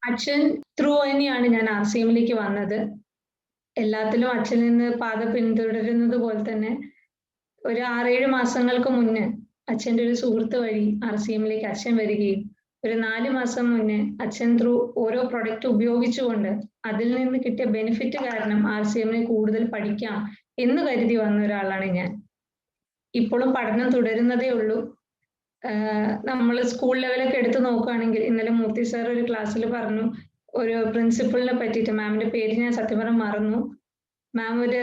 അച്ഛൻ ത്രൂ തന്നെയാണ് ഞാൻ RCMലേക്ക് വന്നത്. എല്ലാത്തിലും അച്ഛനിൽ നിന്ന് പാത പിന്തുടരുന്നത് പോലെ തന്നെ ഒരു 6-7 മാസങ്ങൾക്ക് മുന്നേ അച്ഛന്റെ ഒരു സുഹൃത്ത് വഴി RCMലേക്ക് അച്ഛൻ വരികയും ഒരു 4 മാസം മുന്നേ അച്ഛൻ ത്രൂ ഓരോ പ്രൊഡക്റ്റ് ഉപയോഗിച്ചുകൊണ്ട് അതിൽ നിന്ന് കിട്ടിയ ബെനിഫിറ്റ് കാരണം RCMനെ കൂടുതൽ പഠിക്കാം എന്ന് കരുതി വന്ന ഒരാളാണ് ഞാൻ. ഇപ്പോഴും പഠനം തുടരുന്നതേ ഉള്ളൂ. നമ്മൾ സ്കൂൾ ലെവലൊക്കെ എടുത്ത് നോക്കുകയാണെങ്കിൽ ഇന്നലെ മൂർത്തി സാർ ഒരു ക്ലാസ്സിൽ പറഞ്ഞു, ഒരു പ്രിൻസിപ്പളിനെ പറ്റിയിട്ട്, മാമിന്റെ പേര് ഞാൻ സത്യം പറഞ്ഞാൽ മറന്നു. മാം ഒരു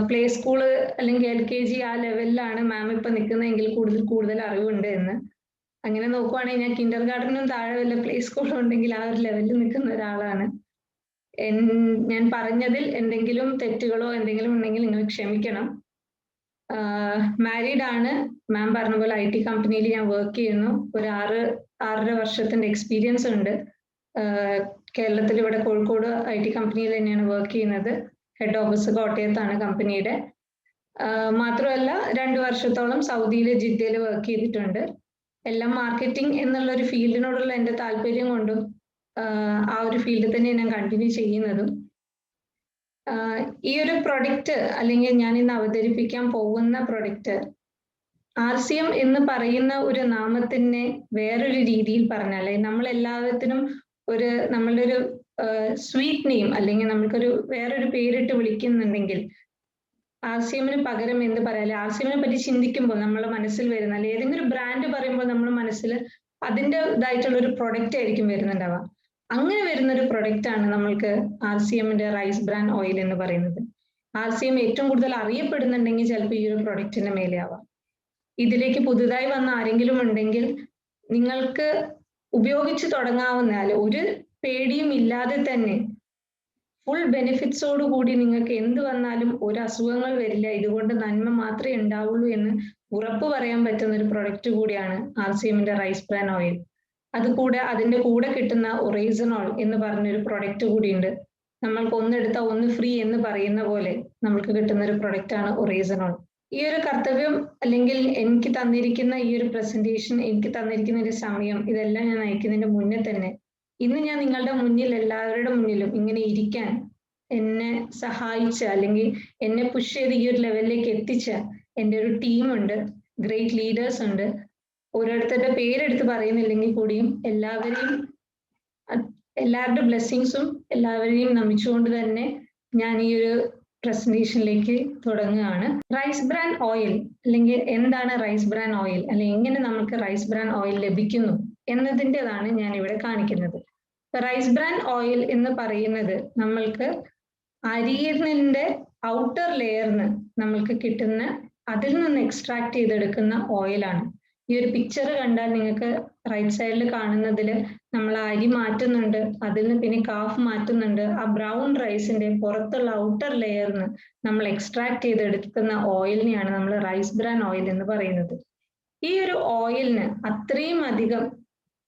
പ്ലേ സ്കൂള് അല്ലെങ്കിൽ LKG ആ ലെവലിലാണ് മാം ഇപ്പൊ നിൽക്കുന്നതെങ്കിൽ കൂടുതൽ അറിവുണ്ട് എന്ന്. അങ്ങനെ നോക്കുവാണെങ്കിൽ ഞാൻ കിൻഡർ ഗാർഡനും താഴെ വല്ല പ്ലേ സ്കൂളും ഉണ്ടെങ്കിൽ ആ ഒരു ലെവലിൽ നിൽക്കുന്ന ഒരാളാണ്. ഞാൻ പറഞ്ഞതിൽ എന്തെങ്കിലും തെറ്റുകളോ എന്തെങ്കിലും ഉണ്ടെങ്കിൽ നിങ്ങൾ ക്ഷമിക്കണം. മാരീഡ് ആണ്. മാം പറഞ്ഞ പോലെ IT കമ്പനിയിൽ ഞാൻ വർക്ക് ചെയ്യുന്നു. ഒരു 6-6.5 വർഷത്തിന്റെ എക്സ്പീരിയൻസ് ഉണ്ട്. കേരളത്തിൽ ഇവിടെ കോഴിക്കോട് IT കമ്പനിയിൽ തന്നെയാണ് വർക്ക് ചെയ്യുന്നത്. ഹെഡ് ഓഫീസ് കോട്ടയത്താണ് കമ്പനിയുടെ. മാത്രമല്ല 2 വർഷത്തോളം സൗദിയിൽ ജിദ്ദയിൽ വർക്ക് ചെയ്തിട്ടുണ്ട്. എല്ലാം മാർക്കറ്റിംഗ് എന്നുള്ള ഒരു ഫീൽഡിനോടുള്ള എൻ്റെ താല്പര്യം കൊണ്ടും ആ ഒരു ഫീൽഡിൽ തന്നെ ഞാൻ കണ്ടിന്യൂ ചെയ്യുന്നതും. ഈ ഒരു പ്രൊഡക്റ്റ് അല്ലെങ്കിൽ ഞാൻ ഇന്ന് അവതരിപ്പിക്കാൻ പോകുന്ന പ്രൊഡക്റ്റ് RCM എന്ന് പറയുന്ന ഒരു നാമത്തിനെ വേറൊരു രീതിയിൽ പറഞ്ഞാൽ, നമ്മളെല്ലാത്തിനും നമ്മളുടെ ഒരു സ്വീറ്റ് നെയിം അല്ലെങ്കിൽ നമുക്കൊരു വേറൊരു പേരിട്ട് വിളിക്കുന്നുണ്ടെങ്കിൽ RCMന് പകരം എന്ത് പറയാല്ലേ, RCMനെ പറ്റി ചിന്തിക്കുമ്പോൾ നമ്മളെ മനസ്സിൽ വരുന്ന, അല്ലെ ഏതെങ്കിലും ഒരു ബ്രാൻഡ് പറയുമ്പോൾ നമ്മുടെ മനസ്സിൽ അതിൻ്റെതായിട്ടുള്ള ഒരു പ്രൊഡക്റ്റ് ആയിരിക്കും വരുന്നുണ്ടാവുക. അങ്ങനെ വരുന്ന ഒരു പ്രൊഡക്റ്റ് ആണ് നമ്മൾക്ക് RCMന്റെ റൈസ് ബ്രാൻ ഓയിൽ എന്ന് പറയുന്നത്. RCM ഏറ്റവും കൂടുതൽ അറിയപ്പെടുന്നുണ്ടെങ്കിൽ ചിലപ്പോൾ ഈ ഒരു പ്രൊഡക്റ്റിന്റെ മേലെ ആവാം. ഇതിലേക്ക് പുതുതായി വന്ന ആരെങ്കിലും ഉണ്ടെങ്കിൽ നിങ്ങൾക്ക് ഉപയോഗിച്ച് തുടങ്ങാവുന്ന, അല്ലെ ഒരു പേടിയും ഇല്ലാതെ തന്നെ ഫുൾ ബെനിഫിറ്റ്സോട് കൂടി നിങ്ങൾക്ക് എന്ത് വന്നാലും ഒരു അസുഖങ്ങൾ വരില്ല, ഇതുകൊണ്ട് നന്മ മാത്രമേ ഉണ്ടാവുള്ളൂ എന്ന് ഉറപ്പ് പറയാൻ പറ്റുന്ന ഒരു പ്രൊഡക്റ്റ് കൂടിയാണ് RCMന്റെ റൈസ് ബ്രാൻ ഓയിൽ. അതുകൂടെ അതിന്റെ കൂടെ കിട്ടുന്ന ഒറേസനോൾ എന്ന് പറഞ്ഞൊരു പ്രൊഡക്റ്റ് കൂടിയുണ്ട്. നമ്മൾക്ക് ഒന്നെടുത്ത ഒന്ന് ഫ്രീ എന്ന് പറയുന്ന പോലെ നമ്മൾക്ക് കിട്ടുന്ന ഒരു പ്രൊഡക്റ്റ് ആണ് ഒറേസനോൾ. ഈ ഒരു കർത്തവ്യം അല്ലെങ്കിൽ എനിക്ക് തന്നിരിക്കുന്ന ഈ ഒരു പ്രസന്റേഷൻ, എനിക്ക് തന്നിരിക്കുന്ന ഒരു സമയം, ഇതെല്ലാം ഞാൻ അയക്കുന്നതിന്റെ മുന്നേ തന്നെ ഇന്ന് ഞാൻ നിങ്ങളുടെ മുന്നിൽ എല്ലാവരുടെ മുന്നിലും ഇങ്ങനെ ഇരിക്കാൻ എന്നെ സഹായിച്ച അല്ലെങ്കിൽ എന്നെ പുഷ് ചെയ്ത് ഈ ഒരു ലെവലിലേക്ക് എത്തിച്ച എൻ്റെ ഒരു ടീമുണ്ട്, ഗ്രേറ്റ് ലീഡേഴ്സ് ഉണ്ട്. ഓരോരുത്തരുടെ പേരെടുത്ത് പറയുന്നില്ലെങ്കിൽ കൂടിയും എല്ലാവരുടെ ബ്ലെസ്സിങ്സും എല്ലാവരെയും നമിച്ചുകൊണ്ട് തന്നെ ഞാൻ ഈ ഒരു പ്രസന്റേഷനിലേക്ക് തുടങ്ങുകയാണ്. റൈസ് ബ്രാൻ ഓയിൽ അല്ലെങ്കിൽ എന്താണ് റൈസ് ബ്രാൻ ഓയിൽ, അല്ലെങ്കിൽ എങ്ങനെ നമുക്ക് റൈസ് ബ്രാൻ ഓയിൽ ലഭിക്കുന്നു എന്നതിൻ്റെതാണ് ഞാൻ ഇവിടെ കാണിക്കുന്നത്. റൈസ് ബ്രാൻ ഓയിൽ എന്ന് പറയുന്നത് നമ്മൾക്ക് അരിയിന്റെ ഔട്ടർ ലെയറിന് നമ്മൾക്ക് കിട്ടുന്ന, അതിൽ നിന്ന് എക്സ്ട്രാക്ട് ചെയ്തെടുക്കുന്ന ഓയിലാണ്. ഈ ഒരു പിക്ചർ കണ്ടാൽ നിങ്ങൾക്ക് റൈറ്റ് സൈഡിൽ കാണുന്നതിൽ നമ്മൾ അരി മാറ്റുന്നുണ്ട്, അതിൽ നിന്ന് പിന്നെ കാഫ് മാറ്റുന്നുണ്ട്. ആ ബ്രൗൺ റൈസിന്റെ പുറത്തുള്ള ഔട്ടർ ലെയറിന് നമ്മൾ എക്സ്ട്രാക്ട് ചെയ്തെടുക്കുന്ന ഓയിലിനെയാണ് നമ്മൾ റൈസ് ബ്രാൻ ഓയിൽ എന്ന് പറയുന്നത്. ഈ ഒരു ഓയിലിന് അത്രയും അധികം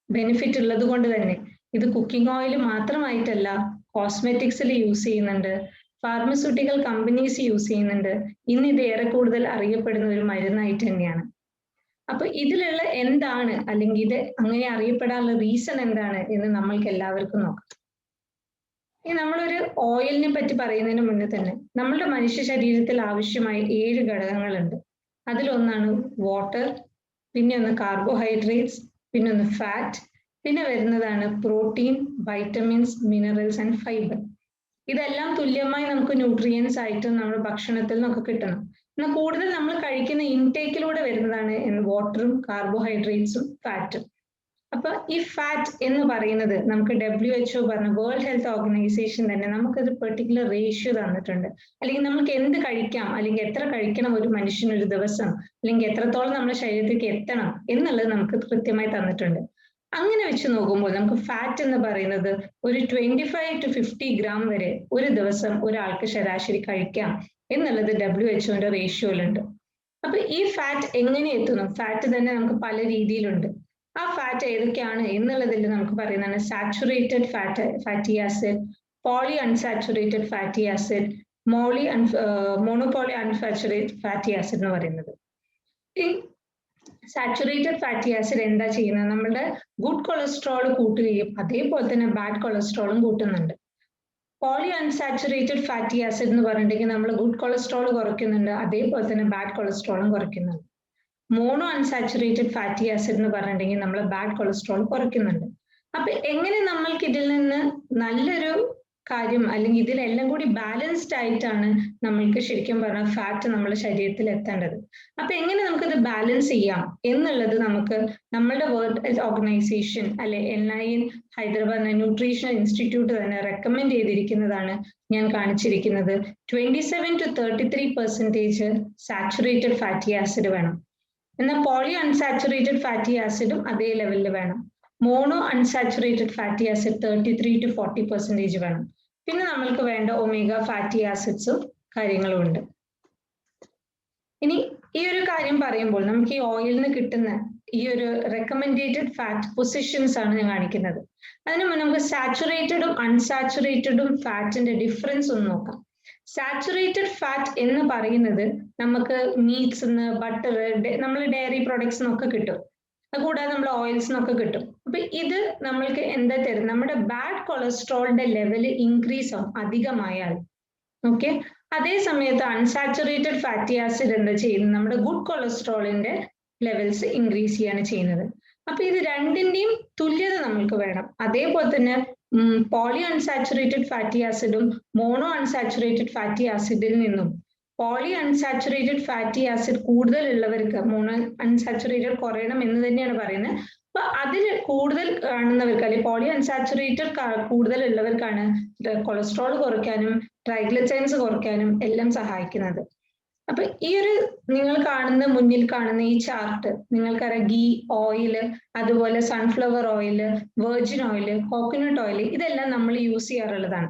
ബെനിഫിറ്റ് ഉള്ളത് കൊണ്ട് തന്നെ ഇത് കുക്കിംഗ് ഓയിൽ മാത്രമായിട്ടല്ല, കോസ്മെറ്റിക്സിൽ യൂസ് ചെയ്യുന്നുണ്ട്, ഫാർമസ്യൂട്ടിക്കൽ കമ്പനീസ് യൂസ് ചെയ്യുന്നുണ്ട്. ഇന്ന് ഇത് ഏറെ കൂടുതൽ അറിയപ്പെടുന്ന ഒരു മരുന്നായിട്ട് തന്നെയാണ്. അപ്പൊ ഇതിലുള്ള എന്താണ്, അല്ലെങ്കിൽ ഇത് അങ്ങനെ അറിയപ്പെടാനുള്ള റീസൺ എന്താണ് എന്ന് നമ്മൾക്ക് എല്ലാവർക്കും നോക്കാം. ഇനി നമ്മളൊരു ഓയിലിനെ പറ്റി പറയുന്നതിന് മുന്നേ തന്നെ നമ്മളുടെ മനുഷ്യ ശരീരത്തിൽ ആവശ്യമായ 7 ഘടകങ്ങളുണ്ട്. അതിലൊന്നാണ് വാട്ടർ, പിന്നെ ഒന്ന് കാർബോഹൈഡ്രേറ്റ്സ്, പിന്നെ ഒന്ന് ഫാറ്റ്, പിന്നെ വരുന്നതാണ് protein, vitamins, minerals and fibre. ഇതെല്ലാം തുല്യമായി നമുക്ക് ന്യൂട്രിയൻസ് ആയിട്ട് നമ്മുടെ ഭക്ഷണത്തിൽ നിന്നൊക്കെ കിട്ടണം. എന്നാൽ കൂടുതൽ നമ്മൾ കഴിക്കുന്ന ഇൻടേക്കിലൂടെ വരുന്നതാണ് വാട്ടറും കാർബോഹൈഡ്രേറ്റ്സും ഫാറ്റും. അപ്പൊ ഈ ഫാറ്റ് എന്ന് പറയുന്നത് നമുക്ക് WHO പറഞ്ഞ വേൾഡ് ഹെൽത്ത് ഓർഗനൈസേഷൻ തന്നെ നമുക്കൊരു പെർട്ടിക്കുലർ റേഷ്യോ തന്നിട്ടുണ്ട്. അല്ലെങ്കിൽ നമുക്ക് എന്ത് കഴിക്കാം, അല്ലെങ്കിൽ എത്ര കഴിക്കണം ഒരു മനുഷ്യന് ഒരു ദിവസം, അല്ലെങ്കിൽ എത്രത്തോളം നമ്മുടെ ശരീരത്തിലേക്ക് എത്തണം എന്നുള്ളത് നമുക്ക് കൃത്യമായി തന്നിട്ടുണ്ട്. അങ്ങനെ വെച്ച് നോക്കുമ്പോൾ നമുക്ക് ഫാറ്റ് എന്ന് പറയുന്നത് ഒരു 25 to 50 ഗ്രാം വരെ ഒരു ദിവസം ഒരാൾക്ക് ശരാശരി കഴിക്കാം എന്നുള്ളത് WHOന്റെ റേഷ്യോയിലുണ്ട്. അപ്പൊ ഈ ഫാറ്റ് എങ്ങനെ എത്തുന്നു? ഫാറ്റ് തന്നെ നമുക്ക് പല രീതിയിലുണ്ട്. ആ ഫാറ്റ് ഏതൊക്കെയാണ് എന്നുള്ളതിൽ നമുക്ക് പറയുന്നതാണ് saturated fatty acid, poly unsaturated fatty acid, monopoly unsaturated fatty acid എന്ന് പറയുന്നത്. സാച്ചുറേറ്റഡ് ഫാറ്റി ആസിഡ് എന്താ ചെയ്യുന്നത്? നമ്മുടെ ഗുഡ് കൊളസ്ട്രോൾ കൂട്ടുകയും അതേപോലെ തന്നെ ബാഡ് കൊളസ്ട്രോളും കൂട്ടുന്നുണ്ട്. പോളി അൺസാച്ചുറേറ്റഡ് ഫാറ്റി ആസിഡ് എന്ന് പറഞ്ഞിട്ടുണ്ടെങ്കിൽ നമ്മൾ ഗുഡ് കൊളസ്ട്രോൾ കുറയ്ക്കുന്നുണ്ട്, അതേപോലെ തന്നെ ബാഡ് കൊളസ്ട്രോളും കുറയ്ക്കുന്നുണ്ട്. മോണോ അൺസാച്ചുറേറ്റഡ് ഫാറ്റി ആസിഡ് എന്ന് പറഞ്ഞിട്ടുണ്ടെങ്കിൽ നമ്മൾ ബാഡ് കൊളസ്ട്രോൾ കുറയ്ക്കുന്നുണ്ട്. അപ്പൊ എങ്ങനെ നമ്മൾക്ക് ഇതിൽ നിന്ന് നല്ലൊരു കാര്യം അല്ലെങ്കിൽ ഇതിലെല്ലാം കൂടി ബാലൻസ്ഡ് ആയിട്ടാണ് നമ്മൾക്ക് ശരിക്കും പറഞ്ഞാൽ ഫാറ്റ് നമ്മുടെ ശരീരത്തിൽ എത്തേണ്ടത്. അപ്പൊ എങ്ങനെ നമുക്കിത് ബാലൻസ് ചെയ്യാം എന്നുള്ളത് നമുക്ക് നമ്മുടെ വേൾഡ് ഹെൽത്ത് ഓർഗനൈസേഷൻ അല്ലെ NIN ഹൈദരാബാദ് ന്യൂട്രീഷണൽ ഇൻസ്റ്റിറ്റ്യൂട്ട് തന്നെ റെക്കമെൻഡ് ചെയ്തിരിക്കുന്നതാണ് ഞാൻ കാണിച്ചിരിക്കുന്നത്. 27 to 33% സാച്ചുറേറ്റഡ് ഫാറ്റി ആസിഡ് വേണം. എന്നാൽ പോളി അൺസാച്ചുറേറ്റഡ് ഫാറ്റി ആസിഡും അതേ ലെവലിൽ വേണം. Mono unsaturated fatty acid 33 to 40% വേണം. പിന്നെ നമ്മൾക്ക് വേണ്ട ഒമേഗ ഫാറ്റി ആസിഡ്സും കാര്യങ്ങളും ഉണ്ട്. ഇനി ഈ ഒരു കാര്യം പറയുമ്പോൾ നമുക്ക് ഈ ഓയിലിൽ നിന്ന് കിട്ടുന്ന ഈ ഒരു റെക്കമെൻഡേറ്റഡ് ഫാറ്റ് പൊസിഷൻസ് ആണ് ഞാൻ കാണിക്കുന്നത്. അതിന് മുന്നേ നമുക്ക് സാച്ചുറേറ്റഡും അൺസാച്ചുറേറ്റഡും ഫാറ്റിന്റെ ഡിഫറൻസ് ഒന്ന് നോക്കാം. സാച്ചുറേറ്റഡ് ഫാറ്റ് എന്ന് പറയുന്നത് നമുക്ക് മീറ്റ്സ്, ബട്ടർ, നമ്മൾ ഡയറി പ്രൊഡക്ട്സ് ഒക്കെ കിട്ടും. അതുകൂടാതെ നമ്മൾ ഓയിൽസിനൊക്കെ കിട്ടും. അപ്പൊ ഇത് നമ്മൾക്ക് എന്താ തരും? നമ്മുടെ ബാഡ് കൊളസ്ട്രോളിന്റെ ലെവൽ ഇൻക്രീസ് ആവും അധികമായാൽ. ഓക്കെ, അതേ സമയത്ത് അൺസാച്ചുറേറ്റഡ് ഫാറ്റി ആസിഡ് എന്താ ചെയ്യുന്നത്? നമ്മുടെ ഗുഡ് കൊളസ്ട്രോളിന്റെ ലെവൽസ് ഇൻക്രീസ് ചെയ്യാണ് ചെയ്യുന്നത്. അപ്പൊ ഇത് രണ്ടിന്റെയും തുല്യത നമ്മൾക്ക് വേണം. അതേപോലെ തന്നെ പോളി അൺസാച്ചുറേറ്റഡ് ഫാറ്റി ആസിഡും മോണോ അൺസാച്ചുറേറ്റഡ് ഫാറ്റി ആസിഡിൽ നിന്നും പോളി അൺസാച്ചുറേറ്റഡ് ഫാറ്റി ആസിഡ് കൂടുതലുള്ളവർക്ക് മോണോ അൺസാച്ചുറേറ്റഡ് കുറയണം എന്ന് തന്നെയാണ് പറയുന്നത്. അപ്പൊ അതിൽ കൂടുതൽ കാണുന്നവർക്ക് അല്ലെങ്കിൽ പോളി അൺസാച്ചുറേറ്റഡ് കൂടുതലുള്ളവർക്കാണ് കൊളസ്ട്രോൾ കുറയ്ക്കാനും ട്രൈഗ്ലിസറൈഡ്സ് കുറയ്ക്കാനും എല്ലാം സഹായിക്കുന്നത്. അപ്പൊ ഈ ഒരു നിങ്ങൾ മുന്നിൽ കാണുന്ന ഈ ചാർട്ട് നിങ്ങൾക്കറിയാം, ഗീ ഓയിൽ, അതുപോലെ sunflower oil, virgin oil, coconut oil, ഇതെല്ലാം നമ്മൾ യൂസ് ചെയ്യാറുള്ളതാണ്.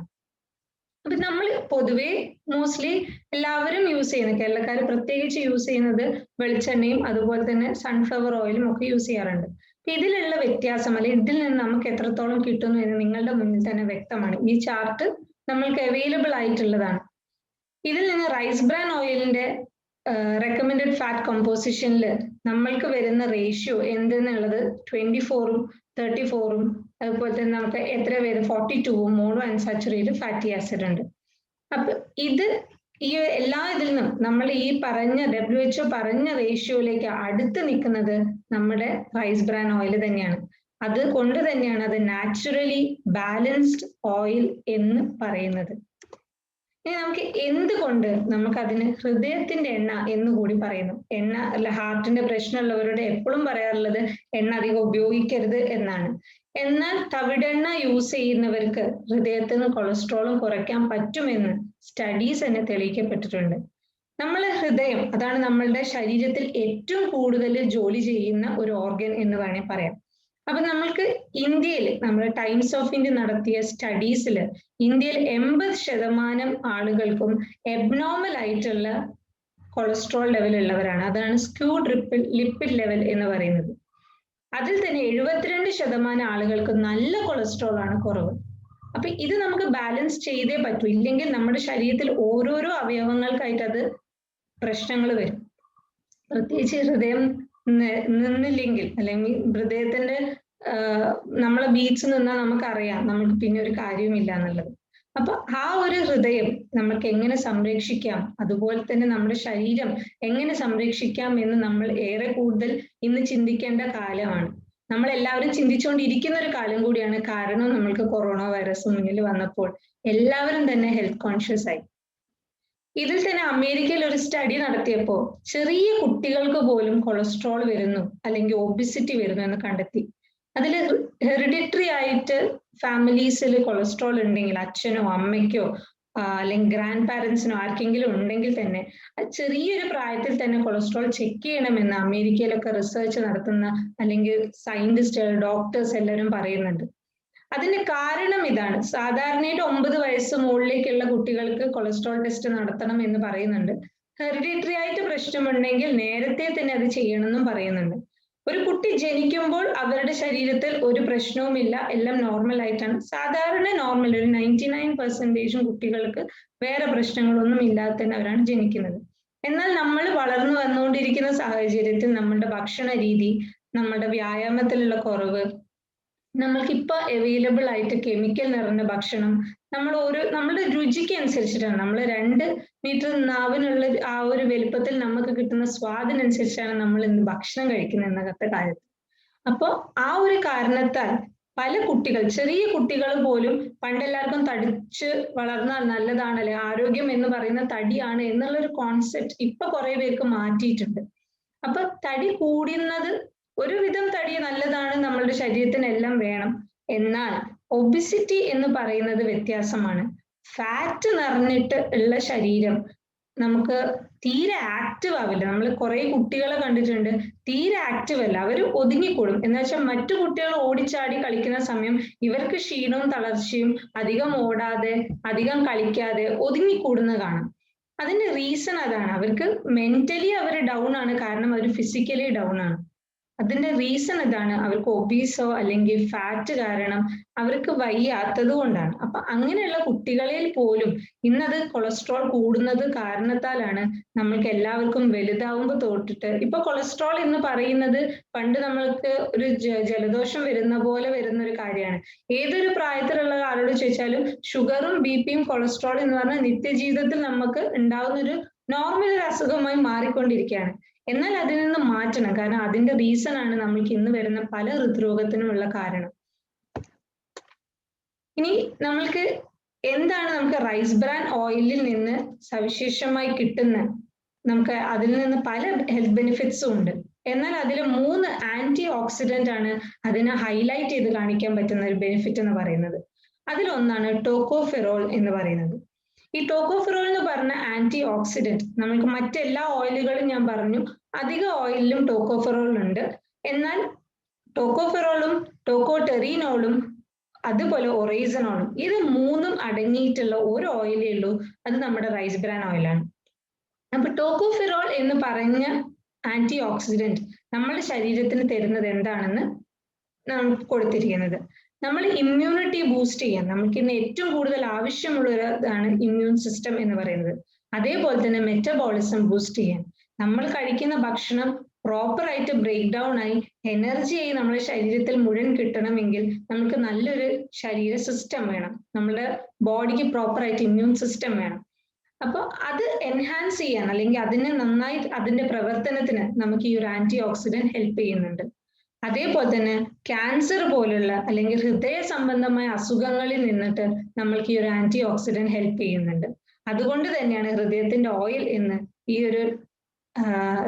അപ്പൊ നമ്മൾ പൊതുവെ മോസ്റ്റ്ലി എല്ലാവരും യൂസ് ചെയ്യുന്നത്, കേരളക്കാർ പ്രത്യേകിച്ച് യൂസ് ചെയ്യുന്നത് വെളിച്ചെണ്ണയും അതുപോലെ തന്നെ സൺഫ്ലവർ ഓയിലും ഒക്കെ യൂസ് ചെയ്യാറുണ്ട്. അപ്പൊ ഇതിലുള്ള വ്യത്യാസം അല്ലെങ്കിൽ ഇതിൽ നിന്ന് നമുക്ക് എത്രത്തോളം കിട്ടുന്നു എന്ന് നിങ്ങളുടെ മുന്നിൽ തന്നെ വ്യക്തമാണ്. ഈ ചാർട്ട് നമ്മൾക്ക് അവൈലബിൾ ആയിട്ടുള്ളതാണ്. ഇതിൽ നിന്ന് റൈസ് ബ്രാൻ ഓയിലിന്റെ റെക്കമെൻഡഡ് ഫാറ്റ് കമ്പോസിഷനിൽ നമ്മൾക്ക് വരുന്ന റേഷ്യോ എന്തെന്നുള്ളത് 24ഉം 34ഉം അതുപോലെ തന്നെ നമുക്ക് എത്ര പേര് 42ഉം മോണോ അൺസാച്ചുറേറ്റഡ് ഫാറ്റി ആസിഡ് ഉണ്ട്. അപ്പൊ ഇത് ഈ എല്ലാ ഇതിൽ നിന്നും നമ്മൾ ഈ പറഞ്ഞ WHO പറഞ്ഞ റേഷ്യോയിലേക്ക് അടുത്ത് നിൽക്കുന്നത് നമ്മുടെ റൈസ് ബ്രാൻ ഓയിൽ തന്നെയാണ്. അത് കൊണ്ട് തന്നെയാണ് അത് നാച്ചുറലി ബാലൻസ്ഡ് ഓയിൽ എന്ന് പറയുന്നത്. ഇനി നമുക്ക് എന്തുകൊണ്ട് നമുക്കതിന് ഹൃദയത്തിന്റെ എണ്ണ എന്ന് കൂടി പറയുന്നു. എണ്ണ അല്ല, ഹാർട്ടിന്റെ പ്രശ്നമുള്ളവരോട് എപ്പോഴും പറയാറുള്ളത് എണ്ണ അധികം ഉപയോഗിക്കരുത് എന്നാണ്. എന്നാൽ തവിടെണ്ണ യൂസ് ചെയ്യുന്നവർക്ക് ഹൃദയത്തിന് കൊളസ്ട്രോളും കുറയ്ക്കാൻ പറ്റുമെന്ന് സ്റ്റഡീസ് തന്നെ തെളിയിക്കപ്പെട്ടിട്ടുണ്ട്. നമ്മളെ ഹൃദയം അതാണ് നമ്മളുടെ ശരീരത്തിൽ ഏറ്റവും കൂടുതൽ ജോലി ചെയ്യുന്ന ഒരു ഓർഗൻ എന്ന് വേണമെങ്കിൽ പറയാം. അപ്പൊ നമ്മൾക്ക് ഇന്ത്യയിൽ നമ്മുടെ ടൈംസ് ഓഫ് ഇന്ത്യ നടത്തിയ സ്റ്റഡീസിൽ ഇന്ത്യയിൽ 80% ആളുകൾക്കും എബ്നോർമൽ ആയിട്ടുള്ള കൊളസ്ട്രോൾ ലെവൽ ഉള്ളവരാണ്. അതാണ് സ്ക്യൂഡ് ലിപ്പിഡ് ലെവൽ എന്ന് പറയുന്നത്. അതിൽ തന്നെ 72% ആളുകൾക്ക് നല്ല കൊളസ്ട്രോൾ ആണ് കുറവ്. അപ്പൊ ഇത് നമുക്ക് ബാലൻസ് ചെയ്തേ പറ്റൂ, ഇല്ലെങ്കിൽ നമ്മുടെ ശരീരത്തിൽ ഓരോരോ അവയവങ്ങൾക്കായിട്ട് അത് പ്രശ്നങ്ങൾ വരും. പ്രത്യേകിച്ച് ഹൃദയം നിന്നില്ലെങ്കിൽ അല്ലെങ്കിൽ ഹൃദയത്തിന്റെ നമ്മളെ ബീറ്റ്സ് നിന്നാൽ നമുക്കറിയാം നമുക്ക് പിന്നെ ഒരു കാര്യവുമില്ല എന്നുള്ളത്. അപ്പൊ ആ ഒരു ഹൃദയം നമുക്ക് എങ്ങനെ സംരക്ഷിക്കാം, അതുപോലെ തന്നെ നമ്മുടെ ശരീരം എങ്ങനെ സംരക്ഷിക്കാം എന്ന് നമ്മൾ ഏറെ കൂടുതൽ ഇന്ന് ചിന്തിക്കേണ്ട കാലമാണ്. നമ്മൾ എല്ലാവരും ചിന്തിച്ചുകൊണ്ടിരിക്കുന്ന ഒരു കാലം കൂടിയാണ്. കാരണം നമ്മൾക്ക് കൊറോണ വൈറസ് മുന്നിൽ വന്നപ്പോൾ എല്ലാവരും തന്നെ ഹെൽത്ത് കോൺഷ്യസ് ആയി. ഇതിൽ തന്നെ അമേരിക്കയിൽ ഒരു സ്റ്റഡി നടത്തിയപ്പോൾ ചെറിയ കുട്ടികൾക്ക് പോലും കൊളസ്ട്രോൾ വരുന്നു അല്ലെങ്കിൽ ഒബിസിറ്റി വരുന്നു എന്ന് കണ്ടെത്തി. അതിൽ ഹെറിഡിറ്ററി ആയിട്ട് ഫാമിലീസിൽ കൊളസ്ട്രോൾ ഉണ്ടെങ്കിൽ അച്ഛനോ അമ്മയ്ക്കോ അല്ലെങ്കിൽ ഗ്രാൻഡ് പാരൻസിനോ ആർക്കെങ്കിലും ഉണ്ടെങ്കിൽ തന്നെ ചെറിയൊരു പ്രായത്തിൽ തന്നെ കൊളസ്ട്രോൾ ചെക്ക് ചെയ്യണമെന്ന് അമേരിക്കയിലൊക്കെ റിസർച്ച് നടത്തുന്ന അല്ലെങ്കിൽ സയന്റിസ്റ്റുകൾ, ഡോക്ടേഴ്സ് എല്ലാവരും പറയുന്നുണ്ട്. അതിന്റെ കാരണം ഇതാണ്. സാധാരണയായിട്ട് 9 വയസ്സ് മുകളിലേക്കുള്ള കുട്ടികൾക്ക് കൊളസ്ട്രോൾ ടെസ്റ്റ് നടത്തണം എന്ന് പറയുന്നുണ്ട്. ഹെറിഡിറ്ററി ആയിട്ട് പ്രശ്നമുണ്ടെങ്കിൽ നേരത്തെ തന്നെ അത് ചെയ്യണമെന്നും പറയുന്നുണ്ട്. ഒരു കുട്ടി ജനിക്കുമ്പോൾ അവരുടെ ശരീരത്തിൽ ഒരു പ്രശ്നവുമില്ല, എല്ലാം നോർമൽ ആയിട്ടാണ്. സാധാരണ നോർമൽ ഒരു 99% കുട്ടികൾക്ക് വേറെ പ്രശ്നങ്ങളൊന്നും ഇല്ലാതെ തന്നെ അവരാണ് ജനിക്കുന്നത്. എന്നാൽ നമ്മൾ വളർന്നു വന്നുകൊണ്ടിരിക്കുന്ന സാഹചര്യത്തിൽ നമ്മളുടെ ഭക്ഷണ രീതി, നമ്മളുടെ വ്യായാമത്തിലുള്ള കുറവ്, നമ്മൾക്കിപ്പോ അവൈലബിൾ ആയിട്ട് കെമിക്കൽ നിറഞ്ഞ ഭക്ഷണം, നമ്മുടെ രുചിക്ക് അനുസരിച്ചിട്ടാണ്, നമ്മൾ 2 മീറ്റർ നാവിനുള്ള ആ ഒരു വലുപ്പത്തിൽ നമുക്ക് കിട്ടുന്ന സ്വാദിനനുസരിച്ചാണ് നമ്മൾ ഇന്ന് ഭക്ഷണം കഴിക്കുന്നത് ഇന്നത്തെ കാലത്ത്. അപ്പൊ ആ ഒരു കാരണത്താൽ പല കുട്ടികൾ, ചെറിയ കുട്ടികൾ പോലും പണ്ടെല്ലാവർക്കും തടിച്ച് വളർന്നാൽ നല്ലതാണല്ലേ, ആരോഗ്യം എന്ന് പറയുന്ന തടിയാണ് എന്നുള്ളൊരു കോൺസെപ്റ്റ് ഇപ്പൊ കുറെ പേർക്ക് മാറ്റിയിട്ടുണ്ട്. അപ്പൊ തടി കൂടുന്നത്, ഒരുവിധം തടി നല്ലതാണ്, നമ്മളുടെ ശരീരത്തിനെല്ലാം വേണം. എന്നാൽ ഒബിസിറ്റി എന്ന് പറയുന്നത് വ്യത്യാസമാണ്. ഫാറ്റ് നിറഞ്ഞിട്ട് ഉള്ള ശരീരം നമുക്ക് തീരെ ആക്റ്റീവ് ആവില്ല. നമ്മൾ കുറെ കുട്ടികളെ കണ്ടിട്ടുണ്ട്, തീരെ ആക്റ്റീവ് അല്ല, അവർ ഒതുങ്ങിക്കൂടും. എന്ന് വെച്ചാൽ മറ്റു കുട്ടികൾ ഓടിച്ചാടി കളിക്കുന്ന സമയം ഇവർക്ക് ക്ഷീണവും തളർച്ചയും, അധികം ഓടാതെ അധികം കളിക്കാതെ ഒതുങ്ങിക്കൂടുന്നത് കാണാം. അതിന്റെ റീസൺ അതാണ്, അവർക്ക് മെന്റലി അവർ ഡൗൺ ആണ്, കാരണം അവർ ഫിസിക്കലി ഡൗൺ ആണ്. അതിന്റെ റീസൺ ഇതാണ്, അവർക്ക് ഒബീസോ അല്ലെങ്കിൽ ഫാറ്റ് കാരണം അവർക്ക് വയ്യാത്തത് കൊണ്ടാണ്. അപ്പൊ അങ്ങനെയുള്ള കുട്ടികളിൽ പോലും ഇന്നത് കൊളസ്ട്രോൾ കൂടുന്നത് കാരണത്താലാണ് നമ്മൾക്ക് എല്ലാവർക്കും വലുതാവുമ്പോൾ തൊട്ടിട്ട്, ഇപ്പൊ കൊളസ്ട്രോൾ എന്ന് പറയുന്നത് പണ്ട് നമ്മൾക്ക് ഒരു ജലദോഷം വരുന്ന പോലെ വരുന്ന ഒരു കാര്യമാണ്. ഏതൊരു പ്രായത്തിലുള്ള ആളോട് ചോദിച്ചാലും ഷുഗറും ബിപിയും കൊളസ്ട്രോൾ എന്ന് പറഞ്ഞാൽ നിത്യജീവിതത്തിൽ നമുക്ക് ഉണ്ടാവുന്ന ഒരു നോർമൽ ഒരു അസുഖമായി മാറിക്കൊണ്ടിരിക്കുകയാണ്. എന്നാൽ അതിൽ നിന്ന് മാറ്റണം, കാരണം അതിന്റെ റീസൺ ആണ് നമ്മൾക്ക് ഇന്ന് വരുന്ന പല ഹൃദ്രോഗത്തിനുമുള്ള കാരണം. ഇനി നമുക്ക് റൈസ് ബ്രാൻ ഓയിലിൽ നിന്ന് സവിശേഷമായി കിട്ടുന്ന, നമുക്ക് അതിൽ നിന്ന് പല ഹെൽത്ത് ബെനിഫിറ്റ്സും ഉണ്ട്. എന്നാൽ അതിൽ 3 ആന്റി ഓക്സിഡന്റ് ആണ് അതിനെ ഹൈലൈറ്റ് ചെയ്ത് കാണിക്കാൻ പറ്റുന്ന ഒരു ബെനിഫിറ്റ് എന്ന് പറയുന്നത്. അതിലൊന്നാണ് ടോക്കോഫെറോൾ എന്ന് പറയുന്നത്. ഈ ടോക്കോഫെറോൾ എന്ന് പറഞ്ഞ ആന്റി ഓക്സിഡന്റ്, നമുക്ക് മറ്റെല്ലാ ഓയിലുകളും ഞാൻ പറഞ്ഞു, അധിക ഓയിലിലും ടോക്കോഫെറോൾ ഉണ്ട്. എന്നാൽ ടോക്കോഫെറോളും ടോക്കോടെറീനോളും അതുപോലെ ഒറൈസനോളും, ഇത് 3ഉം അടങ്ങിയിട്ടുള്ള ഒരു ഓയിലേ ഉള്ളൂ, അത് നമ്മുടെ റൈസ് ബ്രാൻ ഓയിലാണ്. അപ്പൊ ടോക്കോഫെറോൾ എന്ന് പറഞ്ഞ ആന്റി ഓക്സിഡന്റ് നമ്മുടെ ശരീരത്തിന് തരുന്നത് എന്താണെന്ന് നമുക്ക് കൊടുത്തിരിക്കുന്നത്. നമ്മൾ ഇമ്മ്യൂണിറ്റി ബൂസ്റ്റ് ചെയ്യാൻ നമുക്ക് ഇന്ന് ഏറ്റവും കൂടുതൽ ആവശ്യമുള്ള ഇതാണ് ഇമ്മ്യൂൺ സിസ്റ്റം എന്ന് പറയുന്നത്. അതേപോലെ തന്നെ മെറ്റബോളിസം ബൂസ്റ്റ് ചെയ്യാൻ, നമ്മൾ കഴിക്കുന്ന ഭക്ഷണം പ്രോപ്പർ ആയിട്ട് ബ്രേക്ക് ഡൗൺ ആയി എനർജിയായി നമ്മുടെ ശരീരത്തിൽ മുഴുവൻ കിട്ടണമെങ്കിൽ നമുക്ക് നല്ലൊരു ശരീര സിസ്റ്റം വേണം, നമ്മുടെ ബോഡിക്ക് പ്രോപ്പർ ആയിട്ട് ഇമ്മ്യൂൺ സിസ്റ്റം വേണം. അപ്പൊ അത് എൻഹാൻസ് ചെയ്യാൻ, അല്ലെങ്കിൽ അതിനെ നന്നായി അതിന്റെ പ്രവർത്തനത്തിന് നമുക്ക് ഈ ഒരു ആന്റി ഓക്സിഡന്റ് ഹെൽപ്പ് ചെയ്യുന്നുണ്ട്. അതേപോലെ തന്നെ ക്യാൻസർ പോലുള്ള അല്ലെങ്കിൽ ഹൃദയ സംബന്ധമായ അസുഖങ്ങളിൽ നിന്നിട്ട് നമ്മൾക്ക് ഈ ഒരു ആന്റി ഓക്സിഡന്റ് ഹെൽപ്പ് ചെയ്യുന്നുണ്ട്. അതുകൊണ്ട് തന്നെയാണ് ഹൃദയത്തിന്റെ ഓയിൽ എന്ന് ഈ ഒരു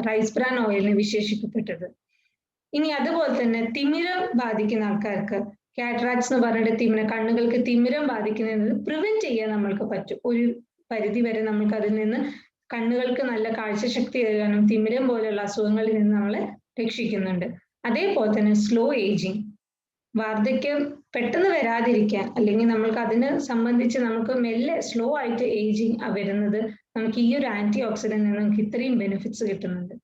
റൈസ് ബ്രാൻ ഓയിലിനെ വിശേഷിക്കപ്പെട്ടത്. ഇനി അതുപോലെ തന്നെ തിമിരം ബാധിക്കുന്ന ആൾക്കാർക്ക്, കാറ്ററാക്ട്സ് എന്ന് പറഞ്ഞിട്ട് തിമിരം, കണ്ണുകൾക്ക് തിമിരം ബാധിക്കുന്നത് പ്രിവെന്റ് ചെയ്യാൻ നമ്മൾക്ക് പറ്റും. ഒരു പരിധി വരെ നമുക്ക് അതിൽ നിന്ന് കണ്ണുകൾക്ക് നല്ല കാഴ്ചശക്തി തരാനും തിമിരം പോലുള്ള അസുഖങ്ങളിൽ നിന്ന് നമ്മളെ രക്ഷിക്കുന്നുണ്ട്. അതേപോലെ തന്നെ സ്ലോ ഏജിങ്, വാർദ്ധക്യം പെട്ടെന്ന് വരാതിരിക്കാൻ, അല്ലെങ്കിൽ നമ്മൾക്ക് അതിനെ സംബന്ധിച്ച് നമുക്ക് മെല്ലെ സ്ലോ ആയിട്ട് ഏജിങ് വരുന്നത് നമുക്ക് ഈ ഒരു ആന്റി ഓക്സിഡന്റ് നമുക്ക് ഇത്രയും ബെനിഫിറ്റ്സ് കിട്ടുന്നുണ്ട്.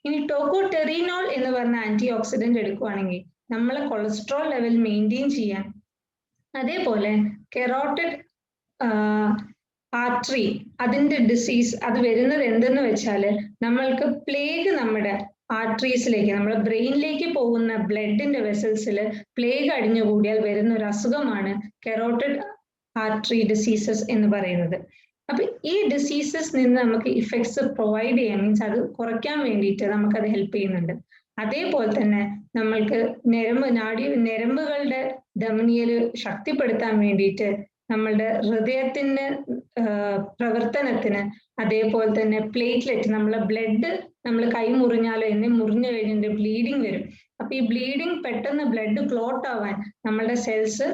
ഇനി ടോക്കോടെറീനോൾ എന്ന് പറഞ്ഞ ആന്റി ഓക്സിഡന്റ് എടുക്കുകയാണെങ്കിൽ നമ്മളെ കൊളസ്ട്രോൾ ലെവൽ മെയിൻറ്റെയിൻ ചെയ്യാൻ, അതേപോലെ കെറോട്ടിഡ് ആർട്ടറി അതിന്റെ ഡിസീസ് അത് വരുന്നത് എന്തെന്ന് വെച്ചാല്, നമ്മൾക്ക് പ്ലേഗ് നമ്മുടെ ആർട്ടറീസിലേക്ക്, നമ്മുടെ ബ്രെയിനിലേക്ക് പോകുന്ന ബ്ലഡിന്റെ വെസൽസിൽ പ്ലേഗ് അടിഞ്ഞുകൂടിയാൽ വരുന്ന ഒരു അസുഖമാണ് കെറോട്ടിഡ് ആർട്ടറി ഡിസീസസ് എന്ന് പറയുന്നത്. അപ്പൊ ഈ ഡിസീസസ് നിന്ന് നമുക്ക് ഇഫക്ട്സ് പ്രൊവൈഡ് ചെയ്യാൻ, മീൻസ് അത് കുറയ്ക്കാൻ വേണ്ടിയിട്ട് നമുക്കത് ഹെൽപ്പ് ചെയ്യുന്നുണ്ട്. അതേപോലെ തന്നെ നമ്മൾക്ക് ഞരമ്പുകളുടെ ധമനിയല് ശക്തിപ്പെടുത്താൻ വേണ്ടിയിട്ട്, നമ്മളുടെ ഹൃദയത്തിന്റെ പ്രവർത്തനത്തിന്, അതേപോലെ തന്നെ പ്ലേറ്റ്ലെറ്റ്, നമ്മളെ ബ്ലഡ് നമ്മൾ കൈ മുറിഞ്ഞാലോ എന്നെ മുറിഞ്ഞു കഴിഞ്ഞിട്ട് ബ്ലീഡിങ് വരും. അപ്പൊ ഈ ബ്ലീഡിങ് പെട്ടെന്ന് ബ്ലഡ് ക്ലോട്ട് ആവാൻ നമ്മളുടെ സെൽസ്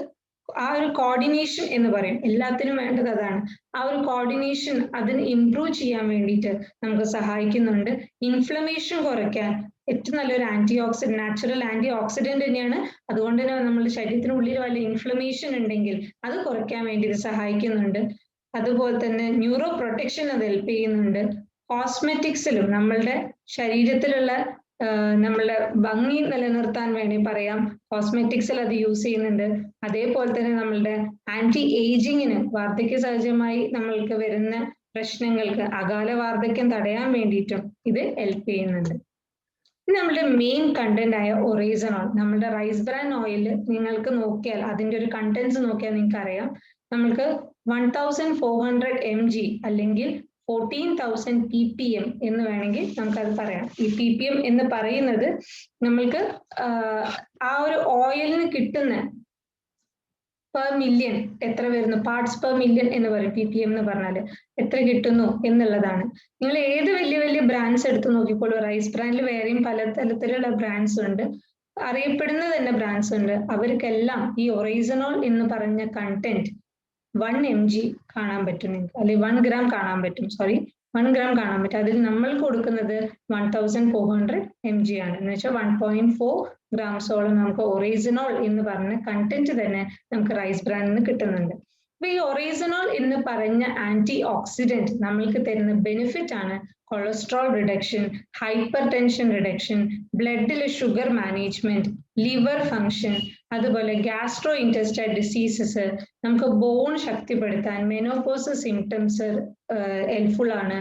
ആ ഒരു കോർഡിനേഷൻ എന്ന് പറയും, എല്ലാത്തിനും വേണ്ടത് അതാണ്. ആ ഒരു കോർഡിനേഷൻ അതിന് ഇംപ്രൂവ് ചെയ്യാൻ വേണ്ടിയിട്ട് നമുക്ക് സഹായിക്കുന്നുണ്ട്. ഇൻഫ്ലമേഷൻ കുറയ്ക്കാൻ ഏറ്റവും നല്ലൊരു antioxidant, natural antioxidant തന്നെയാണ്. അതുകൊണ്ട് തന്നെ നമ്മുടെ ശരീരത്തിനുള്ളിൽ വല്ല ഇൻഫ്ലമേഷൻ ഉണ്ടെങ്കിൽ അത് കുറയ്ക്കാൻ വേണ്ടി ഇത് സഹായിക്കുന്നുണ്ട്. അതുപോലെ തന്നെ ന്യൂറോ പ്രൊട്ടക്ഷൻ അത് ഹെൽപ്പ് ചെയ്യുന്നുണ്ട്. കോസ്മെറ്റിക്സിലും നമ്മളുടെ ശരീരത്തിലുള്ള നമ്മളുടെ ഭംഗി നിലനിർത്താൻ വേണ്ടി പറയാം, കോസ്മെറ്റിക്സിൽ അത് യൂസ് ചെയ്യുന്നുണ്ട്. അതേപോലെ തന്നെ നമ്മളുടെ ആന്റി ഏജിങ്ങിന്, വാർദ്ധക്യ സഹജമായി നമ്മൾക്ക് വരുന്ന പ്രശ്നങ്ങൾക്ക്, അകാല വാർദ്ധക്യം തടയാൻ വേണ്ടിയിട്ടും ഇത് ഹെൽപ്പ് ചെയ്യുന്നുണ്ട്. നമ്മുടെ മെയിൻ കണ്ടന്റ് ആയ ഒറേസനോൾ, നമ്മുടെ റൈസ് ബ്രാൻ ഓയിൽ നിങ്ങൾക്ക് നോക്കിയാൽ അതിന്റെ ഒരു കണ്ടന്റ്സ് നോക്കിയാൽ നിങ്ങൾക്ക് അറിയാം, നമ്മൾക്ക് 1400 mg അല്ലെങ്കിൽ 14,000 ppm എന്ന് വേണമെങ്കിൽ നമുക്കത് പറയാം. ഈ ppm എന്ന് പറയുന്നത് നമ്മൾക്ക് ആ ഒരു ഓയിലിന് കിട്ടുന്ന പെർ മില്യൺ എത്ര വരുന്നു, പാർട്സ് പെർ മില്യൺ എന്ന് പറയും ppm എന്ന് പറഞ്ഞാൽ എത്ര കിട്ടുന്നു എന്നുള്ളതാണ്. നിങ്ങൾ ഏത് വലിയ വലിയ ബ്രാൻഡ്സ് എടുത്ത് നോക്കിക്കോളൂ, റൈസ് ബ്രാൻഡിൽ വേറെയും പലതരത്തിലുള്ള ബ്രാൻഡ്സ് ഉണ്ട്, അറിയപ്പെടുന്ന തന്നെ ബ്രാൻഡ്സ് ഉണ്ട്. അവർക്കെല്ലാം ഈ ഒറൈസനോൾ എന്ന് പറഞ്ഞ കണ്ടന്റ് 1 mg കാണാൻ പറ്റും നിങ്ങൾക്ക്, അല്ലെങ്കിൽ 1 gram കാണാൻ പറ്റും, 1 gram കാണാൻ പറ്റും. അതിൽ നമ്മൾ കൊടുക്കുന്നത് 1400 mg ആണ്, എന്ന് വെച്ചാൽ 1.4 ഗ്രാംസോളം നമുക്ക് ഒറൈസനോൾ എന്ന് പറഞ്ഞ കണ്ടന്റ് തന്നെ നമുക്ക് റൈസ് ബ്രാൻഡിൽ നിന്ന് കിട്ടുന്നുണ്ട്. അപ്പൊ ഈ ഒറൈസനോൾ എന്ന് പറഞ്ഞ ആന്റി ഓക്സിഡന്റ് നമ്മൾക്ക് തരുന്ന ബെനിഫിറ്റ് ആണ് cholesterol reduction, hypertension reduction, ബ്ലഡിലെ ഷുഗർ മാനേജ്മെന്റ്, ലിവർ ഫങ്ഷൻ, അതുപോലെ ഗ്യാസ്ട്രോ ഇൻറ്റസ്റ്റൈൻ ഡിസീസസ്, നമുക്ക് ബോൺ ശക്തിപ്പെടുത്താൻ, മെനോപോസ് സിംറ്റംസ് ഹെൽപ്ഫുൾ ആണ്,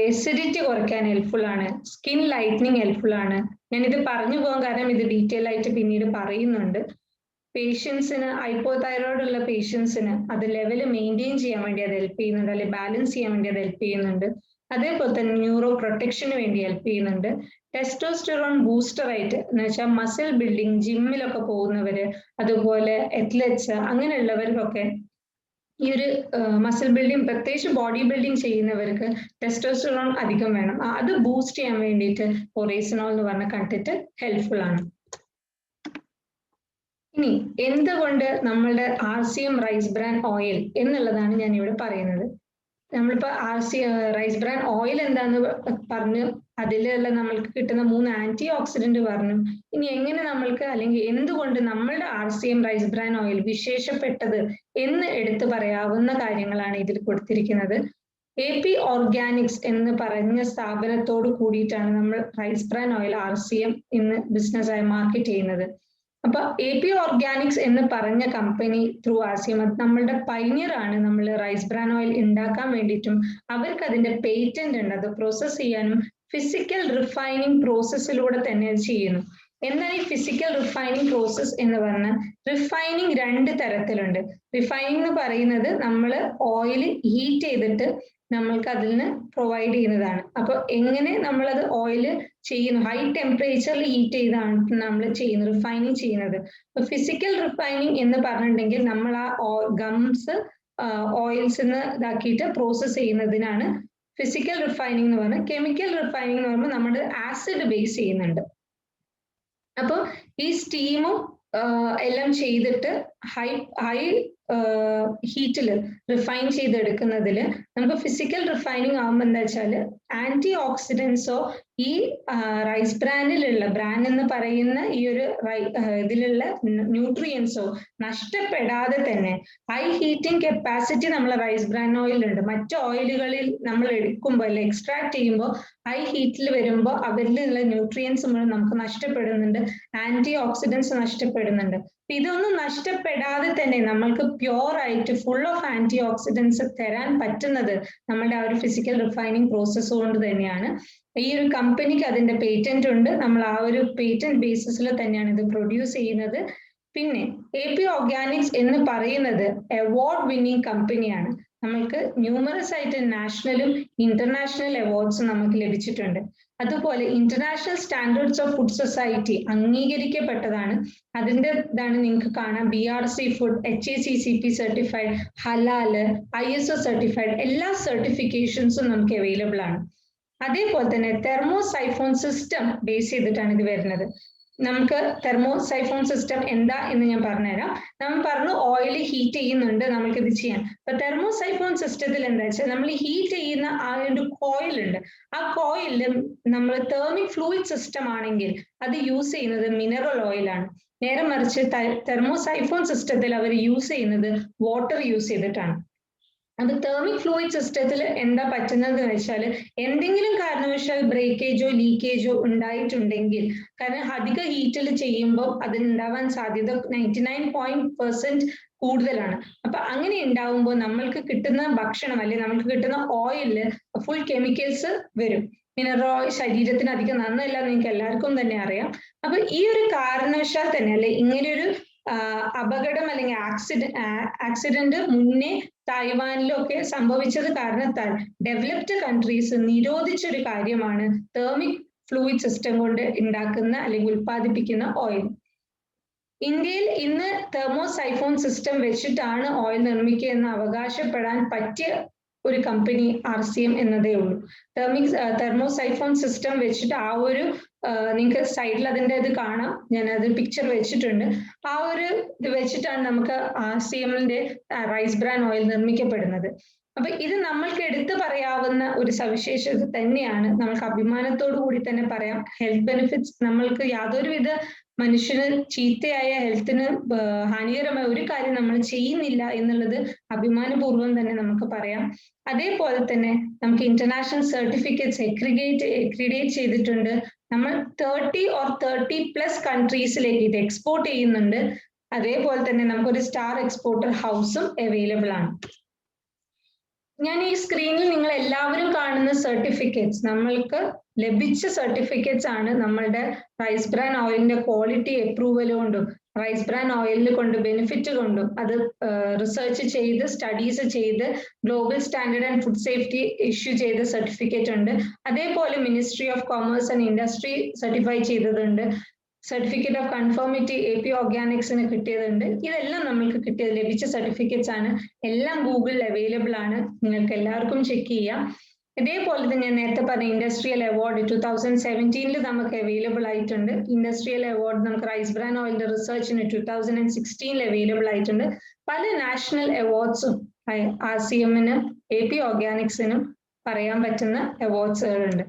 എസിഡിറ്റി കുറയ്ക്കാൻ ഹെൽപ്ഫുൾ ആണ്, സ്കിൻ ലൈറ്റനിങ് ഹെൽപ്ഫുൾ ആണ്. ഞാനിത് പറഞ്ഞു പോകാൻ കാരണം ഇത് ഡീറ്റെയിൽ ആയിട്ട് പിന്നീട് പറയുന്നുണ്ട്. പേഷ്യൻസിന്, ഹൈപ്പോതൈറോയിഡ് ഉള്ള പേഷ്യൻസിന് അത് ലെവൽ മെയിൻറ്റെയിൻ ചെയ്യാൻ വേണ്ടി അത് ഹെൽപ്പ് ചെയ്യുന്നുണ്ട്, അല്ലെങ്കിൽ ബാലൻസ് ചെയ്യാൻ വേണ്ടി അത് ഹെൽപ്പ് ചെയ്യുന്നുണ്ട്. അതേപോലെ തന്നെ ന്യൂറോ പ്രൊട്ടക്ഷന് വേണ്ടി ഹെൽപ്പ് ചെയ്യുന്നുണ്ട്. ടെസ്റ്റോസ്റ്റെറോൺ ബൂസ്റ്റർ ആയിട്ട്, എന്ന് വെച്ചാൽ മസിൽ ബിൽഡിംഗ്, ജിമ്മിലൊക്കെ പോകുന്നവര്, അതുപോലെ അത്ലറ്റ്സ്, അങ്ങനെയുള്ളവർക്കൊക്കെ ഈ ഒരു മസിൽ ബിൽഡിംഗ്, പ്രത്യേകിച്ച് ബോഡി ബിൽഡിംഗ് ചെയ്യുന്നവർക്ക് ടെസ്റ്റോസ്റ്റെറോൺ അധികം വേണം. അത് ബൂസ്റ്റ് ചെയ്യാൻ വേണ്ടിയിട്ട് ഒറൈസനോൾ എന്ന് പറഞ്ഞ കണ്ടന്റ് ഹെൽപ്ഫുൾ ആണ്. ഇനി എന്തുകൊണ്ട് നമ്മളുടെ RCM റൈസ് ബ്രാൻ ഓയിൽ എന്നുള്ളതാണ് ഞാൻ ഇവിടെ പറയുന്നത്. നമ്മളിപ്പോ റൈസ് ബ്രാൻ ഓയിൽ എന്താന്ന് പറഞ്ഞു, അതിലുള്ള നമ്മൾക്ക് കിട്ടുന്ന 3 ആന്റി ഓക്സിഡന്റ് പറഞ്ഞു. ഇനി എങ്ങനെ നമ്മൾക്ക്, അല്ലെങ്കിൽ എന്തുകൊണ്ട് നമ്മളുടെ RCM റൈസ് ബ്രാൻ ഓയിൽ വിശേഷപ്പെട്ടത് എന്ന് എടുത്തു പറയാവുന്ന കാര്യങ്ങളാണ് ഇതിൽ കൊടുത്തിരിക്കുന്നത്. AP ഓർഗാനിക്സ് എന്ന് പറഞ്ഞ സ്ഥാപനത്തോട് കൂടിയിട്ടാണ് നമ്മൾ റൈസ് ബ്രാൻ ഓയിൽ RCM ഇന്ന് ബിസിനസ്സായി മാർക്കറ്റ് ചെയ്യുന്നത്. അപ്പൊ AP ഓർഗാനിക്സ് എന്ന് പറഞ്ഞ കമ്പനി ത്രൂ RCM നമ്മളുടെ പൈനിയർ ആണ്. നമ്മൾ റൈസ് ബ്രാൻ ഓയിൽ ഉണ്ടാക്കാൻ വേണ്ടിയിട്ടും അവർക്ക് അതിന്റെ പേറ്റന്റ് ഉണ്ട്, അത് പ്രോസസ് ചെയ്യാനും ഫിസിക്കൽ റിഫൈനിങ് പ്രോസസ്സിലൂടെ തന്നെ അത് ചെയ്യുന്നു. എന്നാൽ ഈ ഫിസിക്കൽ റിഫൈനിങ് പ്രോസസ് എന്ന് പറഞ്ഞാൽ, റിഫൈനിങ് 2 തരത്തിലുണ്ട്. റിഫൈനിങ് എന്ന് പറയുന്നത് നമ്മൾ ഓയിൽ ഹീറ്റ് ചെയ്തിട്ട് നമ്മൾക്ക് അതിൽ നിന്ന് പ്രൊവൈഡ് ചെയ്യുന്നതാണ്. അപ്പൊ എങ്ങനെ നമ്മളത് ഓയിൽ ചെയ്യുന്നു, ഹൈ ടെമ്പറേച്ചറിൽ ഹീറ്റ് ചെയ്താണ് നമ്മൾ ചെയ്യുന്നത്, റിഫൈനിങ് ചെയ്യുന്നത്. അപ്പൊ ഫിസിക്കൽ റിഫൈനിങ് എന്ന് പറഞ്ഞിട്ടുണ്ടെങ്കിൽ നമ്മൾ ആ ഗംസ് ഓയിൽസ് ഇതാക്കിയിട്ട് പ്രോസസ് ചെയ്യുന്നതിനാണ് ഫിസിക്കൽ റിഫൈനിങ് എന്ന് പറഞ്ഞാൽ. കെമിക്കൽ റിഫൈനിങ് എന്ന് പറയുമ്പോൾ നമ്മൾ ആസിഡ് ബേസ് ചെയ്യുന്നുണ്ട്. അപ്പൊ ഈ സ്റ്റീമും എല്ലാം ചെയ്തിട്ട് ഹൈ ഹീറ്റിൽ റിഫൈൻ ചെയ്തെടുക്കുന്നതിൽ നമുക്ക് ഫിസിക്കൽ റിഫൈനിങ് ആകുമ്പോൾ എന്താ വെച്ചാൽ, ആന്റി ഓക്സിഡൻസോ ഈ റൈസ് ബ്രാൻഡിലുള്ള, ബ്രാൻഡ് എന്ന് പറയുന്ന ഈ ഒരു ഇതിലുള്ള ന്യൂട്രിയൻസോ നഷ്ടപ്പെടാതെ തന്നെ ഹൈ ഹീറ്റിംഗ് കപ്പാസിറ്റി നമ്മൾ റൈസ് ബ്രാൻ ഓയിലുണ്ട്. മറ്റു ഓയിലുകളിൽ നമ്മൾ എടുക്കുമ്പോൾ, അല്ലെ എക്സ്ട്രാക്ട് ചെയ്യുമ്പോൾ ഹൈ ഹീറ്റിൽ വരുമ്പോൾ അവരിലുള്ള ന്യൂട്രിയൻസ് മുഴുവൻ നമുക്ക് നഷ്ടപ്പെടുന്നുണ്ട്, ആന്റി ഓക്സിഡൻസ് നഷ്ടപ്പെടുന്നുണ്ട്. ഇതൊന്നും നഷ്ടപ്പെടാതെ തന്നെ നമ്മൾക്ക് പ്യോർ ആയിട്ട് ഫുൾ ഓഫ് ആന്റി ഓക്സിഡൻസ് തരാൻ പറ്റുന്നത് നമ്മുടെ ആ ഒരു ഫിസിക്കൽ റിഫൈനിങ് പ്രോസസ്സ് കൊണ്ട് തന്നെയാണ്. ഈ ഒരു കമ്പനിക്ക് അതിന്റെ പേറ്റന്റ് ഉണ്ട്, നമ്മൾ ആ ഒരു പേറ്റന്റ് ബേസിസിൽ തന്നെയാണ് ഇത് പ്രൊഡ്യൂസ് ചെയ്യുന്നത്. പിന്നെ AP ഓർഗാനിക്സ് എന്ന് പറയുന്നത് അവാർഡ് വിന്നിംഗ് കമ്പനിയാണ്. നമ്മൾക്ക് ന്യൂമറസ് ആയിട്ട് നാഷണലും ഇന്റർനാഷണൽ അവാർഡ്സും നമുക്ക് ലഭിച്ചിട്ടുണ്ട്. അതുപോലെ international standards of food society അംഗീകരിക്കപ്പെട്ടതാണ്. അതിന്റെ ഇതാണ് നിങ്ങൾക്ക് കാണാം, BRC ഫുഡ്, HACCP സർട്ടിഫൈഡ്, ഹലാല്, ISO സർട്ടിഫൈഡ്, എല്ലാ സർട്ടിഫിക്കേഷൻസും നമുക്ക് അവൈലബിൾ ആണ്. അതേപോലെ തന്നെ തെർമോസൈഫോൺ സിസ്റ്റം ബേസ് ചെയ്തിട്ടാണ് ഇത് വരുന്നത്. നമുക്ക് തെർമോസൈഫോൺ സിസ്റ്റം എന്താ എന്ന് ഞാൻ പറഞ്ഞുതരാം. നമ്മൾ പറഞ്ഞു ഓയിൽ ഹീറ്റ് ചെയ്യുന്നുണ്ട് നമ്മൾക്ക് ഇത് ചെയ്യാൻ. അപ്പൊ തെർമോസൈഫോൺ സിസ്റ്റത്തിൽ എന്താ വെച്ചാൽ, നമ്മൾ ഹീറ്റ് ചെയ്യുന്ന ആ ഒരു കോയിൽ ഉണ്ട്, ആ കോയിലിൽ നമ്മൾ തെർമിക് ഫ്ലൂയിഡ് സിസ്റ്റം ആണെങ്കിൽ അത് യൂസ് ചെയ്യുന്നത് മിനറൽ ഓയിലാണ്. നേരെ മറിച്ച് തെർമോസൈഫോൺ സിസ്റ്റത്തിൽ അവർ യൂസ് ചെയ്യുന്നത് വാട്ടർ യൂസ് ചെയ്തിട്ടാണ്. അത് തെർമിക് ഫ്ലൂയിഡ് സിസ്റ്റത്തിൽ എന്താ പറ്റുന്നത് വെച്ചാൽ എന്തെങ്കിലും കാരണവശാൽ ബ്രേക്കേജോ ലീക്കേജോ ഉണ്ടായിട്ടുണ്ടെങ്കിൽ, കാരണം അധിക ഹീറ്റിൽ ചെയ്യുമ്പോൾ അതിനുണ്ടാവാൻ സാധ്യത 99% കൂടുതലാണ്. അപ്പൊ അങ്ങനെ ഉണ്ടാവുമ്പോൾ നമ്മൾക്ക് കിട്ടുന്ന ഭക്ഷണം അല്ലെങ്കിൽ നമുക്ക് കിട്ടുന്ന ഓയിലില് ഫുൾ കെമിക്കൽസ് വരും. മിനറൽ ഓയിൽ ശരീരത്തിന് അധികം നന്നല്ല എന്ന് നിങ്ങൾക്ക് എല്ലാവർക്കും തന്നെ അറിയാം. അപ്പൊ ഈ ഒരു കാരണവശാൽ തന്നെ അല്ലെ ഇങ്ങനെയൊരു അപകടം അല്ലെങ്കിൽ ആക്സിഡന്റ് മുന്നേ തായ്വാനിലൊക്കെ സംഭവിച്ചത് കാരണത്താൽ ഡെവലപ്ഡ് കൺട്രീസ് നിരോധിച്ചൊരു കാര്യമാണ് തെർമിക് ഫ്ലൂയിഡ് സിസ്റ്റം കൊണ്ട് ഉണ്ടാക്കുന്ന അല്ലെങ്കിൽ ഉൽപ്പാദിപ്പിക്കുന്ന ഓയിൽ. ഇന്ത്യയിൽ ഇന്ന് തെർമോസൈഫോൺ സിസ്റ്റം വെച്ചിട്ടാണ് ഓയിൽ നിർമ്മിക്കുക എന്ന് അവകാശപ്പെടാൻ പറ്റിയ ഒരു കമ്പനി RCM എന്നതേ ഉള്ളൂ. തെർമോസൈഫോൺ സിസ്റ്റം വെച്ചിട്ട് ആ ഒരു നിങ്ങൾക്ക് സൈഡിൽ അതിൻ്റെ ഇത് കാണാം, ഞാനത് പിക്ചർ വെച്ചിട്ടുണ്ട്. ആ ഒരു ഇത് വെച്ചിട്ടാണ് നമുക്ക് RCMന്റെ റൈസ് ബ്രാൻ ഓയിൽ നിർമ്മിക്കപ്പെടുന്നത്. അപ്പൊ ഇത് നമ്മൾക്ക് എടുത്തു പറയാവുന്ന ഒരു സവിശേഷത തന്നെയാണ്. നമുക്ക് അഭിമാനത്തോടു കൂടി തന്നെ പറയാം, ഹെൽത്ത് ബെനിഫിറ്റ്സ് നമ്മൾക്ക് യാതൊരുവിധ മനുഷ്യന് ചീത്തയായ ഹെൽത്തിന് ഹാനികരമായ ഒരു കാര്യം നമ്മൾ ചെയ്യുന്നില്ല എന്നുള്ളത് അഭിമാനപൂർവ്വം തന്നെ നമുക്ക് പറയാം. അതേപോലെ തന്നെ നമുക്ക് ഇന്റർനാഷണൽ സർട്ടിഫിക്കറ്റ്സ് എക്രിഡേറ്റ് ചെയ്തിട്ടുണ്ട്. നമ്മൾ 30+ കൺട്രീസിലേക്ക് ഇത് എക്സ്പോർട്ട് ചെയ്യുന്നുണ്ട്. അതേപോലെ തന്നെ നമുക്കൊരു സ്റ്റാർ എക്സ്പോർട്ടർ ഹൗസും അവൈലബിൾ ആണ്. ഞാൻ ഈ സ്ക്രീനിൽ നിങ്ങൾ എല്ലാവരും കാണുന്ന സർട്ടിഫിക്കറ്റ്സ് നമ്മൾക്ക് ലഭിച്ച സർട്ടിഫിക്കറ്റ്സ് ആണ്. നമ്മളുടെ റൈസ് ബ്രാൻ ഓയിലിന്റെ ക്വാളിറ്റി അപ്രൂവൽ കൊണ്ടും റൈസ് ബ്രാൻ ഓയിലിൽ കൊണ്ട് ബെനിഫിറ്റ് കൊണ്ടും അത് റിസർച്ച് ചെയ്ത് സ്റ്റഡീസ് ചെയ്ത് global standard and food safety issue ചെയ്ത സർട്ടിഫിക്കറ്റ് ഉണ്ട്. അതേപോലെ ministry of commerce and industry certify ചെയ്തതുണ്ട്. സർട്ടിഫിക്കറ്റ് ഓഫ് കൺഫോമിറ്റി AP ഓർഗാനിക്സിന് കിട്ടിയതുണ്ട്. ഇതെല്ലാം നമ്മൾക്ക് കിട്ടിയത് ലഭിച്ച സർട്ടിഫിക്കറ്റ്സ് ആണ്. എല്ലാം ഗൂഗിളിൽ അവൈലബിൾ ആണ്, നിങ്ങൾക്ക് എല്ലാവർക്കും ചെക്ക് ചെയ്യാം. ഇതേപോലെ തന്നെ ഞാൻ നേരത്തെ പറഞ്ഞ ഇൻഡസ്ട്രിയൽ അവാർഡ് 2017 നമുക്ക് അവൈലബിൾ ആയിട്ടുണ്ട്. ഇൻഡസ്ട്രിയൽ അവാർഡ് നമുക്ക് റൈസ് ബ്രാൻ ഓയിലിന്റെ റിസർച്ചിന് 2016 അവൈലബിൾ ആയിട്ടുണ്ട്. പല നാഷണൽ അവാർഡ്സും RCMനും AP ഓർഗാനിക്സിനും പറയാൻ പറ്റുന്ന അവാർഡ്സുകളുണ്ട്.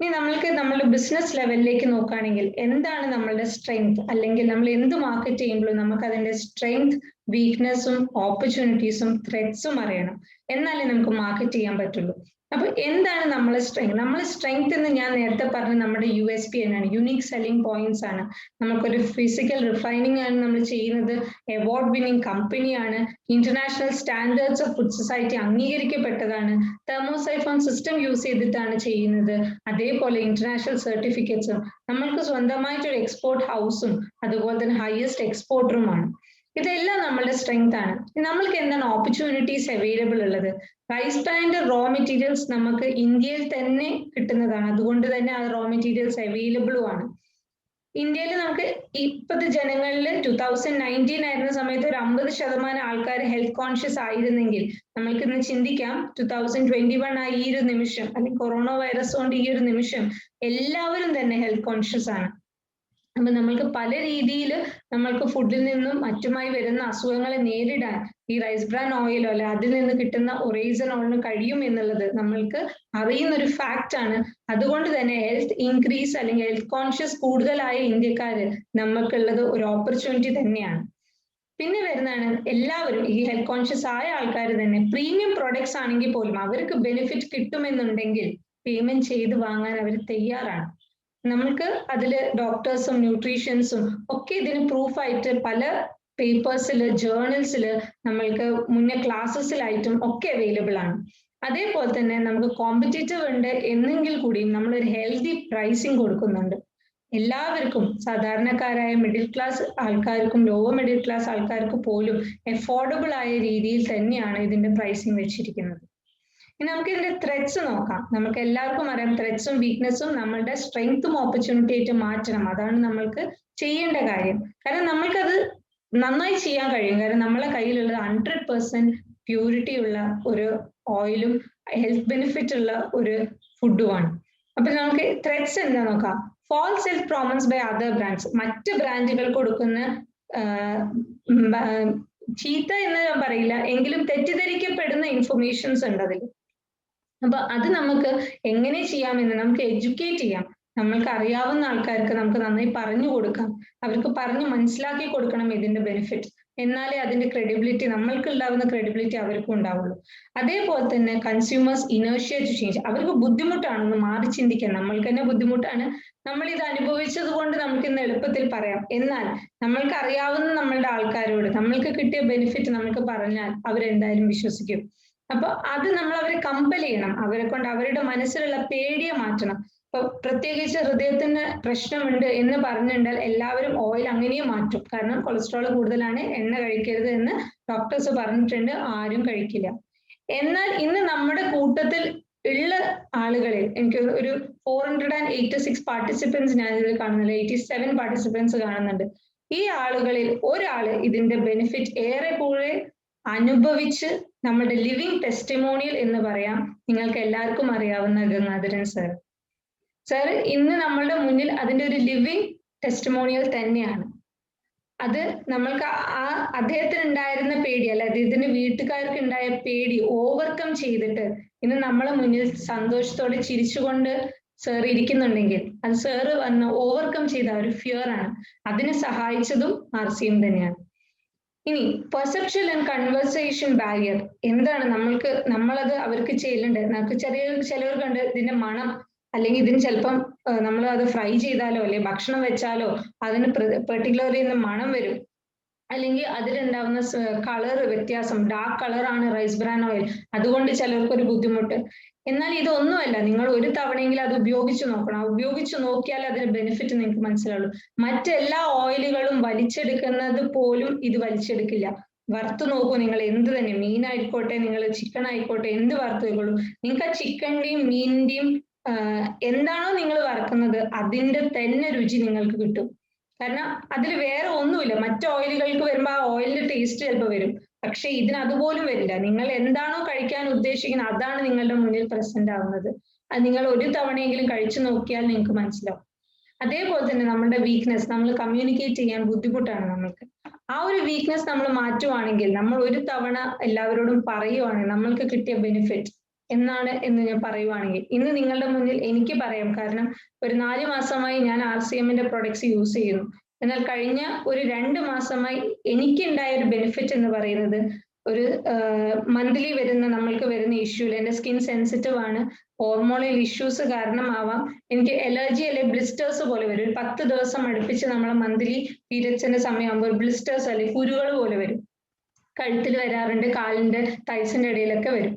ഇനി നമ്മൾക്ക് നമ്മുടെ ബിസിനസ് ലെവലിലേക്ക് നോക്കുകയാണെങ്കിൽ എന്താണ് നമ്മളുടെ സ്ട്രെങ്ത്, അല്ലെങ്കിൽ നമ്മൾ എന്ത് മാർക്കറ്റ് ചെയ്യുമ്പോഴും നമുക്ക് അതിന്റെ സ്ട്രെങ്ത്, വീക്ക്നെസ്സും ഓപ്പർച്യൂണിറ്റീസും ത്രെറ്റ്സും അറിയണം. എന്നാലേ നമുക്ക് മാർക്കറ്റ് ചെയ്യാൻ പറ്റുള്ളൂ. അപ്പൊ എന്താണ് നമ്മളെ സ്ട്രെങ്ത്? നമ്മളെ സ്ട്രെങ്ത് എന്ന് ഞാൻ നേരത്തെ പറഞ്ഞ നമ്മുടെ USP എന്നാണ്, യുണീക് സെല്ലിംഗ് പോയിന്റ്സ് ആണ്. നമുക്കൊരു ഫിസിക്കൽ റിഫൈനിങ് ആണ് നമ്മൾ ചെയ്യുന്നത്, അവാർഡ് വിന്നിംഗ് കമ്പനിയാണ്, international standards of food society അംഗീകരിക്കപ്പെട്ടതാണ്, തെർമോസൈഫോൺ സിസ്റ്റം യൂസ് ചെയ്തിട്ടാണ് ചെയ്യുന്നത്. അതേപോലെ ഇന്റർനാഷണൽ സർട്ടിഫിക്കറ്റ്സും, നമ്മൾക്ക് സ്വന്തമായിട്ടൊരു എക്സ്പോർട്ട് ഹൗസും അതുപോലെ തന്നെ ഹയസ്റ്റ് എക്സ്പോർട്ടറുമാണ്. ഇതെല്ലാം നമ്മളുടെ സ്ട്രെങ്ത് ആണ്. നമ്മൾക്ക് എന്താണ് ഓപ്പർച്യൂണിറ്റീസ് അവൈലബിൾ ഉള്ളത്? റൈസ് ബ്രാൻഡ് റോ മെറ്റീരിയൽസ് നമുക്ക് ഇന്ത്യയിൽ തന്നെ കിട്ടുന്നതാണ്. അതുകൊണ്ട് തന്നെ ആ റോ മെറ്റീരിയൽസ് അവൈലബിളും ആണ്. ഇന്ത്യയിൽ നമുക്ക് ഇപ്പോഴത്തെ ജനങ്ങളിൽ 2019 ആയിരുന്ന സമയത്ത് ഒരു 50% ആൾക്കാർ ഹെൽത്ത് കോൺഷ്യസ് ആയിരുന്നെങ്കിൽ നമ്മൾക്ക് ഇന്ന് ചിന്തിക്കാം 2021 ഈ ഒരു നിമിഷം, അല്ലെങ്കിൽ കൊറോണ വൈറസ് കൊണ്ട് ഈ ഒരു നിമിഷം എല്ലാവരും തന്നെ ഹെൽത്ത് കോൺഷ്യസ് ആണ്. അപ്പൊ നമ്മൾക്ക് പല രീതിയിൽ നമ്മൾക്ക് ഫുഡിൽ നിന്നും മറ്റുമായി വരുന്ന അസുഖങ്ങളെ നേരിടാൻ ഈ റൈസ് ബ്രാൻ ഓയിലോ അല്ലെ അതിൽ നിന്ന് കിട്ടുന്ന ഒറൈസനോളിന് കഴിയും എന്നുള്ളത് നമ്മൾക്ക് അറിയുന്ന ഒരു ഫാക്റ്റ് ആണ്. അതുകൊണ്ട് തന്നെ ഹെൽത്ത് ഇൻക്രീസ് അല്ലെങ്കിൽ ഹെൽത്ത് കോൺഷ്യസ് കൂടുതലായ ഇന്ത്യക്കാര് നമുക്കുള്ളത് ഒരു ഓപ്പർച്യൂണിറ്റി തന്നെയാണ്. പിന്നെ വരുന്നതാണ് എല്ലാവരും ഈ ഹെൽത്ത് കോൺഷ്യസ് ആയ ആൾക്കാർ തന്നെ പ്രീമിയം പ്രൊഡക്ട്സ് ആണെങ്കിൽ പോലും അവർക്ക് ബെനിഫിറ്റ് കിട്ടുമെന്നുണ്ടെങ്കിൽ പേയ്മെന്റ് ചെയ്ത് വാങ്ങാൻ അവർ തയ്യാറാണ്. നമ്മൾക്ക് അതില് ഡോക്ടേഴ്സും ന്യൂട്രീഷ്യൻസും ഒക്കെ ഇതിന് പ്രൂഫായിട്ട് പല പേപ്പേഴ്സിൽ, ജേർണൽസിൽ, നമ്മൾക്ക് മുന്നേ ക്ലാസ്സസിലായിട്ടും ഒക്കെ അവൈലബിൾ ആണ്. അതേപോലെ തന്നെ നമുക്ക് കോമ്പറ്റീറ്റീവ് ഉണ്ട് എന്നെങ്കിൽ കൂടിയും നമ്മളൊരു ഹെൽത്തി പ്രൈസിങ് കൊടുക്കുന്നുണ്ട്. എല്ലാവർക്കും, സാധാരണക്കാരായ മിഡിൽ ക്ലാസ് ആൾക്കാർക്കും ലോവർ മിഡിൽ ക്ലാസ് ആൾക്കാർക്ക് പോലും അഫോർഡബിൾ ആയ രീതിയിൽ തന്നെയാണ് ഇതിന്റെ പ്രൈസിങ് വെച്ചിരിക്കുന്നത്. ഇനി നമുക്ക് ഇതിന്റെ ത്രെറ്റ്സ് നോക്കാം. നമുക്ക് എല്ലാവർക്കും അറിയാം ത്രെറ്റ്സും വീക്ക്നെസ്സും നമ്മളുടെ സ്ട്രെങ്ത്തും ഓപ്പർച്യൂണിറ്റി ആയിട്ട് മാറ്റണം. അതാണ് നമ്മൾക്ക് ചെയ്യേണ്ട കാര്യം. കാരണം നമ്മൾക്കത് നന്നായി ചെയ്യാൻ കഴിയും. കാരണം നമ്മളെ കയ്യിലുള്ളത് 100% പ്യൂരിറ്റി ഉള്ള ഒരു ഓയിലും ഹെൽത്ത് ബെനിഫിറ്റ് ഉള്ള ഒരു ഫുഡുമാണ്. അപ്പൊ നമുക്ക് ത്രെറ്റ്സ് എന്താ നോക്കാം. False health promise by other brands, മറ്റ് ബ്രാൻഡുകൾ കൊടുക്കുന്ന ചീത്ത എന്ന് ഞാൻ പറയില്ല എങ്കിലും തെറ്റിദ്ധരിക്കപ്പെടുന്ന ഇൻഫർമേഷൻസ് ഉണ്ട് അതിൽ. അപ്പൊ അത് നമുക്ക് എങ്ങനെ ചെയ്യാമെന്ന് നമുക്ക് എഡ്യൂക്കേറ്റ് ചെയ്യാം. നമ്മൾക്ക് അറിയാവുന്ന ആൾക്കാർക്ക് നമുക്ക് നന്നായി പറഞ്ഞു കൊടുക്കാം, അവർക്ക് പറഞ്ഞ് മനസ്സിലാക്കി കൊടുക്കണം ഇതിന്റെ ബെനിഫിറ്റ്. എന്നാലേ അതിന്റെ ക്രെഡിബിലിറ്റി, നമ്മൾക്ക് ഉണ്ടാവുന്ന ക്രെഡിബിലിറ്റി അവർക്കും ഉണ്ടാവുള്ളൂ. അതേപോലെ തന്നെ കൺസ്യൂമേഴ്സ് ഇനേർഷ്യ ടു ചേഞ്ച്, അവർക്ക് ബുദ്ധിമുട്ടാണെന്ന് മാറി ചിന്തിക്കാൻ, നമ്മൾക്ക് തന്നെ ബുദ്ധിമുട്ടാണ്. നമ്മൾ ഇത് അനുഭവിച്ചത് കൊണ്ട് നമുക്ക് ഇന്ന് എളുപ്പത്തിൽ പറയാം. എന്നാൽ നമ്മൾക്ക് അറിയാവുന്ന നമ്മളുടെ ആൾക്കാരോട് നമ്മൾക്ക് കിട്ടിയ ബെനിഫിറ്റ് നമുക്ക് പറഞ്ഞാൽ അവരെന്തായാലും വിശ്വസിക്കും. അപ്പൊ അത് നമ്മൾ അവരെ കമ്പൽ ചെയ്യണം, അവരെ കൊണ്ട് അവരുടെ മനസ്സിലുള്ള പേടിയെ മാറ്റണം. ഇപ്പൊ പ്രത്യേകിച്ച് ഹൃദയത്തിന് പ്രശ്നമുണ്ട് എന്ന് പറഞ്ഞിട്ടുണ്ടാൽ എല്ലാവരും ഓയിൽ അങ്ങനെയും മാറ്റും. കാരണം കൊളസ്ട്രോൾ കൂടുതലാണ്, എണ്ണ കഴിക്കരുത് എന്ന് ഡോക്ടേഴ്സ് പറഞ്ഞിട്ടുണ്ട്, ആരും കഴിക്കില്ല. എന്നാൽ ഇന്ന് നമ്മുടെ കൂട്ടത്തിൽ ഉള്ള ആളുകളിൽ എനിക്ക് ഒരു 486 പാർട്ടിസിപ്പൻസ് ഞാൻ ഇതിൽ കാണുന്നുണ്ട്, 87 പാർട്ടിസിപ്പൻസ് കാണുന്നുണ്ട്. ഈ ആളുകളിൽ ഒരാള് ഇതിന്റെ ബെനിഫിറ്റ് ഏറെ കൂടെ അനുഭവിച്ച് നമ്മുടെ ലിവിങ് ടെസ്റ്റിമോണിയൽ എന്ന് പറയാം. നിങ്ങൾക്ക് എല്ലാവർക്കും അറിയാവുന്ന ഗംഗാധരൻ സർ. സർ ഇന്ന് നമ്മളുടെ മുന്നിൽ അതിന്റെ ഒരു ലിവിങ് ടെസ്റ്റിമോണിയൽ തന്നെയാണ്. അത് നമ്മൾക്ക് അദ്ദേഹത്തിന് ഉണ്ടായിരുന്ന പേടി, അല്ല അദ്ദേഹത്തിന്റെ വീട്ടുകാർക്ക് ഉണ്ടായ പേടി ഓവർകം ചെയ്തിട്ട് ഇന്ന് നമ്മളെ മുന്നിൽ സന്തോഷത്തോടെ ചിരിച്ചുകൊണ്ട് സർ ഇരിക്കുന്നുണ്ടെങ്കിൽ അത് സാറ് വന്ന് ഓവർകം ചെയ്ത ഒരു ഫിയർ ആണ്. അതിനെ സഹായിച്ചതും RCM തന്നെയാണ്. ഇനി പെർസെപ്ഷൻ ആൻഡ് കൺവേഴ്സേഷൻ ബാരിയർ എന്താണ്? നമ്മളത് അവർക്ക് ചെയ്യലുണ്ട്. നമുക്ക് ചിലവർ കണ്ട് ഇതിന്റെ മണം, അല്ലെങ്കിൽ ഇതിന് ചിലപ്പം നമ്മൾ അത് ഫ്രൈ ചെയ്താലോ അല്ലെങ്കിൽ ഭക്ഷണം വെച്ചാലോ അതിന് പെർട്ടിക്കുലർലി മണം വരും, അല്ലെങ്കിൽ അതിലുണ്ടാവുന്ന കളർ വ്യത്യാസം, ഡാർക്ക് കളറാണ് റൈസ് ബ്രാൻ ഓയിൽ, അതുകൊണ്ട് ചിലർക്ക് ഒരു ബുദ്ധിമുട്ട്. എന്നാൽ ഇതൊന്നുമല്ല, നിങ്ങൾ ഒരു തവണയെങ്കിലും അത് ഉപയോഗിച്ച് നോക്കണം. ഉപയോഗിച്ച് നോക്കിയാൽ അതിന്റെ ബെനിഫിറ്റ് നിങ്ങൾക്ക് മനസ്സിലാവുള്ളൂ. മറ്റെല്ലാ ഓയിലുകളും വലിച്ചെടുക്കുന്നത് പോലും ഇത് വലിച്ചെടുക്കില്ല. വറുത്ത് നോക്കൂ നിങ്ങൾ, എന്ത് തന്നെ മീൻ ആയിക്കോട്ടെ, നിങ്ങൾ ചിക്കൻ ആയിക്കോട്ടെ, എന്ത് വറുത്ത് നോക്കുള്ളൂ, നിങ്ങൾക്ക് ആ ചിക്കന്റെയും മീനിന്റെയും എന്താണോ നിങ്ങൾ വറക്കുന്നത് അതിന്റെ തന്നെ രുചി നിങ്ങൾക്ക് കിട്ടും. കാരണം അതിൽ വേറെ ഒന്നുമില്ല. മറ്റു ഓയിലുകൾക്ക് വരുമ്പോൾ ആ ഓയിലിന്റെ ടേസ്റ്റ് ചിലപ്പോൾ വരും, പക്ഷെ ഇതിന് അതുപോലും വരില്ല. നിങ്ങൾ എന്താണോ കഴിക്കാൻ ഉദ്ദേശിക്കുന്നത് അതാണ് നിങ്ങളുടെ മുന്നിൽ പ്രസന്റ് ആവുന്നത്. അത് നിങ്ങൾ ഒരു തവണയെങ്കിലും കഴിച്ചു നോക്കിയാൽ നിങ്ങൾക്ക് മനസ്സിലാവും. അതേപോലെ തന്നെ നമ്മുടെ വീക്ക്നെസ്, നമ്മൾ കമ്മ്യൂണിക്കേറ്റ് ചെയ്യാൻ ബുദ്ധിമുട്ടാണ് നമ്മൾക്ക്. ആ ഒരു വീക്ക്നെസ് നമ്മൾ മാറ്റുവാണെങ്കിൽ, നമ്മൾ ഒരു തവണ എല്ലാവരോടും പറയുവാണെങ്കിൽ നമ്മൾക്ക് കിട്ടിയ ബെനിഫിറ്റ് എന്നാണ് എന്ന് ഞാൻ പറയുവാണെങ്കിൽ, ഇന്ന് നിങ്ങളുടെ മുന്നിൽ എനിക്ക് പറയാം. കാരണം ഒരു 4 മാസമായി ഞാൻ RCMന്റെ പ്രൊഡക്ട്സ് യൂസ് ചെയ്യുന്നു. എന്നാൽ കഴിഞ്ഞ ഒരു 2 മാസമായി എനിക്കുണ്ടായ ഒരു ബെനിഫിറ്റ് എന്ന് പറയുന്നത്, ഒരു മന്ത്ലി നമ്മൾക്ക് വരുന്ന ഇഷ്യൂല് എന്റെ സ്കിൻ സെൻസിറ്റീവ് ആണ്, ഹോർമോണൽ ഇഷ്യൂസ് കാരണമാവാം എനിക്ക് അലർജി അല്ലെങ്കിൽ ബ്ലിസ്റ്റേഴ്സ് പോലെ വരും. ഒരു 10 ദിവസം അടുപ്പിച്ച് നമ്മളെ മന്ത്ലി പീരിയഡ്സിന്റെ സമയമാകുമ്പോൾ ബ്ലിസ്റ്റേഴ്സ് അല്ലെങ്കിൽ കുരുകൾ പോലെ വരും. കഴുത്തിൽ വരാറുണ്ട്, കാലിന്റെ തൈസിന്റെ ഇടയിലൊക്കെ വരും.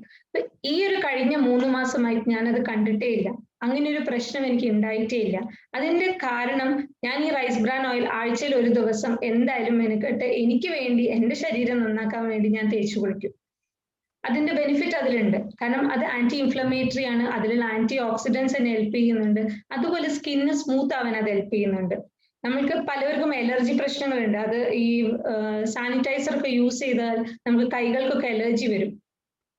ഈ ഒരു കഴിഞ്ഞ 3 മാസമായിട്ട് ഞാനത് കണ്ടിട്ടേ ഇല്ല. അങ്ങനെ ഒരു പ്രശ്നം എനിക്ക് ഉണ്ടായിട്ടേ ഇല്ല. അതിന്റെ കാരണം ഞാൻ ഈ റൈസ് ബ്രാൻ ഓയിൽ ആഴ്ചയിൽ ഒരു ദിവസം എന്തായാലും മെനക്കെട്ട് എനിക്ക് വേണ്ടി എന്റെ ശരീരം നന്നാക്കാൻ വേണ്ടി ഞാൻ തേച്ചു കുളിക്കും. അതിന്റെ ബെനിഫിറ്റ് അതിലുണ്ട്. കാരണം അത് ആന്റി ഇൻഫ്ലമേറ്ററി ആണ്, അതിലുള്ള ആന്റി ഓക്സിഡൻസ് എന്നെ ഹെൽപ്പ് ചെയ്യുന്നുണ്ട്. അതുപോലെ സ്കിന്ന് സ്മൂത്ത് ആവാൻ അത് ഹെൽപ്പ് ചെയ്യുന്നുണ്ട്. നമ്മൾക്ക് പലവർക്കും അലർജി പ്രശ്നങ്ങളുണ്ട്. അത് ഈ സാനിറ്റൈസർ ഒക്കെ യൂസ് ചെയ്താൽ നമുക്ക് കൈകൾക്കൊക്കെ അലർജി വരും.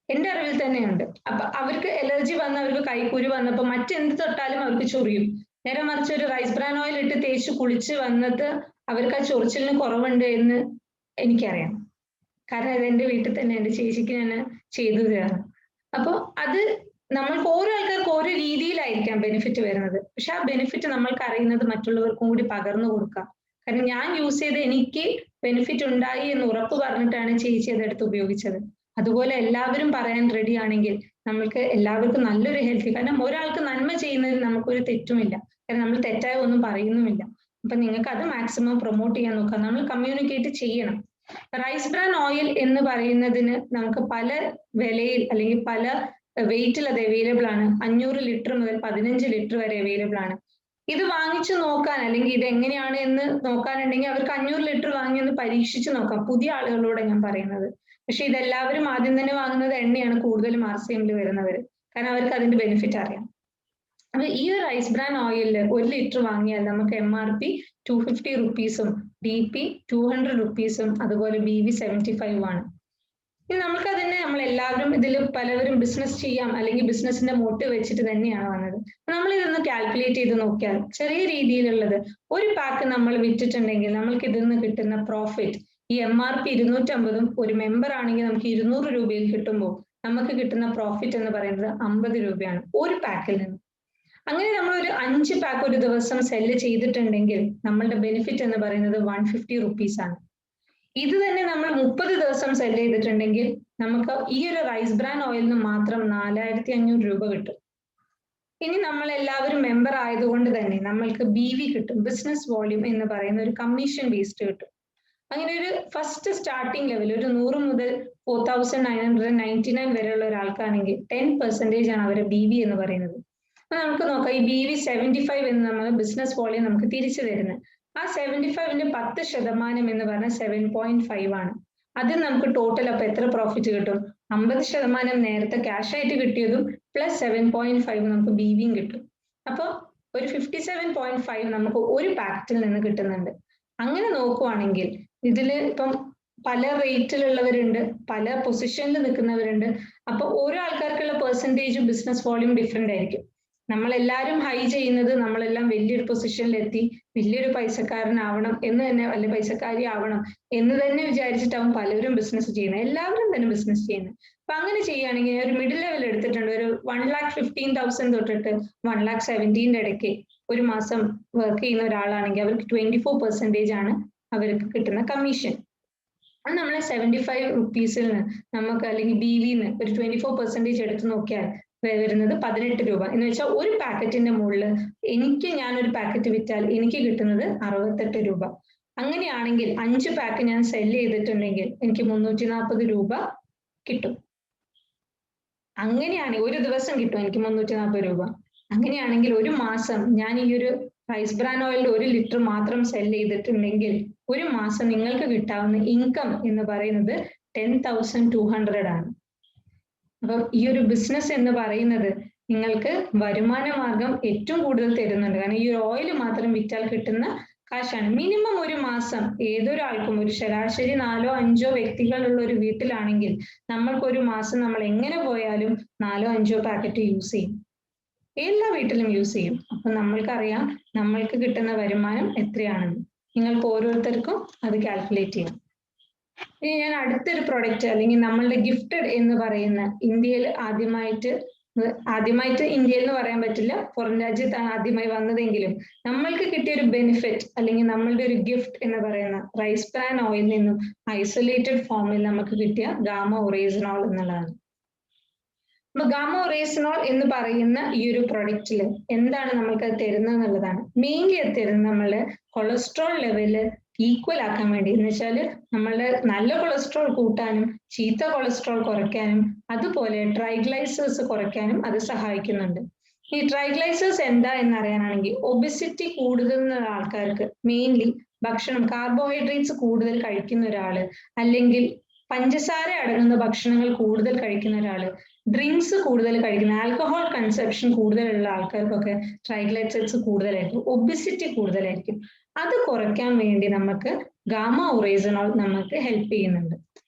എന്റെ അറിവിൽ തന്നെയുണ്ട്. അപ്പൊ അവർക്ക് അലർജി വന്ന് അവർക്ക് കൈക്കുരു വന്നപ്പോ മറ്റെന്ത് തൊട്ടാലും അവർക്ക് ചൊറിയും. നേരെ മറിച്ച് ഒരു റൈസ് ബ്രാൻ ഓയിൽ ഇട്ട് തേച്ച് കുളിച്ച് വന്നിട്ട് അവർക്ക് ആ ചൊറിച്ചിലിന് കുറവുണ്ട് എന്ന് എനിക്കറിയാം. കാരണം ഇത് എന്റെ വീട്ടിൽ തന്നെ എന്റെ ചേച്ചിക്ക് ഞാൻ ചെയ്തു തരാണ്. അപ്പൊ അത് നമ്മൾക്ക് ഓരോ ആൾക്കാർക്ക് ഓരോ രീതിയിലായിരിക്കാം ബെനിഫിറ്റ് വരുന്നത്. പക്ഷെ ആ ബെനിഫിറ്റ് നമ്മൾക്ക് അറിയുന്നത് മറ്റുള്ളവർക്കും കൂടി പകർന്നു കൊടുക്കാം. കാരണം ഞാൻ യൂസ് ചെയ്ത് എനിക്ക് ബെനിഫിറ്റ് ഉണ്ടായി എന്ന് ഉറപ്പ് പറഞ്ഞിട്ടാണ് ചേച്ചി അതെടുത്ത് ഉപയോഗിച്ചത്. അതുപോലെ എല്ലാവരും പറയാൻ റെഡി ആണെങ്കിൽ നമ്മൾക്ക് എല്ലാവർക്കും നല്ലൊരു ഹെൽത്തി, കാരണം ഒരാൾക്ക് നന്മ ചെയ്യുന്നതിൽ നമുക്കൊരു തെറ്റുമില്ല. കാരണം നമ്മൾ തെറ്റായ ഒന്നും പറയുന്നുമില്ല. അപ്പൊ നിങ്ങൾക്ക് അത് മാക്സിമം പ്രൊമോട്ട് ചെയ്യാൻ നോക്കുക, നമ്മൾ കമ്മ്യൂണിക്കേറ്റ് ചെയ്യണം. റൈസ് ബ്രാൻ ഓയിൽ എന്ന് പറയുന്നതിന് നമുക്ക് പല വിലയിൽ അല്ലെങ്കിൽ പല വെയിറ്റിൽ അത് അവൈലബിൾ ആണ്. 500 ലിറ്റർ മുതൽ 15 ലിറ്റർ വരെ അവൈലബിൾ ആണ്. ഇത് വാങ്ങിച്ചു നോക്കാൻ അല്ലെങ്കിൽ ഇത് എങ്ങനെയാണ് എന്ന് നോക്കാനുണ്ടെങ്കിൽ അവർക്ക് 500 ലിറ്റർ വാങ്ങി ഒന്ന് പരീക്ഷിച്ച് നോക്കാം. പുതിയ ആളുകളോട് ഞാൻ പറയുന്നത്. പക്ഷെ ഇതെല്ലാവരും ആദ്യം തന്നെ വാങ്ങുന്നത് എണ്ണയാണ് കൂടുതലും RCMൽ വരുന്നവര്. കാരണം അവർക്ക് അതിന്റെ ബെനിഫിറ്റ് അറിയാം. അപ്പൊ ഈ ഒരു റൈസ് ബ്രാൻ ഓയിലിൽ 1 ലിറ്റർ വാങ്ങിയാൽ നമുക്ക് MRP 250 റുപ്പീസും DP 200 റുപ്പീസും അതുപോലെ BV 75 ആണ്. ഇനി നമുക്കതിനെ നമ്മളെല്ലാവരും ഇതിൽ പലവരും ബിസിനസ് ചെയ്യാം അല്ലെങ്കിൽ ബിസിനസിന്റെ മോട്ടീവ് വെച്ചിട്ട് തന്നെയാണ് വന്നത്. നമ്മൾ ഇതൊന്ന് കാൽക്കുലേറ്റ് ചെയ്ത് നോക്കിയാൽ ചെറിയ രീതിയിലുള്ളത് ഒരു പാക്ക് നമ്മൾ വിറ്റിട്ടുണ്ടെങ്കിൽ നമ്മൾക്ക് ഇതിൽ നിന്ന് കിട്ടുന്ന പ്രോഫിറ്റ് ഈ MRP 250 ഒരു മെമ്പർ ആണെങ്കിൽ നമുക്ക് 200 രൂപയിൽ കിട്ടുമ്പോൾ നമുക്ക് കിട്ടുന്ന പ്രോഫിറ്റ് എന്ന് പറയുന്നത് 50 രൂപയാണ് ഒരു പാക്കിൽ നിന്ന്. അങ്ങനെ നമ്മൾ ഒരു 5 പാക്ക് ഒരു ദിവസം സെല്ല് ചെയ്തിട്ടുണ്ടെങ്കിൽ നമ്മളുടെ ബെനിഫിറ്റ് എന്ന് പറയുന്നത് 150 റുപ്പീസ് ആണ്. ഇത് തന്നെ നമ്മൾ 30 ദിവസം സെല് ചെയ്തിട്ടുണ്ടെങ്കിൽ നമുക്ക് ഈ ഒരു റൈസ് ബ്രാൻ ഓയിലിന് മാത്രം 4500 രൂപ കിട്ടും. ഇനി നമ്മൾ എല്ലാവരും മെമ്പർ ആയതുകൊണ്ട് തന്നെ നമ്മൾക്ക് BV കിട്ടും, ബിസിനസ് വോള്യൂം എന്ന് പറയുന്ന ഒരു കമ്മീഷൻ ബേസ്ഡ് കിട്ടും. അങ്ങനെ ഒരു ഫസ്റ്റ് സ്റ്റാർട്ടിംഗ് ലെവൽ ഒരു 100 മുതൽ 4999 വരെയുള്ള ഒരാൾക്കാണെങ്കിൽ 10% ആണ് അവരുടെ BV എന്ന് പറയുന്നത്. അപ്പൊ നമുക്ക് നോക്കാം, ഈ BV 75 എന്ന് നമ്മൾ ബിസിനസ് വോള്യൂം നമുക്ക് തിരിച്ചു തരുന്നത്. ആ 75ന്റെ 10% എന്ന് പറഞ്ഞാൽ 7.5 ആണ്. അതിൽ നമുക്ക് ടോട്ടൽ അപ്പൊ എത്ര പ്രോഫിറ്റ് കിട്ടും? 50% നേരത്തെ ക്യാഷ് ആയിട്ട് കിട്ടിയതും പ്ലസ് 7.5 നമുക്ക് BVയും കിട്ടും. അപ്പൊ ഒരു 57.5 നമുക്ക് ഒരു പാക്കറ്റിൽ നിന്ന് കിട്ടുന്നുണ്ട്. അങ്ങനെ നോക്കുവാണെങ്കിൽ ഇതില് ഇപ്പം പല റേറ്റിലുള്ളവരുണ്ട്, പല പൊസിഷനിൽ നിൽക്കുന്നവരുണ്ട്. അപ്പൊ ഓരോ ആൾക്കാർക്കുള്ള പെർസെൻറ്റേജ് ബിസിനസ് വോള്യൂം ഡിഫറെന്റ് ആയിരിക്കും. നമ്മളെല്ലാരും ഹൈ ചെയ്യുന്നത് നമ്മളെല്ലാം വലിയൊരു പൊസിഷനിലെത്തി വലിയൊരു പൈസക്കാരനാവണം എന്ന് തന്നെ, അല്ലെ പൈസക്കാരി ആവണം എന്ന് തന്നെ വിചാരിച്ചിട്ടാവും പലരും ബിസിനസ് ചെയ്യുന്നത്, എല്ലാവരും തന്നെ ബിസിനസ് ചെയ്യുന്നത്. അപ്പൊ അങ്ങനെ ചെയ്യുകയാണെങ്കിൽ ഒരു മിഡിൽ ലെവൽ എടുത്തിട്ടുണ്ട്, ഒരു 1,15,000 തൊട്ടിട്ട് 1,17,000 ഇടയ്ക്ക് ഒരു മാസം വർക്ക് ചെയ്യുന്ന ഒരാളാണെങ്കിൽ അവർക്ക് 24% ആണ് അവർക്ക് കിട്ടുന്ന കമ്മീഷൻ. അത് നമ്മൾ 75 റുപ്പീസിൽ നിന്ന് നമുക്ക് അല്ലെങ്കിൽ BVന്ന് ഒരു 24% എടുത്ത് നോക്കിയാൽ വരുന്നത് 18 രൂപ. എന്ന് വെച്ചാൽ ഒരു പാക്കറ്റിന്റെ മുകളിൽ ഞാനൊരു പാക്കറ്റ് വിറ്റാൽ എനിക്ക് കിട്ടുന്നത് 68 രൂപ. അങ്ങനെയാണെങ്കിൽ 5 പാക്ക് ഞാൻ സെല് ചെയ്തിട്ടുണ്ടെങ്കിൽ എനിക്ക് 340 രൂപ കിട്ടും. അങ്ങനെയാണെങ്കിൽ ഒരു ദിവസം കിട്ടും എനിക്ക് 340 രൂപ. അങ്ങനെയാണെങ്കിൽ ഒരു മാസം ഞാൻ ഈ ഒരു റൈസ് ബ്രാൻ ഓയിലിന്റെ 1 ലിറ്റർ മാത്രം സെല് ചെയ്തിട്ടുണ്ടെങ്കിൽ ഒരു മാസം നിങ്ങൾക്ക് കിട്ടാവുന്ന ഇൻകം എന്ന് പറയുന്നത് 10,200 ആണ്. അപ്പം ഈ ഒരു ബിസിനസ് എന്ന് പറയുന്നത് നിങ്ങൾക്ക് വരുമാന മാർഗം ഏറ്റവും കൂടുതൽ തരുന്നുണ്ട്. കാരണം ഈ ഒരു ഓയിൽ മാത്രം വിറ്റാൽ കിട്ടുന്ന കാശാണ്. മിനിമം ഒരു മാസം ഏതൊരാൾക്കും, ഒരു ശരാശരി 4-5 വ്യക്തികളുള്ള ഒരു വീട്ടിലാണെങ്കിൽ നമ്മൾക്ക് ഒരു മാസം നമ്മൾ എങ്ങനെ പോയാലും 4-5 പാക്കറ്റ് യൂസ് ചെയ്യും, എല്ലാ വീട്ടിലും യൂസ് ചെയ്യും. അപ്പൊ നമ്മൾക്കറിയാം നമ്മൾക്ക് കിട്ടുന്ന വരുമാനം എത്രയാണെന്ന്. നിങ്ങൾക്ക് ഓരോരുത്തർക്കും അത് കാൽക്കുലേറ്റ് ചെയ്യാം. ഇനി ഞാൻ അടുത്തൊരു പ്രൊഡക്റ്റ് അല്ലെങ്കിൽ നമ്മളുടെ ഗിഫ്റ്റഡ് എന്ന് പറയുന്ന ഇന്ത്യയിൽ ആദ്യമായിട്ട് ഇന്ത്യയിൽ എന്ന് പറയാൻ പറ്റില്ല, പുറം രാജ്യത്താണ് ആദ്യമായി വന്നതെങ്കിലും നമ്മൾക്ക് കിട്ടിയ ഒരു ബെനിഫിറ്റ് അല്ലെങ്കിൽ നമ്മളുടെ ഒരു ഗിഫ്റ്റ് എന്ന് പറയുന്ന റൈസ് ബ്രാൻ ഓയിൽ നിന്നും ഐസൊലേറ്റഡ് ഫോമിൽ നമുക്ക് കിട്ടിയ ഗാമ ഒറേസിനോൾ എന്നുള്ളതാണ്. അപ്പൊ ഗാമ ഒറേസിനോൾ എന്ന് പറയുന്ന ഈ ഒരു പ്രൊഡക്റ്റിൽ എന്താണ് നമ്മൾക്ക് അത് തരുന്നത് എന്നുള്ളതാണ്. മെയിൻലി അത് തരുന്നത് നമ്മള് കൊളസ്ട്രോൾ ലെവല് ഈക്വൽ ആക്കാൻ വേണ്ടി, എന്ന് വെച്ചാൽ നമ്മളുടെ നല്ല കൊളസ്ട്രോൾ കൂട്ടാനും ചീത്ത കൊളസ്ട്രോൾ കുറയ്ക്കാനും അതുപോലെ ട്രൈഗ്ലൈസേഴ്സ് കുറയ്ക്കാനും അത് സഹായിക്കുന്നുണ്ട്. ഈ ട്രൈഗ്ലൈസേഴ്സ് എന്താ എന്നറിയാനാണെങ്കിൽ ഒബിസിറ്റി കൂടുതലുള്ള ആൾക്കാർക്ക് മെയിൻലി ഭക്ഷണം കാർബോഹൈഡ്രേറ്റ്സ് കൂടുതൽ കഴിക്കുന്ന ഒരാള്, അല്ലെങ്കിൽ പഞ്ചസാര അടങ്ങുന്ന ഭക്ഷണങ്ങൾ കൂടുതൽ കഴിക്കുന്ന ഒരാള്, ഡ്രിങ്ക്സ് കൂടുതൽ കഴിക്കുന്ന, ആൽക്കഹോൾ കൺസപ്ഷൻ കൂടുതലുള്ള ആൾക്കാർക്കൊക്കെ ട്രൈഗ്ലൈസറൈഡ്സ് കൂടുതലായിരിക്കും, ഒബിസിറ്റി കൂടുതലായിരിക്കും. അത് കുറയ്ക്കാൻ വേണ്ടി നമുക്ക് ഗാമ ഒറേസിനോൾ നമുക്ക് ഹെൽപ്പ് ചെയ്യുന്നുണ്ട്.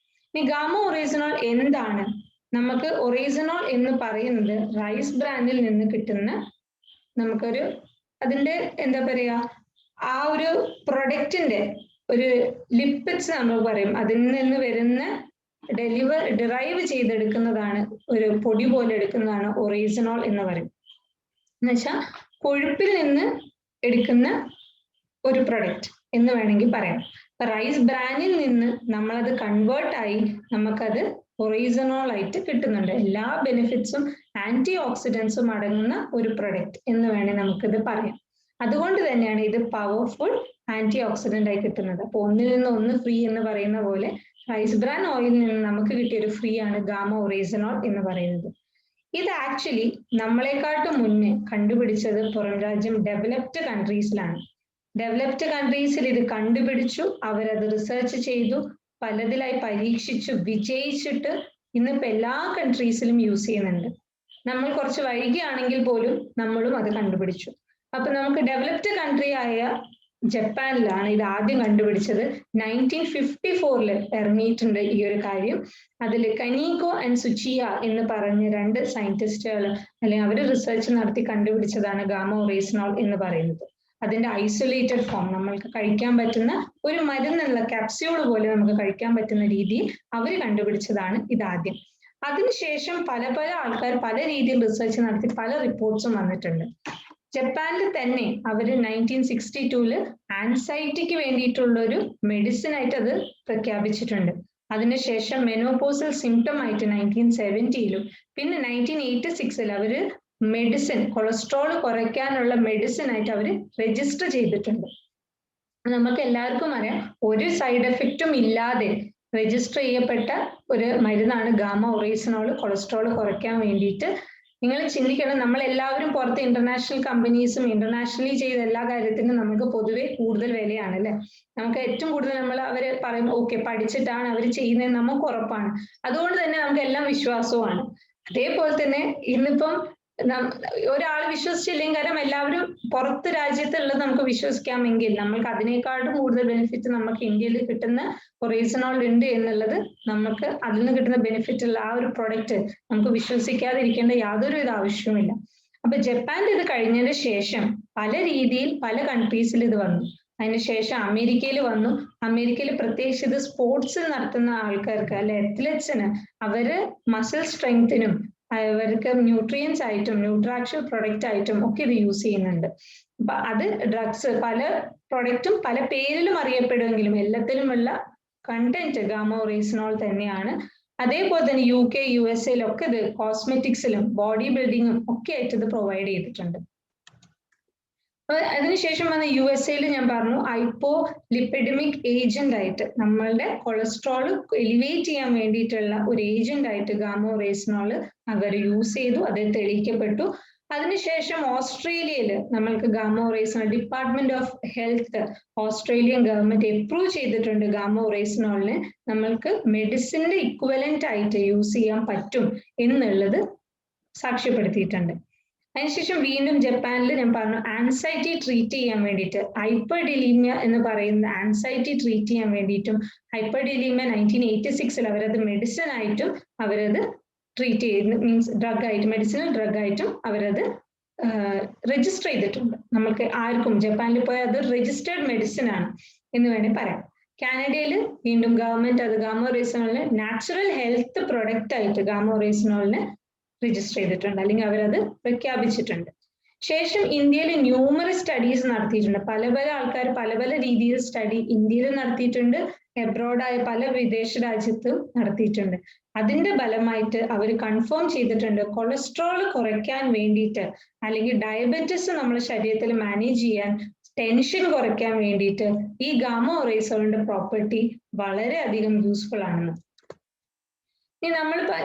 ഈ ഗാമ ഒറേസിനോൾ എന്താണ്? നമുക്ക് ഒറേസിനോൾ എന്ന് പറയുന്നത് റൈസ് ബ്രാൻഡിൽ നിന്ന് കിട്ടുന്ന നമുക്കൊരു അതിന്റെ എന്താ പറയാ ആ ഒരു പ്രൊഡക്റ്റിന്റെ ഒരു ലിപ്പിഡ്സ് നമ്മൾ പറയും, അതിൽ നിന്ന് വരുന്ന ഡിറൈവ് ചെയ്തെടുക്കുന്നതാണ്, ഒരു പൊടി പോലെ എടുക്കുന്നതാണ് ഒറേസിനോൾ എന്ന് പറയും. എന്നുവെച്ചാൽ കൊഴുപ്പിൽ നിന്ന് എടുക്കുന്ന ഒരു പ്രൊഡക്റ്റ് എന്ന് വേണമെങ്കിൽ പറയാം. റൈസ് ബ്രാനിൽ നിന്ന് നമ്മളത് കൺവേർട്ട് ആയി നമുക്കത് ഒറേസിനോൾ ആയിട്ട് കിട്ടുന്നുണ്ട്. എല്ലാ ബെനിഫിറ്റ്സും ആന്റി ഓക്സിഡൻസും അടങ്ങുന്ന ഒരു പ്രൊഡക്റ്റ് എന്ന് വേണമെങ്കിൽ നമുക്കിത് പറയാം. അതുകൊണ്ട് തന്നെയാണ് ഇത് പവർഫുൾ ആന്റി ഓക്സിഡന്റ് ആയി കിട്ടുന്നത്. അപ്പൊ ഒന്നിൽ നിന്ന് ഒന്ന് ഫ്രീ എന്ന് പറയുന്ന പോലെ റൈസ് ബ്രാൻ ഓയിലിൽ നിന്ന് നമുക്ക് കിട്ടിയ ഒരു ഫ്രീ ആണ് ഗാമ ഒറേസിനോൾ എന്ന് പറയുന്നത്. ഇത് ആക്ച്വലി നമ്മളെക്കാട്ടും മുന്നേ കണ്ടുപിടിച്ചത് പുറം രാജ്യം ഡെവലപ്ഡ് കൺട്രീസിലാണ്. ഡെവലപ്ഡ് കൺട്രീസിൽ ഇത് കണ്ടുപിടിച്ചു, അവരത് റിസർച്ച് ചെയ്തു, പലതിലായി പരീക്ഷിച്ചു, വിജയിച്ചിട്ട് ഇന്നിപ്പോ എല്ലാ കൺട്രീസിലും യൂസ് ചെയ്യുന്നുണ്ട്. നമ്മൾ കുറച്ച് വൈകിയാണെങ്കിൽ പോലും നമ്മളും അത് കണ്ടുപിടിച്ചു. അപ്പൊ നമുക്ക് ഡെവലപ്ഡ് കൺട്രി ആയ ജപ്പാനിലാണ് ഇത് ആദ്യം കണ്ടുപിടിച്ചത്. 1954 ഇറങ്ങിയിട്ടുണ്ട് ഈ ഒരു കാര്യം. അതിൽ കനീകോ ആൻഡ് സുച്ചിയ എന്ന് പറഞ്ഞ 2 സയന്റിസ്റ്റുകൾ അല്ലെങ്കിൽ അവർ റിസർച്ച് നടത്തി കണ്ടുപിടിച്ചതാണ് ഗാമ ഒറേസിനോൾ എന്ന് പറയുന്നത്. അതിന്റെ ഐസൊലേറ്റഡ് ഫോം നമ്മൾക്ക് കഴിക്കാൻ പറ്റുന്ന ഒരു മരുന്നുള്ള ക്യാപ്സ്യൂൾ പോലെ നമുക്ക് കഴിക്കാൻ പറ്റുന്ന രീതിയിൽ അവർ കണ്ടുപിടിച്ചതാണ് ഇതാദ്യം. അതിനുശേഷം പല ആൾക്കാർ പല രീതിയിൽ റിസർച്ച് നടത്തി പല റിപ്പോർട്ട്സും വന്നിട്ടുണ്ട്. ജപ്പാനിൽ തന്നെ അവർ 1962 ആൻസൈറ്റിക്ക് വേണ്ടിയിട്ടുള്ള ഒരു മെഡിസിൻ ആയിട്ട് അത് പ്രഖ്യാപിച്ചിട്ടുണ്ട്. അതിനുശേഷം മെനോപോസൽ സിംറ്റം ആയിട്ട് 1970 പിന്നെ 1986 അവര് മെഡിസിൻ കൊളസ്ട്രോൾ കുറയ്ക്കാനുള്ള മെഡിസിൻ ആയിട്ട് അവർ രജിസ്റ്റർ ചെയ്തിട്ടുണ്ട്. നമുക്ക് എല്ലാവർക്കും അറിയാം, ഒരു സൈഡ് എഫക്റ്റും ഇല്ലാതെ രജിസ്റ്റർ ചെയ്യപ്പെട്ട ഒരു മരുന്നാണ് ഗാമ ഒറൈസിനോൾ കൊളസ്ട്രോൾ കുറയ്ക്കാൻ വേണ്ടിയിട്ട്. നിങ്ങൾ ചിന്തിക്കണം, നമ്മൾ എല്ലാവരും പുറത്ത് ഇന്റർനാഷണൽ കമ്പനീസും ഇന്റർനാഷണലി ചെയ്ത എല്ലാ കാര്യത്തിനും നമുക്ക് പൊതുവെ കൂടുതൽ വിലയാണ് അല്ലെ. നമുക്ക് ഏറ്റവും കൂടുതൽ നമ്മൾ അവര് പറയും ഓക്കെ പഠിച്ചിട്ടാണ് അവർ ചെയ്യുന്നത് നമുക്ക് ഉറപ്പാണ്. അതുകൊണ്ട് തന്നെ നമുക്ക് എല്ലാം വിശ്വാസവുമാണ്. അതേപോലെ തന്നെ ഇന്നിപ്പം ഒരാൾ വിശ്വസിച്ചില്ലെങ്കിൽ, കാരണം എല്ലാവരും പുറത്ത് രാജ്യത്തുള്ളത് നമുക്ക് വിശ്വസിക്കാമെങ്കിൽ നമ്മൾക്ക് അതിനേക്കാളും കൂടുതൽ ബെനിഫിറ്റ് നമുക്ക് ഇന്ത്യയിൽ കിട്ടുന്ന ഒറൈസനോൾ ഉണ്ട് എന്നുള്ളത്, നമുക്ക് അതിൽ നിന്ന് കിട്ടുന്ന ബെനിഫിറ്റ് ഉള്ള ആ ഒരു പ്രൊഡക്റ്റ് നമുക്ക് വിശ്വസിക്കാതിരിക്കേണ്ട യാതൊരു വിധ ആവശ്യവുമില്ല. അപ്പൊ ജപ്പാനിൽ ഇത് കഴിഞ്ഞതിന് ശേഷം പല രീതിയിൽ പല കൺട്രീസിൽ ഇത് വന്നു. അതിനുശേഷം അമേരിക്കയിൽ വന്നു. അമേരിക്കയിൽ പ്രത്യേകിച്ച് ഇത് സ്പോർട്സിൽ നടത്തുന്ന ആൾക്കാർക്ക് അല്ലെ, അത്ലറ്റ്സിന് അവര് മസിൽ സ്ട്രെങ്തിനും അവർക്ക് ന്യൂട്രിയൻസ് ആയിട്ടും ന്യൂട്രാക്ഷൻ പ്രൊഡക്റ്റ് ആയിട്ടും ഒക്കെ ഇത് യൂസ് ചെയ്യുന്നുണ്ട്. അപ്പൊ അത് ഡ്രഗ്സ് പല പ്രൊഡക്റ്റും പല പേരിലും അറിയപ്പെടുമെങ്കിലും എല്ലാത്തിലുമുള്ള കണ്ടന്റ് ഗാമ ഒറൈസനോൾ തന്നെയാണ്. അതേപോലെ തന്നെ UK USA ഇത് കോസ്മെറ്റിക്സിലും ബോഡി ബിൽഡിങ്ങും ഒക്കെ ആയിട്ട് ഇത് പ്രൊവൈഡ് ചെയ്തിട്ടുണ്ട്. അതിനുശേഷം വന്ന USA ഞാൻ പറഞ്ഞു ഹൈപ്പോ ലിപ്പിഡമിക് ഏജന്റ് ആയിട്ട് നമ്മളുടെ കൊളസ്ട്രോൾ എലിവേറ്റ് ചെയ്യാൻ വേണ്ടിയിട്ടുള്ള ഒരു ഏജന്റ് ആയിട്ട് ഗാമ ഒറൈസനോൾ അവർ യൂസ് ചെയ്തു, അത് തെളിയിക്കപ്പെട്ടു. അതിനുശേഷം ഓസ്ട്രേലിയയിൽ നമ്മൾക്ക് gamma oryzanol department of health Australian government approve ചെയ്തിട്ടുണ്ട്. ഗാമ ഒറൈസനോളിന് നമ്മൾക്ക് മെഡിസിന്റെ ഇക്വലന്റ് ആയിട്ട് യൂസ് ചെയ്യാൻ പറ്റും എന്നുള്ളത് സാക്ഷ്യപ്പെടുത്തിയിട്ടുണ്ട്. അതിനുശേഷം വീണ്ടും ജപ്പാനിൽ ഞാൻ പറഞ്ഞു ആൻസൈറ്റി ട്രീറ്റ് ചെയ്യാൻ വേണ്ടിയിട്ട് ഹൈപ്പർഡിലീമിയ എന്ന് പറയുന്ന ആൻസൈറ്റി ട്രീറ്റ് ചെയ്യാൻ വേണ്ടിയിട്ടും ഹൈപ്പർഡിലീമിയ 1986 അവരത് മെഡിസിൻ ആയിട്ടും അവരത് ട്രീറ്റ് ചെയ്യുന്നു, മീൻസ് ഡ്രഗ് ആയിട്ട് മെഡിസിനൽ ഡ്രഗ് ആയിട്ടും അവരത് രജിസ്റ്റർ ചെയ്തിട്ടുണ്ട്. നമുക്ക് ആർക്കും ജപ്പാനിൽ പോയാൽ അത് രജിസ്റ്റേർഡ് മെഡിസിൻ ആണ് എന്ന് വേണേൽ പറയാം. കാനഡയിൽ വീണ്ടും ഗവൺമെന്റ് അത് ഗാമ ഒറൈസനോളിനെ നാച്ചുറൽ ഹെൽത്ത് പ്രൊഡക്റ്റ് ആയിട്ട് ഗാമ ഒറൈസനോളിനെ രജിസ്റ്റർ ചെയ്തിട്ടുണ്ട്, അല്ലെങ്കിൽ അവരത് പ്രഖ്യാപിച്ചിട്ടുണ്ട്. ശേഷം ഇന്ത്യയിൽ ന്യൂമറസ് സ്റ്റഡീസ് നടത്തിയിട്ടുണ്ട്. പല പല ആൾക്കാർ പല പല രീതിയിൽ സ്റ്റഡി ഇന്ത്യയിൽ നടത്തിയിട്ടുണ്ട്, എബ്രോഡായ പല വിദേശ രാജ്യത്തും നടത്തിയിട്ടുണ്ട്. അതിന്റെ ഫലമായിട്ട് അവർ കൺഫേം ചെയ്തിട്ടുണ്ട് കൊളസ്ട്രോൾ കുറയ്ക്കാൻ വേണ്ടിയിട്ട് അല്ലെങ്കിൽ ഡയബറ്റിസ് നമ്മുടെ ശരീരത്തിൽ മാനേജ് ചെയ്യാൻ, ടെൻഷൻ കുറയ്ക്കാൻ വേണ്ടിയിട്ട് ഈ ഗാമ ഒറൈസനോളിന്റെ പ്രോപ്പർട്ടി വളരെയധികം യൂസ്ഫുൾ ആണെന്ന്.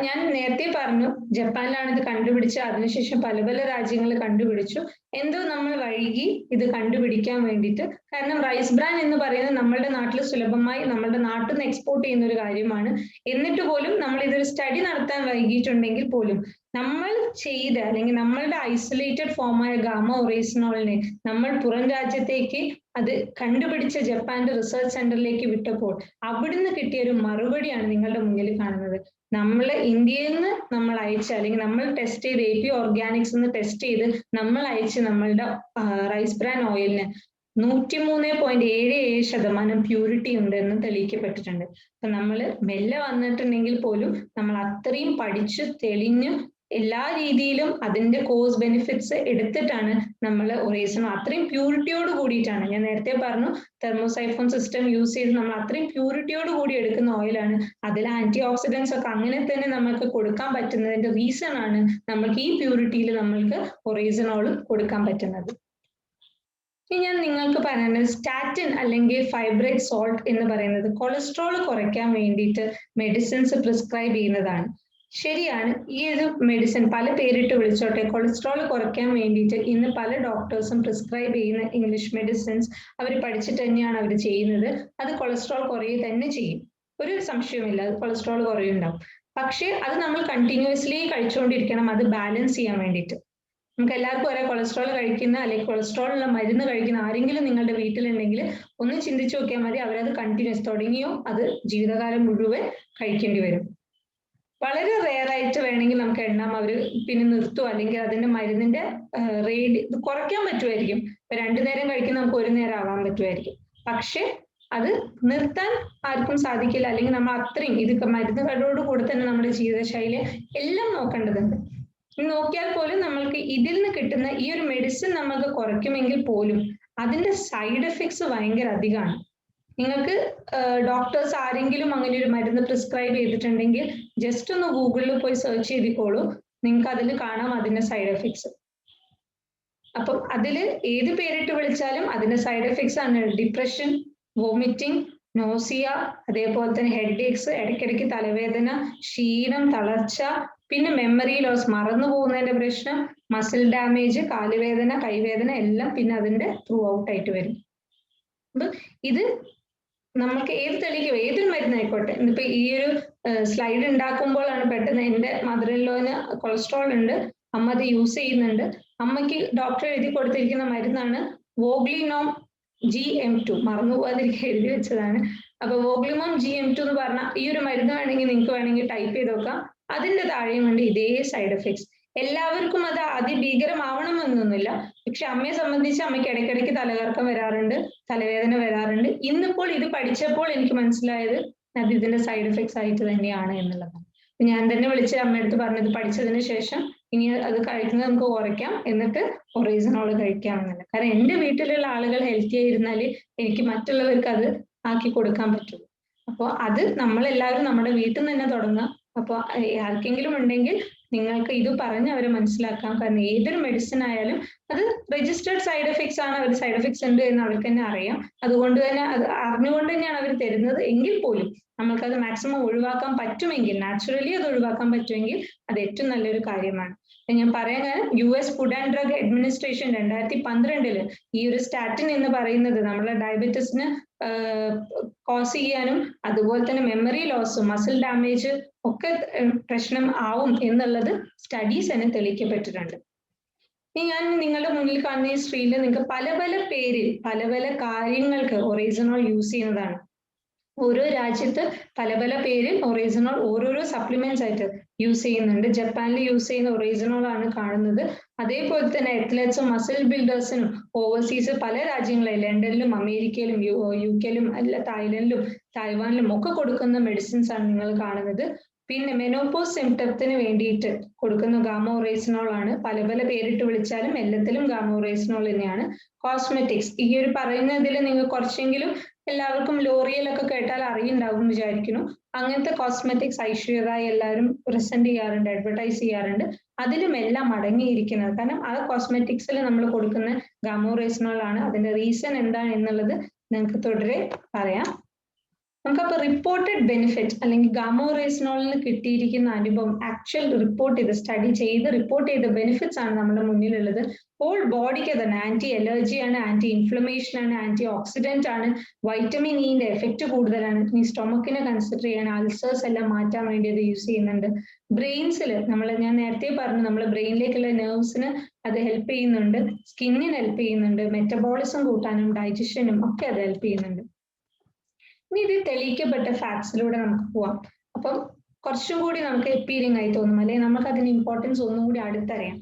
ഞാൻ നേരത്തെ പറഞ്ഞു ജപ്പാനിലാണ് ഇത് കണ്ടുപിടിച്ചത്, അതിനുശേഷം പല പല രാജ്യങ്ങൾ കണ്ടുപിടിച്ചു. എന്തോ നമ്മൾ വൈകി ഇത് കണ്ടുപിടിക്കാൻ വേണ്ടിയിട്ട്. കാരണം റൈസ് ബ്രാൻ എന്ന് പറയുന്നത് നമ്മളുടെ നാട്ടിൽ സുലഭമായി നമ്മളുടെ നാട്ടിൽ നിന്ന് എക്സ്പോർട്ട് ചെയ്യുന്ന ഒരു കാര്യമാണ്. എന്നിട്ട് പോലും നമ്മൾ ഇതൊരു സ്റ്റഡി നടത്താൻ വൈകിയിട്ടുണ്ടെങ്കിൽ പോലും നമ്മൾ ചെയ്ത അല്ലെങ്കിൽ നമ്മളുടെ ഐസൊലേറ്റഡ് ഫോമായ ഗാമ ഒറൈസനോളിനെ നമ്മൾ പുറം രാജ്യത്തേക്ക് അത് കണ്ടുപിടിച്ച ജപ്പാന്റെ റിസർച്ച് സെന്ററിലേക്ക് വിട്ടപ്പോൾ അവിടുന്ന് കിട്ടിയ ഒരു മറുപടിയാണ് നിങ്ങളുടെ മുന്നിൽ കാണുന്നത്. നമ്മൾ ഇന്ത്യയിൽ നിന്ന് നമ്മൾ അയച്ച അല്ലെങ്കിൽ നമ്മൾ ടെസ്റ്റ് ചെയ്ത് AP ഓർഗാനിക്സ് നിന്ന് ടെസ്റ്റ് ചെയ്ത് നമ്മൾ അയച്ച നമ്മളുടെ റൈസ് ബ്രാൻ ഓയിലിന് 103.77% പ്യൂരിറ്റി ഉണ്ട് എന്ന് തെളിയിക്കപ്പെട്ടിട്ടുണ്ട്. അപ്പൊ നമ്മൾ മെല്ലെ വന്നിട്ടുണ്ടെങ്കിൽ പോലും നമ്മൾ അത്രയും പഠിച്ചു തെളിഞ്ഞു എല്ലാ രീതിയിലും അതിന്റെ കോസ് ബെനിഫിറ്റ്സ് എടുത്തിട്ടാണ് നമ്മൾ ഒറൈസനോൾ അത്രയും പ്യൂരിറ്റിയോട് കൂടിയിട്ടാണ്, ഞാൻ നേരത്തെ പറഞ്ഞു തെർമോസൈഫോൺ സിസ്റ്റം യൂസ് ചെയ്ത് നമ്മൾ അത്രയും പ്യൂരിറ്റിയോട് കൂടി എടുക്കുന്ന ഓയിലാണ്. അതിൽ ആന്റി ഓക്സിഡൻസ് ഒക്കെ അങ്ങനെ തന്നെ നമുക്ക് കൊടുക്കാൻ പറ്റുന്നതിന്റെ റീസൺ ആണ് നമ്മൾക്ക് ഈ പ്യൂരിറ്റിയിൽ നമ്മൾക്ക് ഒറൈസനോളും കൊടുക്കാൻ പറ്റുന്നത്. ഇനി ഞാൻ നിങ്ങൾക്ക് പറയുന്നത് സ്റ്റാറ്റിൻ അല്ലെങ്കിൽ ഫൈബ്രേറ്റ് സോൾട്ട് എന്ന് പറയുന്നത് കൊളസ്ട്രോൾ കുറയ്ക്കാൻ വേണ്ടിയിട്ട് മെഡിസിൻസ് പ്രിസ്ക്രൈബ് ചെയ്യുന്നതാണ്. ശരിയാണ്, ഈ ഒരു മെഡിസിൻ പല പേരിട്ട് വിളിച്ചോട്ടെ, കൊളസ്ട്രോൾ കുറയ്ക്കാൻ വേണ്ടിയിട്ട് ഇന്ന് പല ഡോക്ടേഴ്സും പ്രിസ്ക്രൈബ് ചെയ്യുന്ന ഇംഗ്ലീഷ് മെഡിസിൻസ് അവർ പഠിച്ചിട്ട് തന്നെയാണ് അവർ ചെയ്യുന്നത്. അത് കൊളസ്ട്രോൾ കുറയുക തന്നെ ചെയ്യും, ഒരു സംശയവുമില്ല, അത് കൊളസ്ട്രോൾ കുറയുണ്ടാവും. പക്ഷേ അത് നമ്മൾ കണ്ടിന്യൂസ്ലി കഴിച്ചുകൊണ്ടിരിക്കണം, അത് ബാലൻസ് ചെയ്യാൻ വേണ്ടിയിട്ട്. നമുക്ക് എല്ലാവർക്കും ഒരേ കൊളസ്ട്രോൾ കഴിക്കുന്ന അല്ലെങ്കിൽ കൊളസ്ട്രോൾ ഉള്ള മരുന്ന് കഴിക്കുന്ന ആരെങ്കിലും നിങ്ങളുടെ വീട്ടിലുണ്ടെങ്കിൽ ഒന്ന് ചിന്തിച്ചു നോക്കിയാൽ മതി, അവരത് കണ്ടിന്യൂസ് തുടങ്ങിയോ അത് ജീവിതകാലം മുഴുവൻ കഴിക്കേണ്ടി വരും. വളരെ റെയർ ആയിട്ട് വേണമെങ്കിൽ നമുക്ക് എണ്ണാം, അവർ പിന്നെ നിർത്തുമോ അല്ലെങ്കിൽ അതിന്റെ മരുന്നിന്റെ ഇത് കുറയ്ക്കാൻ പറ്റുമായിരിക്കും. ഇപ്പൊ 2 നേരം കഴിക്കുന്ന നമുക്ക് 1 നേരം ആവാൻ പറ്റുമായിരിക്കും. പക്ഷെ അത് നിർത്താൻ ആർക്കും സാധിക്കില്ല, അല്ലെങ്കിൽ നമ്മൾ അത്രയും ഇത് മരുന്നുകളോട് കൂടെ തന്നെ നമ്മുടെ ജീവിതശൈലി എല്ലാം നോക്കേണ്ടതുണ്ട്. നോക്കിയാൽ പോലും നമ്മൾക്ക് ഇതിൽ നിന്ന് കിട്ടുന്ന ഈ ഒരു മെഡിസിൻ നമുക്ക് കുറയ്ക്കുമെങ്കിൽ പോലും അതിന്റെ സൈഡ് എഫക്ട്സ് ഭയങ്കര അധികമാണ്. നിങ്ങൾക്ക് ഡോക്ടേഴ്സ് ആരെങ്കിലും അങ്ങനെ ഒരു മരുന്ന് പ്രിസ്ക്രൈബ് ചെയ്തിട്ടുണ്ടെങ്കിൽ ജസ്റ്റ് ഒന്ന് ഗൂഗിളിൽ പോയി സെർച്ച് ചെയ്തിക്കോളൂ, നിങ്ങൾക്ക് അതിൽ കാണാം അതിന്റെ സൈഡ് എഫക്ട്സ്. അപ്പം അതില് ഏത് പേരിട്ട് വിളിച്ചാലും അതിന്റെ സൈഡ് എഫക്ട്സ് ആണ് ഡിപ്രഷൻ, വോമിറ്റിംഗ്, നോസിയ, അതേപോലെ തന്നെ ഹെഡ് ഏക്സ്, ഇടയ്ക്കിടയ്ക്ക് തലവേദന, ക്ഷീണം, തളർച്ച, പിന്നെ മെമ്മറി ലോസ്, മറന്നു പോകുന്നതിന്റെ പ്രശ്നം, മസിൽ ഡാമേജ്, കാലുവേദന, കൈവേദന എല്ലാം പിന്നെ അതിന്റെ ത്രൂ ഔട്ട് ആയിട്ട് വരും. അപ്പൊ ഇത് നമുക്ക് ഏത് തെളിയിക്കും, ഏതൊരു മരുന്നായിക്കോട്ടെ. ഇന്നിപ്പോ ഈ ഒരു സ്ലൈഡ് ഉണ്ടാക്കുമ്പോഴാണ് പെട്ടെന്ന് എന്റെ മദറിൻലോന് കൊളസ്ട്രോൾ ഉണ്ട്, അമ്മ അത് യൂസ് ചെയ്യുന്നുണ്ട്. അമ്മയ്ക്ക് ഡോക്ടർ എഴുതി കൊടുത്തിരിക്കുന്ന മരുന്നാണ് വോഗ്ലിനോം GM2, മറന്നു പോകാതിരിക്കാൻ എഴുതി വെച്ചതാണ്. അപ്പൊ വോഗ്ലിനോം GM2 എന്ന് പറഞ്ഞാൽ ഈ ഒരു മരുന്ന് വേണമെങ്കിൽ നിങ്ങൾക്ക് വേണമെങ്കിൽ ടൈപ്പ് ചെയ്ത് നോക്കാം. അതിന്റെ താഴെയും വേണ്ടി ഇതേ സൈഡ് എഫക്ട്സ്. എല്ലാവർക്കും അത് അതിഭീകരമാവണമെന്നൊന്നുമില്ല, പക്ഷെ അമ്മയെ സംബന്ധിച്ച് അമ്മയ്ക്ക് ഇടയ്ക്കിടയ്ക്ക് തലകറക്കം വരാറുണ്ട്, തലവേദന വരാറുണ്ട്. ഇന്നിപ്പോൾ ഇത് പഠിച്ചപ്പോൾ എനിക്ക് മനസ്സിലായത് അത് ഇതിന്റെ സൈഡ് എഫക്ട്സ് ആയിട്ട് തന്നെയാണ് എന്നുള്ളതാണ്. ഞാൻ തന്നെ വിളിച്ച് അമ്മയടുത്ത് പറഞ്ഞത് പഠിച്ചതിന് ശേഷം ഇനി അത് കഴിക്കുന്നത് നമുക്ക് കുറയ്ക്കാം, എന്നിട്ട് ഒറേസനോൾ കഴിക്കാമെന്നല്ല. കാരണം എന്റെ വീട്ടിലുള്ള ആളുകൾ ഹെൽത്തി ആയിരുന്നാല് എനിക്ക് മറ്റുള്ളവർക്ക് അത് ആക്കി കൊടുക്കാൻ പറ്റും. അപ്പോൾ അത് നമ്മളെല്ലാവരും നമ്മുടെ വീട്ടിൽ നിന്ന് തന്നെ തുടങ്ങാം. അപ്പോൾ ആർക്കെങ്കിലും ഉണ്ടെങ്കിൽ നിങ്ങൾക്ക് ഇത് പറഞ്ഞ് അവരെ മനസ്സിലാക്കാം. കാരണം ഏതൊരു മെഡിസിൻ ആയാലും അത് രജിസ്റ്റേർഡ് സൈഡ് എഫക്ട്സ് ആണ്, അവർ സൈഡ് എഫക്ട്സ് ഉണ്ട് എന്ന് അവർക്ക് തന്നെ അറിയാം. അതുകൊണ്ട് തന്നെ അത് അറിഞ്ഞുകൊണ്ട് തന്നെയാണ് അവർ തരുന്നത്. എങ്കിൽ പോലും നമ്മൾക്കത് മാക്സിമം ഒഴിവാക്കാൻ പറ്റുമെങ്കിൽ, നാച്ചുറലി അത് ഒഴിവാക്കാൻ പറ്റുമെങ്കിൽ അത് ഏറ്റവും നല്ലൊരു കാര്യമാണ്. ഞാൻ പറയാൻ കാരണം US food and drug administration 2012 ഈ ഒരു സ്റ്റാറ്റിൻ എന്ന് പറയുന്നത് നമ്മളെ ഡയബറ്റീസിന് കോസ് ചെയ്യാനും അതുപോലെ തന്നെ മെമ്മറി ലോസും മസിൽ ഡാമേജ് ഒക്കെ പ്രശ്നം ആവും എന്നുള്ളത് സ്റ്റഡീസ് തന്നെ തെളിയിക്കപ്പെട്ടിട്ടുണ്ട്. ഇനി ഞാൻ നിങ്ങളുടെ മുന്നിൽ കാണുന്ന ഈ സ്ക്രീനിൽ നിങ്ങൾക്ക് പല പല പേരിൽ പല പല കാര്യങ്ങൾക്ക് ഒറേസനോൾ യൂസ് ചെയ്യുന്നതാണ്. ഓരോ രാജ്യത്ത് പല പല പേരിൽ ഒറേസനോൾ ഓരോരോ സപ്ലിമെന്റ്സ് ആയിട്ട് യൂസ് ചെയ്യുന്നുണ്ട്. ജപ്പാനിൽ യൂസ് ചെയ്യുന്ന ഒറേസനോൾ ആണ് കാണുന്നത്. അതേപോലെ തന്നെ അത്ലറ്റ്സും മസിൽ ബിൽഡേഴ്സിനും ഓവർസീസ് പല രാജ്യങ്ങളിലും ലണ്ടനിലും അമേരിക്കയിലും UK-ലും അല്ല തായ്ലൻഡിലും തായ്വാനിലും ഒക്കെ കൊടുക്കുന്ന മെഡിസിൻസ് ആണ് നിങ്ങൾ കാണുന്നത്. പിന്നെ മെനോപോസ് സിംറ്റത്തിന് വേണ്ടിയിട്ട് കൊടുക്കുന്ന ഗാമ ഒറേസനോൾ ആണ്. പല പല പേരിട്ട് വിളിച്ചാലും എല്ലാത്തിലും ഗാമ ഒറേസനോൾ തന്നെയാണ്. കോസ്മെറ്റിക്സ്, ഈ ഒരു പറയുന്നതിൽ നിങ്ങൾ കുറച്ചെങ്കിലും എല്ലാവർക്കും ലോറിയലൊക്കെ കേട്ടാൽ അറിയുണ്ടാവും എന്ന് വിചാരിക്കുന്നു. അങ്ങനത്തെ കോസ്മെറ്റിക്സ് ഐശ്വര്യ റായ് എല്ലാവരും പ്രസന്റ് ചെയ്യാറുണ്ട്, അഡ്വർടൈസ് ചെയ്യാറുണ്ട്. അതിലും എല്ലാം അടങ്ങിയിരിക്കുന്നത്. കാരണം ആ കോസ്മെറ്റിക്സിൽ നമ്മൾ കൊടുക്കുന്ന ഗാമ ഒറേസനോൾ ആണ്. അതിന്റെ റീസൺ എന്താണ് എന്നുള്ളത് നിങ്ങൾക്ക് തുടരെ പറയാം. നമുക്കപ്പോൾ റിപ്പോർട്ടഡ് ബെനിഫിറ്റ് അല്ലെങ്കിൽ ഗാമ ഒറേസനോളിന് കിട്ടിയിരിക്കുന്ന അനുഭവം, ആക്ച്വൽ റിപ്പോർട്ട് ചെയ്ത് സ്റ്റഡി ചെയ്ത് റിപ്പോർട്ട് ചെയ്ത ബെനിഫിറ്റ്സ് ആണ് നമ്മുടെ മുന്നിലുള്ളത്. ഹോൾ ബോഡിക്ക് തന്നെ ആന്റി അലർജി ആണ്, ആന്റി ഇൻഫ്ലമേഷൻ ആണ്, ആന്റി ഓക്സിഡന്റ് ആണ്, വൈറ്റമിൻ ഇന്റെ എഫക്റ്റ് കൂടുതലാണ്. ഈ സ്റ്റൊമക്കിനെ കൺസിഡർ ചെയ്യാൻ അൾസേഴ്സ് എല്ലാം മാറ്റാൻ വേണ്ടി അത് യൂസ് ചെയ്യുന്നുണ്ട്. ബ്രെയിൻസിൽ ഞാൻ നേരത്തെ പറഞ്ഞു നമ്മൾ ബ്രെയിനിലേക്കുള്ള നെർവ്സിന് അത് ഹെൽപ്പ് ചെയ്യുന്നുണ്ട്, സ്കിന്നിന് ഹെൽപ്പ് ചെയ്യുന്നുണ്ട്, മെറ്റബോളിസം കൂട്ടാനും ഡൈജഷനും ഒക്കെ അത് ഹെൽപ്പ് ചെയ്യുന്നുണ്ട്. ഇനി ഇത് തെളിയിക്കപ്പെട്ട ഫാക്ട്സിലൂടെ നമുക്ക് പോവാം. അപ്പം കുറച്ചും കൂടി നമുക്ക് അപ്പീലിംഗ് ആയി തോന്നും, അല്ലെങ്കിൽ നമുക്ക് അതിന് ഇമ്പോർട്ടൻസ് ഒന്നും കൂടി അടുത്തറിയാം.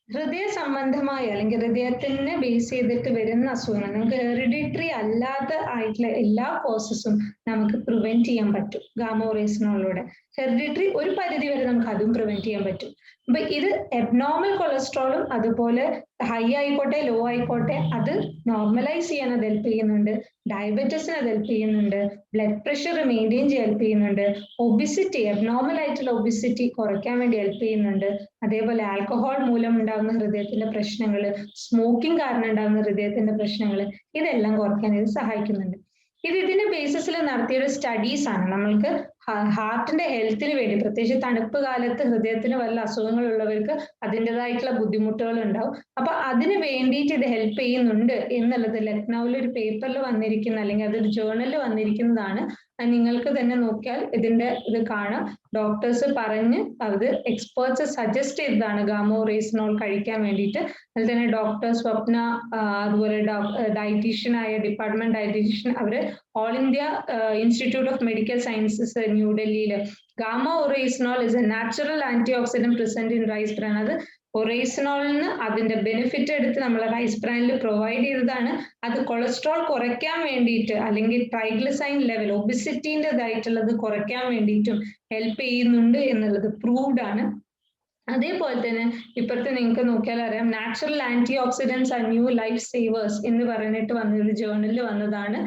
ഹൃദയ സംബന്ധമായ അല്ലെങ്കിൽ ഹൃദയത്തിനെ ബേസ് ചെയ്തിട്ട് വരുന്ന അസുഖങ്ങൾ, നമുക്ക് ഹെറിഡിറ്ററി അല്ലാത്ത ആയിട്ടുള്ള എല്ലാ കോസസും നമുക്ക് പ്രിവെന്റ് ചെയ്യാൻ പറ്റും ഗാമ ഒറേസനോളിലൂടെ. ഹെറിഡിറ്ററി ഒരു പരിധി വരെ നമുക്ക് അതും പ്രിവെന്റ് ചെയ്യാൻ പറ്റും. അപ്പൊ ഇത് എബ്നോർമൽ കൊളസ്ട്രോളും അതുപോലെ ഹൈ ആയിക്കോട്ടെ ലോ ആയിക്കോട്ടെ അത് നോർമലൈസ് ചെയ്യാൻ അത് ഹെൽപ്പ് ചെയ്യുന്നുണ്ട്, ഡയബറ്റീസിന് അത് ഹെൽപ്പ് ചെയ്യുന്നുണ്ട്, ബ്ലഡ് പ്രഷർ മെയിൻറ്റെയിൻ ചെയ്യാൻ ഹെൽപ്പ് ചെയ്യുന്നുണ്ട്, ഒബിസിറ്റി എബ്നോർമൽ ആയിട്ടുള്ള ഒബിസിറ്റി കുറയ്ക്കാൻ വേണ്ടി ഹെൽപ്പ് ചെയ്യുന്നുണ്ട്. അതേപോലെ ആൽക്കഹോൾ മൂലം ഉണ്ടാകുന്ന ഹൃദയത്തിന്റെ പ്രശ്നങ്ങൾ, സ്മോക്കിംഗ് കാരണം ഉണ്ടാകുന്ന ഹൃദയത്തിന്റെ പ്രശ്നങ്ങൾ, ഇതെല്ലാം കുറയ്ക്കാൻ ഇത് സഹായിക്കുന്നുണ്ട്. ഇതിന്റെ ബേസിസിൽ നടത്തിയൊരു സ്റ്റഡീസ് ആണ്. നമ്മൾക്ക് ഹാർട്ടിന്റെ ഹെൽത്തിന് വേണ്ടി, പ്രത്യേകിച്ച് തണുപ്പ് കാലത്ത് ഹൃദയത്തിന് വല്ല അസുഖങ്ങളുള്ളവർക്ക് അതിൻ്റെതായിട്ടുള്ള ബുദ്ധിമുട്ടുകൾ ഉണ്ടാവും. അപ്പൊ അതിന് വേണ്ടിയിട്ട് ഇത് ഹെൽപ്പ് ചെയ്യുന്നുണ്ട് എന്നുള്ളത് ലക്നൌവിൽ ഒരു പേപ്പറിൽ വന്നിരിക്കുന്ന അല്ലെങ്കിൽ അതൊരു ജേർണലിൽ വന്നിരിക്കുന്നതാണ്. നിങ്ങൾക്ക് തന്നെ നോക്കിയാൽ ഇതിന്റെ ഇത് കാണാം. ഡോക്ടേഴ്സ് പറഞ്ഞ് അത് എക്സ്പേർട്സ് സജസ്റ്റ് ചെയ്തതാണ് ഗാമ ഒറേസനോൾ കഴിക്കാൻ വേണ്ടിയിട്ട്. അതിൽ തന്നെ ഡോക്ടർ സ്വപ്ന, അതുപോലെ ഡയറ്റീഷ്യനായ ഡിപ്പാർട്ട്മെന്റ് ഡയറ്റീഷ്യൻ, അവര് all India institute of medical sciences ന്യൂഡൽഹിയിൽ gamma oryzanol is a natural antioxidant present in rice bran, അത് ഒറേസനോളിന് അതിന്റെ ബെനിഫിറ്റ് എടുത്ത് നമ്മൾ റൈസ് ബ്രാനിൽ പ്രൊവൈഡ് ചെയ്തതാണ്. അത് കൊളസ്ട്രോൾ കുറയ്ക്കാൻ വേണ്ടിയിട്ട് അല്ലെങ്കിൽ ട്രൈഗ്ലിസൈൻ ലെവൽ ഒബിസിറ്റിൻ്റെതായിട്ടുള്ളത് കുറയ്ക്കാൻ വേണ്ടിയിട്ടും ഹെൽപ്പ് ചെയ്യുന്നുണ്ട് എന്നുള്ളത് പ്രൂവ്ഡ് ആണ്. അതേപോലെ തന്നെ ഇപ്പോഴത്തെ നിങ്ങൾക്ക് നോക്കിയാൽ അറിയാം natural antioxidants are new life savers എന്ന് പറഞ്ഞിട്ട് വന്നൊരു ജേർണലിൽ വന്നതാണ്.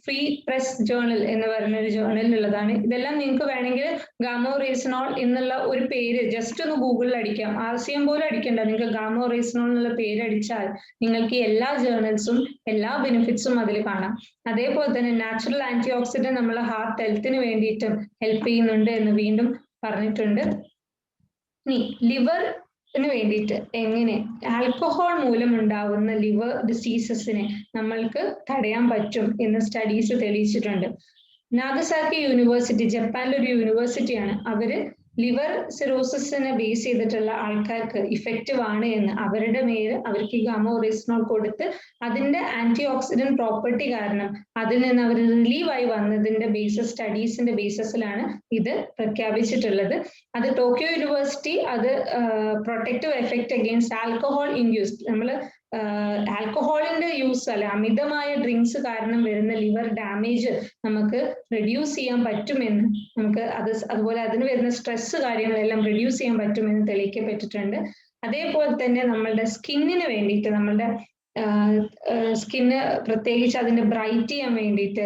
ഫ്രീ പ്രസ് ജേർണൽ എന്ന് പറയുന്ന ഒരു ജേർണലിലുള്ളതാണ്. ഇതെല്ലാം നിങ്ങൾക്ക് വേണമെങ്കിൽ ഗാമോറേസിനോൾ എന്നുള്ള ഒരു പേര് ജസ്റ്റ് ഒന്ന് ഗൂഗിളിൽ അടിക്കാം. RCM പോലും അടിക്കണ്ട, നിങ്ങൾക്ക് ഗാമോറേസിനോൾ എന്നുള്ള പേര് അടിച്ചാൽ നിങ്ങൾക്ക് എല്ലാ ജേർണൽസും എല്ലാ ബെനിഫിറ്റ്സും അതിൽ കാണാം. അതേപോലെ തന്നെ നാച്ചുറൽ ആന്റി ഓക്സിഡന്റ് നമ്മളെ ഹാർട്ട് ഹെൽത്തിന് വേണ്ടിയിട്ടും ഹെൽപ്പ് ചെയ്യുന്നുണ്ട് എന്ന് വീണ്ടും പറഞ്ഞിട്ടുണ്ട്. ഇനി ലിവറിന് വേണ്ടിയിട്ട് എങ്ങനെ ആൽക്കഹോൾ മൂലം ഉണ്ടാവുന്ന ലിവർ ഡിസീസസിനെ നമ്മൾക്ക് തടയാൻ പറ്റും എന്ന് സ്റ്റഡീസ് തെളിയിച്ചിട്ടുണ്ട്. നാഗസാക്കി യൂണിവേഴ്സിറ്റി, ജപ്പാനിലെ ഒരു യൂണിവേഴ്സിറ്റിയാണ്, അവര് ലിവർ സിറോസിസിനെ ബേസ് ചെയ്തിട്ടുള്ള ആൾക്കാർക്ക് ഇഫക്റ്റീവ് ആണ് എന്ന് അവരുടെ മേൽ അവർക്ക് ഈ ഗാമോറേസിനോൾ കൊടുത്ത് അതിന്റെ ആന്റി ഓക്സിഡന്റ് പ്രോപ്പർട്ടി കാരണം അതിൽ നിന്ന് അവർ റിലീവായി വന്നതിന്റെ സ്റ്റഡീസിന്റെ ബേസിസിലാണ് ഇത് പ്രഖ്യാപിച്ചിട്ടുള്ളത്. അത് ടോക്കിയോ യൂണിവേഴ്സിറ്റി അത് protective effect against alcohol induced, നമ്മൾ ആൽക്കഹോളിന്റെ യൂസ് അല്ലെ അമിതമായ ഡ്രിങ്ക്സ് കാരണം വരുന്ന ലിവർ ഡാമേജ് നമുക്ക് റെഡ്യൂസ് ചെയ്യാൻ പറ്റുമെന്ന് നമുക്ക് അതുപോലെ അതിന് വരുന്ന സ്ട്രെസ് കാര്യങ്ങളെല്ലാം റെഡ്യൂസ് ചെയ്യാൻ പറ്റുമെന്ന് തെളിയിക്കപ്പെട്ടിട്ടുണ്ട്. അതേപോലെ തന്നെ നമ്മളുടെ സ്കിന്നിന് വേണ്ടിയിട്ട്, നമ്മളുടെ സ്കിന്ന് പ്രത്യേകിച്ച് അതിന്റെ ബ്രൈറ്റ് ചെയ്യാൻ വേണ്ടിയിട്ട്,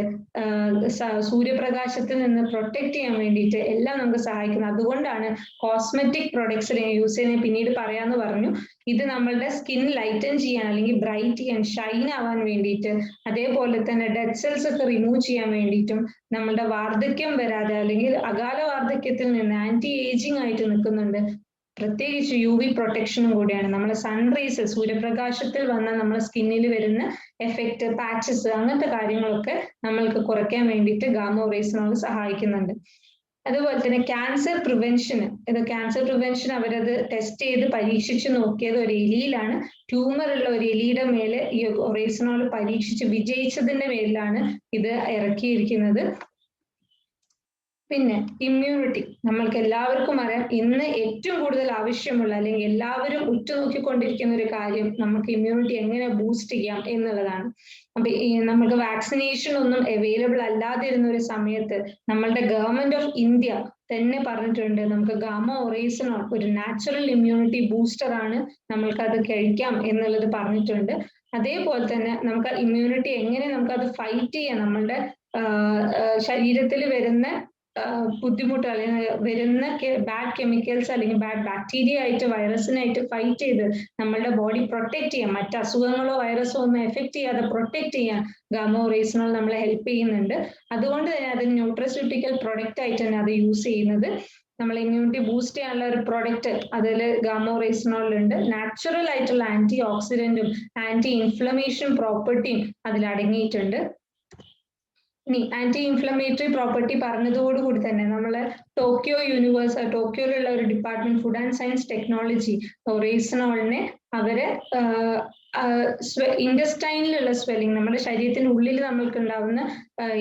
സൂര്യപ്രകാശത്തിൽ നിന്ന് പ്രൊട്ടക്ട് ചെയ്യാൻ വേണ്ടിയിട്ട് എല്ലാം നമുക്ക് സഹായിക്കുന്നത്. അതുകൊണ്ടാണ് കോസ്മെറ്റിക് പ്രൊഡക്ട്സ് യൂസ് ചെയ്യുന്നത് പിന്നീട് പറയാന്ന് പറഞ്ഞു. ഇത് നമ്മളുടെ സ്കിൻ ലൈറ്റൻ ചെയ്യാൻ അല്ലെങ്കിൽ ബ്രൈറ്റ് ചെയ്യാൻ, ഷൈൻ ആവാൻ വേണ്ടിയിട്ട്, അതേപോലെ തന്നെ ഡെഡ് സെൽസ് ഒക്കെ റിമൂവ് ചെയ്യാൻ വേണ്ടിയിട്ടും, നമ്മളുടെ വാർദ്ധക്യം വരാതെ അല്ലെങ്കിൽ അകാല വാർദ്ധക്യത്തിൽ നിന്ന് ആന്റി ഏജിങ് ആയിട്ട് നിൽക്കുന്നുണ്ട്. പ്രത്യേകിച്ച് UV പ്രൊട്ടക്ഷനും കൂടിയാണ്. നമ്മളെ സൺറൈസ് സൂര്യപ്രകാശത്തിൽ വന്ന നമ്മുടെ സ്കിന്നിൽ വരുന്ന എഫക്റ്റ്, പാച്ചസ്, അങ്ങനത്തെ കാര്യങ്ങളൊക്കെ നമ്മൾക്ക് കുറയ്ക്കാൻ വേണ്ടിയിട്ട് ഗാമോറേസിനോൾ സഹായിക്കുന്നുണ്ട്. അതുപോലെ തന്നെ ക്യാൻസർ പ്രിവെൻഷന്, ക്യാൻസർ പ്രിവെൻഷൻ അവരത് ടെസ്റ്റ് ചെയ്ത് പരീക്ഷിച്ച് നോക്കിയത് ഒരു എലിയിലാണ്. ട്യൂമർ ഉള്ള ഒരു എലിയുടെ മേലെ ഈ ഒറേസിനോൾ പരീക്ഷിച്ച് വിജയിച്ചതിന്റെ മേലിലാണ് ഇത് ഇറക്കിയിരിക്കുന്നത്. പിന്നെ ഇമ്മ്യൂണിറ്റി, നമ്മൾക്ക് എല്ലാവർക്കും അറിയാം ഇന്ന് ഏറ്റവും കൂടുതൽ ആവശ്യമുള്ള അല്ലെങ്കിൽ എല്ലാവരും ഉറ്റുനോക്കിക്കൊണ്ടിരിക്കുന്ന ഒരു കാര്യം നമുക്ക് ഇമ്മ്യൂണിറ്റി എങ്ങനെ ബൂസ്റ്റ് ചെയ്യാം എന്നുള്ളതാണ്. അപ്പൊ നമുക്ക് വാക്സിനേഷൻ ഒന്നും അവൈലബിൾ അല്ലാതിരുന്ന ഒരു സമയത്ത് നമ്മളുടെ ഗവൺമെന്റ് ഓഫ് ഇന്ത്യ തന്നെ പറഞ്ഞിട്ടുണ്ട് നമുക്ക് ഗാമോറേസിനോൾ ഒരു നാച്ചുറൽ ഇമ്മ്യൂണിറ്റി ബൂസ്റ്റർ ആണ്, നമ്മൾക്കത് കഴിക്കാം എന്നുള്ളത് പറഞ്ഞിട്ടുണ്ട്. അതേപോലെ തന്നെ നമുക്ക് ഇമ്മ്യൂണിറ്റി എങ്ങനെ നമുക്കത് ഫൈറ്റ് ചെയ്യാം, നമ്മളുടെ ശരീരത്തിൽ വരുന്ന ബുദ്ധിമുട്ട് അല്ലെങ്കിൽ വരുന്ന ബാഡ് കെമിക്കൽസ് അല്ലെങ്കിൽ ബാഡ് ബാക്ടീരിയ ആയിട്ട് വൈറസിനായിട്ട് ഫൈറ്റ് ചെയ്ത് നമ്മളുടെ ബോഡി പ്രൊട്ടക്ട് ചെയ്യാം, മറ്റ് അസുഖങ്ങളോ വൈറസോ ഒന്നും എഫക്ട് ചെയ്യാതെ പ്രൊട്ടക്ട് ചെയ്യാൻ ഗാമോറേസിനോൾ നമ്മളെ ഹെൽപ്പ് ചെയ്യുന്നുണ്ട്. അതുകൊണ്ട് തന്നെ അത് ന്യൂട്രസ്യൂട്ടിക്കൽ പ്രൊഡക്റ്റ് ആയിട്ട് തന്നെ അത് യൂസ് ചെയ്യുന്നത്. നമ്മൾ ഇമ്മ്യൂണിറ്റി ബൂസ്റ്റ് ചെയ്യാനുള്ള ഒരു പ്രൊഡക്റ്റ് അതിൽ ഗാമോറേസിനോളുണ്ട്. നാച്ചുറൽ ആയിട്ടുള്ള ആന്റി ഓക്സിഡന്റും ആന്റി ഇൻഫ്ലമേഷൻ പ്രോപ്പർട്ടിയും അതിൽ അടങ്ങിയിട്ടുണ്ട്. ഇനി ആന്റി ഇൻഫ്ലമേറ്ററി പ്രോപ്പർട്ടി പറഞ്ഞതോടുകൂടി തന്നെ നമ്മളെ ടോക്കിയോയിലുള്ള ഒരു department food and science technology ഒറേസിനോളിനെ അവര് ഇൻഡസ്റ്റൈനിലുള്ള സ്വെല്ലിംഗ്, നമ്മുടെ ശരീരത്തിന് ഉള്ളിൽ നമ്മൾക്ക് ഉണ്ടാവുന്ന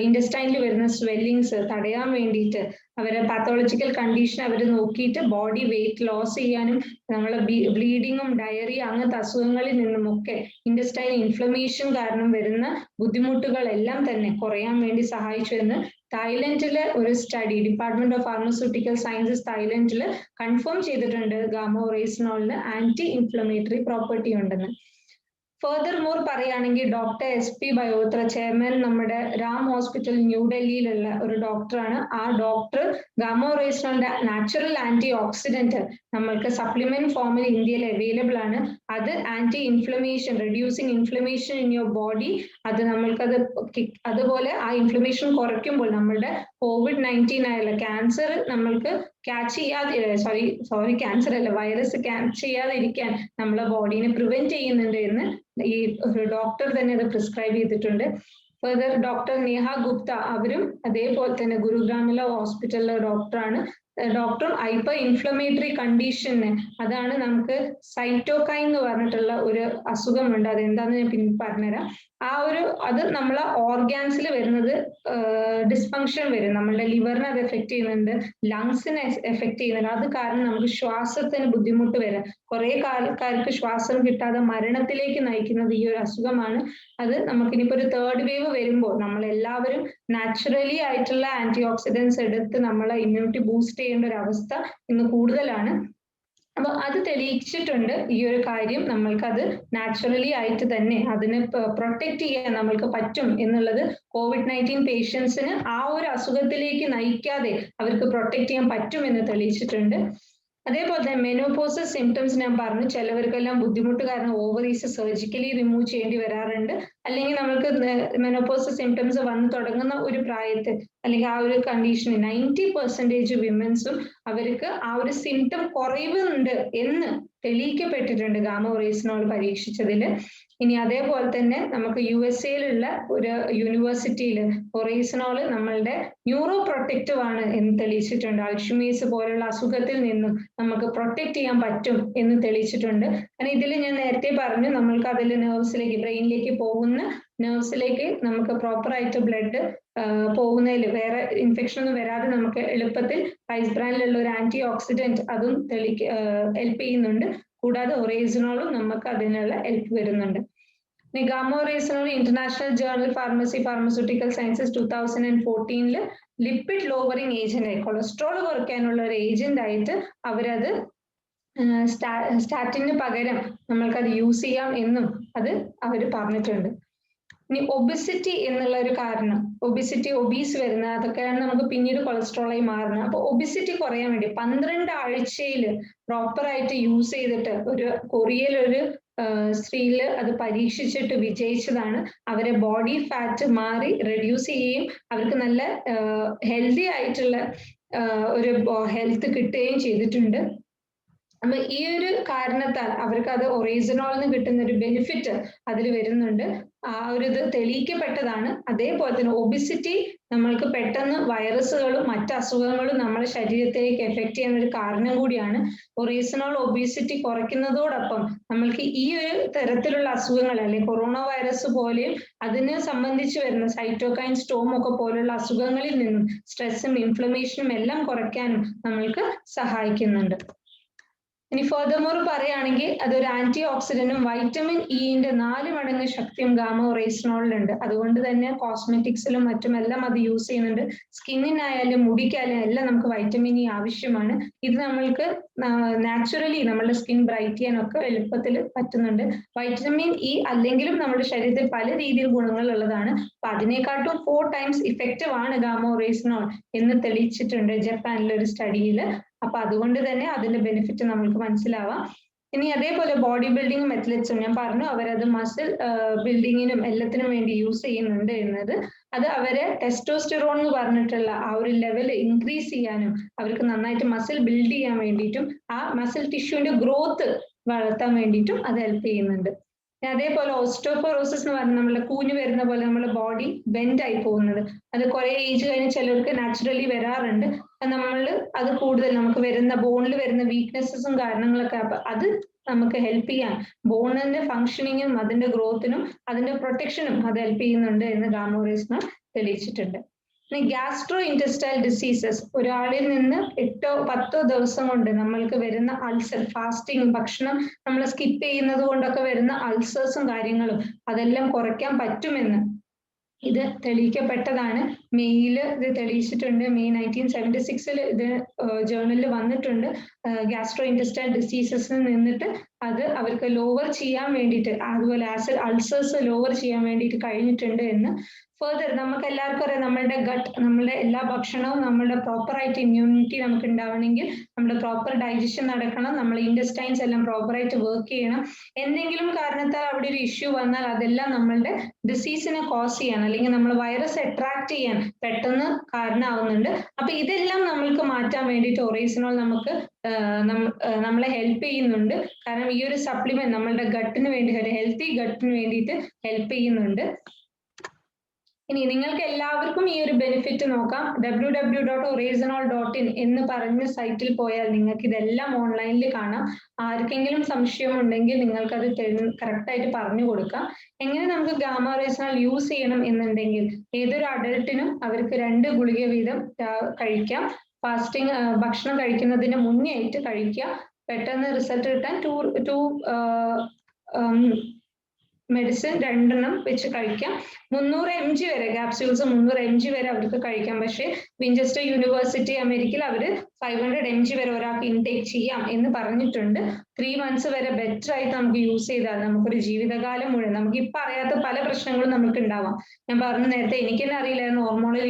ഇൻഡസ്റ്റൈനിൽ വരുന്ന സ്വെല്ലിങ്സ് തടയാൻ വേണ്ടിയിട്ട് അവരെ പാത്തോളജിക്കൽ കണ്ടീഷൻ അവർ നോക്കിയിട്ട് ബോഡി വെയിറ്റ് ലോസ് ചെയ്യാനും നമ്മളെ ബ്ലീഡിങ്ങും ഡയറിയ അങ്ങനത്തെ അസുഖങ്ങളിൽ നിന്നുമൊക്കെ ഇൻഡസ്റ്റൈൻ ഇൻഫ്ലമേഷൻ കാരണം വരുന്ന ബുദ്ധിമുട്ടുകളെല്ലാം തന്നെ കുറയാൻ വേണ്ടി സഹായിച്ചു എന്ന് തായ്ലൻഡിലെ ഒരു study department of pharmaceutical sciences തായ്ലൻഡിൽ കൺഫേം ചെയ്തിട്ടുണ്ട് ഗാമോറേസിനോളിന് ആന്റി ഇൻഫ്ലമേറ്ററി പ്രോപ്പർട്ടി ഉണ്ടെന്ന്. ഫർദർ മോർ പറയുകയാണെങ്കിൽ ഡോക്ടർ SP ബയോത്ര, ചെയർമാൻ നമ്മുടെ രാം ഹോസ്പിറ്റൽ ന്യൂഡൽഹിയിലുള്ള ഒരു ഡോക്ടറാണ്. ആ ഡോക്ടർ ഗാമോറേസിനോളിന്റെ നാച്ചുറൽ ആന്റി ഓക്സിഡന്റ് നമ്മൾക്ക് സപ്ലിമെന്റ് ഫോമിൽ ഇന്ത്യയിൽ അവൈലബിൾ ആണ്. അത് anti inflammation, reducing inflammation in your body, അത് നമ്മൾക്കത് അതുപോലെ ആ ഇൻഫ്ലമേഷൻ കുറയ്ക്കുമ്പോൾ നമ്മളുടെ COVID-19 ആയുള്ള ക്യാൻസർ നമ്മൾക്ക് ക്യാച്ച് ചെയ്യാതെ ക്യാൻസർ അല്ല വൈറസ് ക്യാച്ച് ചെയ്യാതിരിക്കാൻ നമ്മളെ ബോഡീനെ പ്രിവെന്റ് ചെയ്യുന്നുണ്ട് എന്ന് ഈ ഒരു ഡോക്ടർ തന്നെ അത് പ്രിസ്ക്രൈബ് ചെയ്തിട്ടുണ്ട്. ഫർദർ ഡോക്ടർ നേഹ ഗുപ്ത, അവരും അതേപോലെ തന്നെ ഗുരുഗ്രാമിലെ ഹോസ്പിറ്റലിലെ ഡോക്ടറാണ്. ഡോക്ടറും ഹൈപ്പർ ഇൻഫ്ലമേറ്ററി കണ്ടീഷന്, അതാണ് നമുക്ക് സൈറ്റോകൈൻ എന്ന് പറഞ്ഞിട്ടുള്ള ഒരു അസുഖമുണ്ട്, അതെന്താന്ന് ഞാൻ പിന്നെ പറഞ്ഞുതരാം. അത് നമ്മളെ ഓർഗാൻസിൽ വരുന്നത് ഡിസ്ഫങ്ഷൻ വരും, നമ്മളുടെ ലിവറിനെ അത് എഫക്ട് ചെയ്യുന്നുണ്ട്, ലങ്സിനെ എഫക്ട് ചെയ്യുന്നുണ്ട്. അത് കാരണം നമുക്ക് ശ്വാസത്തിന് ബുദ്ധിമുട്ട് വരാം. കുറെ ആൾക്കാർക്ക് ശ്വാസം കിട്ടാതെ മരണത്തിലേക്ക് നയിക്കുന്നത് ഈ ഒരു അസുഖമാണ്. അത് നമുക്കിനിപ്പോ ഒരു തേർഡ് വേവ് വരുമ്പോൾ നമ്മളെല്ലാവരും നാച്ചുറലി ആയിട്ടുള്ള ആന്റി ഓക്സിഡൻസ് എടുത്ത് നമ്മളെ ഇമ്മ്യൂണിറ്റി ബൂസ്റ്റ് ചെയ്യേണ്ട ഒരു അവസ്ഥ ഇന്ന് കൂടുതലാണ്. അപ്പൊ അത് തെളിയിച്ചിട്ടുണ്ട് ഈ ഒരു കാര്യം. നമ്മൾക്കത് നാച്ചുറലി ആയിട്ട് തന്നെ അതിനെ പ്രൊട്ടക്ട് ചെയ്യാൻ നമ്മൾക്ക് പറ്റും എന്നുള്ളത്. COVID-19 പേഷ്യൻസിന് ആ ഒരു അസുഖത്തിലേക്ക് നയിക്കാതെ അവർക്ക് പ്രൊട്ടക്ട് ചെയ്യാൻ പറ്റും എന്ന് തെളിയിച്ചിട്ടുണ്ട്. അതേപോലെ തന്നെ മെനോപോസസ് സിംറ്റംസ് ഞാൻ പറഞ്ഞു, ചിലവർക്കെല്ലാം ബുദ്ധിമുട്ട് കാരണം ഓവറീസ് സർജിക്കലി റിമൂവ് ചെയ്യേണ്ടി വരാറുണ്ട്. അല്ലെങ്കിൽ നമ്മൾക്ക് മെനോപോസസ് സിംറ്റംസ് വന്നു തുടങ്ങുന്ന ഒരു പ്രായത്തിൽ അല്ലെങ്കിൽ ആ ഒരു കണ്ടീഷന് 90% വിമൻസും അവർക്ക് ആ ഒരു സിംറ്റം കുറയുന്നുണ്ട് എന്ന് തെളിയിക്കപ്പെട്ടിട്ടുണ്ട് ഗാമ ഒറേസിനോൾ പരീക്ഷിച്ചതിൽ. ഇനി അതേപോലെ തന്നെ നമുക്ക് USA ഒരു യൂണിവേഴ്സിറ്റിയിൽ ഒറേസിനോൾ നമ്മളുടെ ന്യൂറോ പ്രൊട്ടക്റ്റീവ് ആണ് എന്ന് തെളിയിച്ചിട്ടുണ്ട്. അൾഷിമേഴ്സ് പോലുള്ള അസുഖത്തിൽ നിന്നും നമുക്ക് പ്രൊട്ടക്ട് ചെയ്യാൻ പറ്റും എന്ന് തെളിയിച്ചിട്ടുണ്ട്. കാരണം ഇതിൽ ഞാൻ നേരത്തെ പറഞ്ഞു, നമ്മൾക്ക് അതിൽ നെർവ്സിലേക്ക് ബ്രെയിനിലേക്ക് പോകുന്ന നെർവ്സിലേക്ക് നമുക്ക് പ്രോപ്പർ ആയിട്ട് ബ്ലഡ് പോകുന്നതിൽ വേറെ ഇൻഫെക്ഷൻ ഒന്നും വരാതെ നമുക്ക് എളുപ്പത്തിൽ റൈസ് ബ്രാനിലുള്ള ഒരു ആന്റി ഓക്സിഡന്റ് അതും ഹെൽപ്പ് ചെയ്യുന്നുണ്ട്. കൂടാതെ ഒറേസിനോളും നമുക്ക് അതിനുള്ള ഹെൽപ്പ് വരുന്നുണ്ട്. Gamma oryzanol international journal pharmaceutical sciences 2014 lipid lowering agent ആയി, കൊളസ്ട്രോൾ കുറയ്ക്കാനുള്ള ഒരു ഏജന്റ് ആയിട്ട് അവരത് സ്റ്റാറ്റിന് പകരം നമ്മൾക്കത് യൂസ് ചെയ്യാം എന്നും അത് അവർ പറഞ്ഞിട്ടുണ്ട്. ഇനി ഒബിസിറ്റി എന്നുള്ള ഒരു കാരണം, ഒബീസ് വരുന്നത് അതൊക്കെയാണ് നമുക്ക് പിന്നീട് കൊളസ്ട്രോളായി മാറുന്നത്. അപ്പൊ ഒബിസിറ്റി കുറയാൻ വേണ്ടി 12 ആഴ്ചയിൽ പ്രോപ്പർ ആയിട്ട് യൂസ് ചെയ്തിട്ട് ഒരു കൊറിയയിൽ ഒരു സ്ത്രീയില് അത് പരീക്ഷിച്ചിട്ട് വിജയിച്ചതാണ്. അവരെ ബോഡി ഫാറ്റ് മാറി റെഡ്യൂസ് ചെയ്യുകയും അവർക്ക് നല്ല ഹെൽത്തി ആയിട്ടുള്ള ഒരു ഹെൽത്ത് കിട്ടുകയും ചെയ്തിട്ടുണ്ട്. അപ്പൊ ഈ ഒരു കാരണത്താൽ അവർക്ക് അത് ഒറേസിനോളിന് കിട്ടുന്ന ഒരു ബെനിഫിറ്റ് അതിൽ വരുന്നുണ്ട്. ആ ഒരു ഇത് തെളിയിക്കപ്പെട്ടതാണ്. അതേപോലെ തന്നെ ഒബിസിറ്റി നമ്മൾക്ക് പെട്ടെന്ന് വൈറസുകളും മറ്റ് അസുഖങ്ങളും നമ്മുടെ ശരീരത്തിലേക്ക് എഫക്ട് ചെയ്യുന്ന ഒരു കാരണം കൂടിയാണ്. ഒറേസിനോൾ ഒബിസിറ്റി കുറയ്ക്കുന്നതോടൊപ്പം നമ്മൾക്ക് ഈ ഒരു തരത്തിലുള്ള അസുഖങ്ങൾ അല്ലെങ്കിൽ കൊറോണ വൈറസ് പോലെയും അതിനെ സംബന്ധിച്ച് വരുന്ന സൈറ്റോകൈൻ സ്റ്റോം ഒക്കെ പോലുള്ള അസുഖങ്ങളിൽ നിന്നും സ്ട്രെസ്സും ഇൻഫ്ലമേഷനും എല്ലാം കുറയ്ക്കാനും നമ്മൾക്ക് സഹായിക്കുന്നുണ്ട്. ഇനി ഫർദർമോർ പറയുകയാണെങ്കിൽ അതൊരു ആന്റി ഓക്സിഡന്റും വൈറ്റമിൻ ഇന്റെ 4 മടങ്ങ് ശക്തിയും ഗാമ ഒറേസിനോളിലുണ്ട്. അതുകൊണ്ട് തന്നെ കോസ്മെറ്റിക്സിലും മറ്റുമെല്ലാം അത് യൂസ് ചെയ്യുന്നുണ്ട്. സ്കിന്നിനായാലും മുടിക്കായാലും എല്ലാം നമുക്ക് വൈറ്റമിൻ ഇ ആവശ്യമാണ്. ഇത് നമ്മൾക്ക് നാച്ചുറലി നമ്മുടെ സ്കിൻ ബ്രൈറ്റ് ചെയ്യാനൊക്കെ എളുപ്പത്തിൽ പറ്റുന്നുണ്ട്. വൈറ്റമിൻ ഇ അല്ലെങ്കിലും നമ്മുടെ ശരീരത്തിൽ പല രീതിയിൽ ഗുണങ്ങൾ ഉള്ളതാണ്. അപ്പൊ അതിനെക്കാട്ടും 4 times ഇഫക്റ്റീവ് ആണ് ഗാമ ഒറേസിനോൾ എന്ന് തെളിയിച്ചിട്ടുണ്ട് ജപ്പാനിലെ ഒരു സ്റ്റഡിയിൽ. അപ്പൊ അതുകൊണ്ട് തന്നെ അതിന്റെ ബെനിഫിറ്റ് നമ്മൾക്ക് മനസ്സിലാവാം. ഇനി അതേപോലെ ബോഡി ബിൽഡിങ്ങും അത്ലറ്റ്സും ഞാൻ പറഞ്ഞു അവരത് മസിൽ ബിൽഡിങ്ങിനും എല്ലാത്തിനും വേണ്ടി യൂസ് ചെയ്യുന്നുണ്ട് എന്നത്. അത് അവരെ ടെസ്റ്റോസ്റ്റെറോൺ എന്ന് പറഞ്ഞിട്ടുള്ള ആ ഒരു ലെവൽ ഇൻക്രീസ് ചെയ്യാനും അവർക്ക് നന്നായിട്ട് മസിൽ ബിൽഡ് ചെയ്യാൻ വേണ്ടിയിട്ടും ആ മസിൽ ടിഷ്യൂവിന്റെ ഗ്രോത്ത് വളർത്താൻ വേണ്ടിയിട്ടും അത് ഹെൽപ്പ് ചെയ്യുന്നുണ്ട്. അതേപോലെ ഓസ്റ്റോപോറോസിസ് എന്ന് പറഞ്ഞാൽ നമ്മളെ കൂഞ്ഞു വരുന്ന പോലെ നമ്മുടെ ബോഡി ബെൻഡ് ആയി പോകുന്നത്, അത് കുറെ ഏജ് കഴിഞ്ഞ് ചിലർക്ക് നാച്ചുറലി വരാറുണ്ട്. നമ്മൾ അത് കൂടുതൽ നമുക്ക് വരുന്ന ബോണിൽ വരുന്ന വീക്ക്നെസ്സും കാരണങ്ങളൊക്കെ അത് നമുക്ക് ഹെൽപ്പ് ചെയ്യാൻ ബോണിന്റെ ഫങ്ഷനിങ്ങും അതിന്റെ ഗ്രോത്തിനും അതിന്റെ പ്രൊട്ടക്ഷനും അത് ഹെൽപ്പ് ചെയ്യുന്നുണ്ട് എന്ന് ഗാമ ഒറേസിനോൾ തെളിയിച്ചിട്ടുണ്ട്. ഇനി ഗ്യാസ്ട്രോ ഇൻറ്റസ്റ്റൈൽ ഡിസീസസ്, ഒരാളിൽ നിന്ന് 8-10 ദിവസം കൊണ്ട് നമ്മൾക്ക് വരുന്ന അൾസർ, ഫാസ്റ്റിംഗ് ഭക്ഷണം നമ്മൾ സ്കിപ്പ് ചെയ്യുന്നത് കൊണ്ടൊക്കെ വരുന്ന അൾസേഴ്സും കാര്യങ്ങളും അതെല്ലാം കുറയ്ക്കാൻ പറ്റുമെന്ന് ഇത് തെളിയിക്കപ്പെട്ടതാണ്. മെയ്യിൽ ഇത് തെളിയിച്ചിട്ടുണ്ട്. മെയ് 1976 ഇത് ജേർണലിൽ വന്നിട്ടുണ്ട്. ഗ്യാസ്ട്രോ ഇൻറ്റസ്റ്റൈൽ ഡിസീസസിൽ നിന്നിട്ട് അത് അവർക്ക് ലോവർ ചെയ്യാൻ വേണ്ടിയിട്ട്, അതുപോലെ ആസിഡ് അൾസേഴ്സ് ലോവർ ചെയ്യാൻ വേണ്ടിയിട്ട് കഴിഞ്ഞിട്ടുണ്ട് എന്ന്. ഫർദർ നമുക്ക് എല്ലാവർക്കും അറിയാം നമ്മളുടെ ഗട്ട്, നമ്മളുടെ എല്ലാ ഭക്ഷണവും നമ്മളുടെ പ്രോപ്പർ ആയിട്ട് ഇമ്മ്യൂണിറ്റി നമുക്ക് ഉണ്ടാവണമെങ്കിൽ നമ്മുടെ പ്രോപ്പർ ഡൈജഷൻ നടക്കണം, നമ്മൾ ഇൻറ്റസ്റ്റൈൻസ് എല്ലാം പ്രോപ്പർ ആയിട്ട് വർക്ക് ചെയ്യണം. എന്തെങ്കിലും കാരണത്താൽ അവിടെ ഒരു ഇഷ്യൂ വന്നാൽ അതെല്ലാം നമ്മളുടെ ഡിസീസിനെ കോസ് ചെയ്യാൻ അല്ലെങ്കിൽ നമ്മൾ വൈറസ് അട്രാക്ട് ചെയ്യാൻ പെട്ടെന്ന് കാരണമാവുന്നുണ്ട്. അപ്പൊ ഇതെല്ലാം നമ്മൾക്ക് മാറ്റാൻ വേണ്ടിയിട്ട് ഒറേസിനോൾ നമുക്ക് നമ്മളെ ഹെൽപ്പ് ചെയ്യുന്നുണ്ട്. കാരണം ഈ ഒരു സപ്ലിമെന്റ് നമ്മളുടെ ഗട്ടിന് വേണ്ടി, ഒരു ഹെൽത്തി ഗട്ടിന് വേണ്ടിയിട്ട് ഹെൽപ്പ് ചെയ്യുന്നുണ്ട്. ഇനി നിങ്ങൾക്ക് എല്ലാവർക്കും ഈ ഒരു ബെനിഫിറ്റ് നോക്കാം. www.oresinol.in എന്ന് പറഞ്ഞ സൈറ്റിൽ പോയാൽ നിങ്ങൾക്ക് ഇതെല്ലാം ഓൺലൈനിൽ കാണാം. ആർക്കെങ്കിലും സംശയം ഉണ്ടെങ്കിൽ നിങ്ങൾക്കത് കറക്റ്റ് ആയിട്ട് പറഞ്ഞു കൊടുക്കാം. എങ്ങനെ നമുക്ക് ഗാമ ഒറേസിനോൾ യൂസ് ചെയ്യണം എന്നുണ്ടെങ്കിൽ ഏതൊരു അഡൾട്ടിനും അവർക്ക് 2 ഗുളിക വീതം കഴിക്കാം. ഫാസ്റ്റിംഗ് ഭക്ഷണം കഴിക്കുന്നതിന് മുന്നേ ആയിട്ട് കഴിക്കുക. പെട്ടെന്ന് റിസൾട്ട് കിട്ടാൻ 2 മെഡിസിൻ 2 വെച്ച് കഴിക്കാം. 300 mg വരെ ക്യാപ്സ്യൂൾസ് 300 mg വരെ അവർക്ക് കഴിക്കാം. പക്ഷേ വിഞ്ചസ്റ്റർ യൂണിവേഴ്സിറ്റി അമേരിക്കയിൽ അവര് 500 mg വരെ ഒരാൾക്ക് ഇൻടേക്ക് ചെയ്യാം എന്ന് പറഞ്ഞിട്ടുണ്ട്. 3 months വരെ ബെറ്റർ ആയിട്ട് നമുക്ക് യൂസ് ചെയ്താൽ നമുക്കൊരു ജീവിതകാലം മുഴുവൻ നമുക്ക് ഇപ്പൊ അറിയാത്ത പല പ്രശ്നങ്ങളും നമുക്ക് ഉണ്ടാവാം. ഞാൻ പറഞ്ഞു നേരത്തെ എനിക്ക് തന്നെ അറിയില്ലായിരുന്നു ഹോർമോണൽ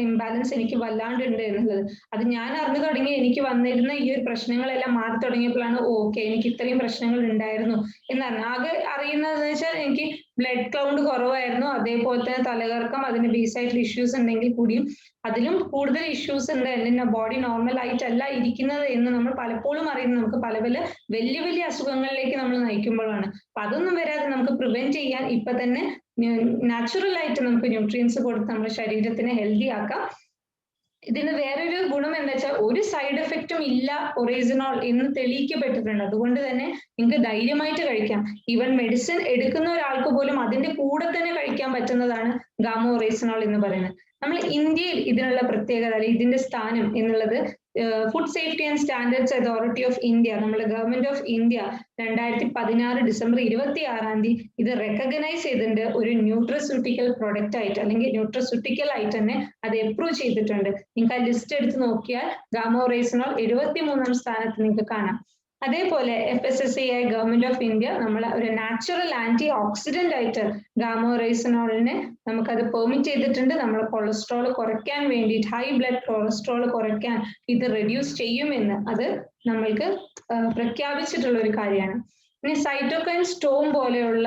ഇംബാലൻസ് എനിക്ക് വല്ലാണ്ടുണ്ട് എന്നുള്ളത്. അത് ഞാൻ അറിഞ്ഞു തുടങ്ങി എനിക്ക് വന്നിരുന്ന ഈ ഒരു പ്രശ്നങ്ങളെല്ലാം മാറി തുടങ്ങിയപ്പോഴാണ് ഓക്കെ എനിക്ക് ഇത്രയും പ്രശ്നങ്ങൾ ഉണ്ടായിരുന്നു എന്നറിഞ്ഞു. ആകെ അറിയുന്നതെന്ന് വെച്ചാൽ എനിക്ക് ബ്ലഡ് കൗണ്ട് കുറവായിരുന്നു, അതേപോലെ തന്നെ തലകറക്കം, അതിന് ബേസ് ആയിട്ടുള്ള ഇഷ്യൂസ് ഉണ്ടെങ്കിൽ കൂടിയും അതിലും കൂടുതൽ ഇഷ്യൂസ് ഉണ്ട്, എന്റെ ബോഡി നോർമൽ ആയിട്ടല്ല ഇരിക്കുന്നത് എന്ന് നമ്മൾ പലപ്പോഴും അറിയുന്നത് നമുക്ക് പല പല വലിയ വലിയ അസുഖങ്ങളിലേക്ക് നമ്മൾ നയിക്കുമ്പോഴാണ്. അപ്പൊ അതൊന്നും വരാതെ നമുക്ക് പ്രിവെന്റ് ചെയ്യാൻ ഇപ്പൊ തന്നെ നാച്ചുറൽ ആയിട്ട് നമുക്ക് ന്യൂട്രിയൻസ് കൊടുത്ത് നമ്മുടെ ശരീരത്തിനെ ഹെൽത്തി ആക്കാം. ഇതിന് വേറൊരു ഗുണം എന്താ വെച്ചാൽ ഒരു സൈഡ് എഫക്റ്റും ഇല്ല ഒറേസിനോൾ എന്ന് തെളിയിക്കപ്പെട്ടിട്ടുണ്ട്. അതുകൊണ്ട് തന്നെ നിങ്ങൾക്ക് ധൈര്യമായിട്ട് കഴിക്കാം. ഈവൻ മെഡിസിൻ എടുക്കുന്ന ഒരാൾക്ക് പോലും അതിന്റെ കൂടെ തന്നെ കഴിക്കാൻ പറ്റുന്നതാണ് ഗാമ ഒറേസിനോൾ എന്ന് പറയുന്നത്. നമ്മൾ ഇന്ത്യയിൽ ഇതിനുള്ള പ്രത്യേകത അല്ലെങ്കിൽ ഇതിന്റെ സ്ഥാനം എന്നുള്ളത് food safety and standards authority of India, നമ്മുടെ ഗവൺമെന്റ് ഓഫ് ഇന്ത്യ 2016 ഡിസംബർ 26 ഇത് റെക്കഗ്നൈസ് ചെയ്തിട്ടുണ്ട് ഒരു ന്യൂട്രസ്യൂട്ടിക്കൽ പ്രൊഡക്റ്റ് ആയിട്ട്, അല്ലെങ്കിൽ ന്യൂട്രസ്യൂട്ടിക്കൽ ആയിട്ട് തന്നെ അത് അപ്രൂവ് ചെയ്തിട്ടുണ്ട്. നിങ്ങൾക്ക് ആ ലിസ്റ്റ് എടുത്ത് നോക്കിയാൽ ഗാമ ഒറേസിനോൾ 73ാം സ്ഥാനത്ത് നിങ്ങൾക്ക് കാണാം. അതേപോലെ FSSAI ഗവൺമെന്റ് ഓഫ് ഇന്ത്യ നമ്മൾ ഒരു നാച്ചുറൽ ആന്റി ഓക്സിഡന്റ് ആയിട്ട് ഗാമ ഒറേസിനോളിനെ നമുക്കത് പെർമിറ്റ് ചെയ്തിട്ടുണ്ട്. നമ്മൾ കൊളസ്ട്രോൾ കുറയ്ക്കാൻ വേണ്ടിയിട്ട്, ഹൈ ബ്ലഡ് കൊളസ്ട്രോൾ കുറയ്ക്കാൻ ഇത് റെഡ്യൂസ് ചെയ്യുമെന്ന് അത് നമ്മൾക്ക് പ്രഖ്യാപിച്ചിട്ടുള്ള ഒരു കാര്യമാണ്. ഇനി സൈറ്റോകൈൻ സ്റ്റോം പോലെയുള്ള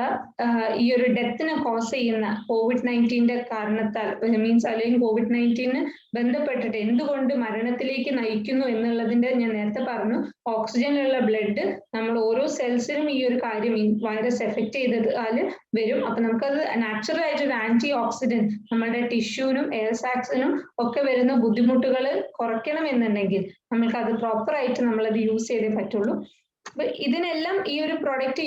ഈ ഒരു ഡെത്തിനെ കോസ് ചെയ്യുന്ന COVID-19 കാരണത്താൽ മീൻസ് അല്ലെങ്കിൽ COVID-19 ബന്ധപ്പെട്ടിട്ട് എന്തുകൊണ്ട് മരണത്തിലേക്ക് നയിക്കുന്നു എന്നുള്ളതിന്റെ ഞാൻ നേരത്തെ പറഞ്ഞു. ഓക്സിജനിലുള്ള ബ്ലഡ് നമ്മൾ ഓരോ സെൽസിനും ഈ ഒരു കാര്യം വൈറസ് എഫക്ട് ചെയ്താൽ വരും. അപ്പൊ നമുക്കത് നാച്ചുറൽ ആയിട്ട് ഒരു ആന്റി ഓക്സിഡന്റ് നമ്മുടെ ടിഷ്യൂനും എയർ സാക്സിനും ഒക്കെ വരുന്ന ബുദ്ധിമുട്ടുകൾ കുറയ്ക്കണം എന്നുണ്ടെങ്കിൽ നമ്മൾക്ക് അത് പ്രോപ്പർ ആയിട്ട് നമ്മളത് യൂസ് ചെയ്തേ പറ്റുള്ളൂ. അപ്പൊ ഇതിനെല്ലാം ഈ ഒരു പ്രൊഡക്റ്റ്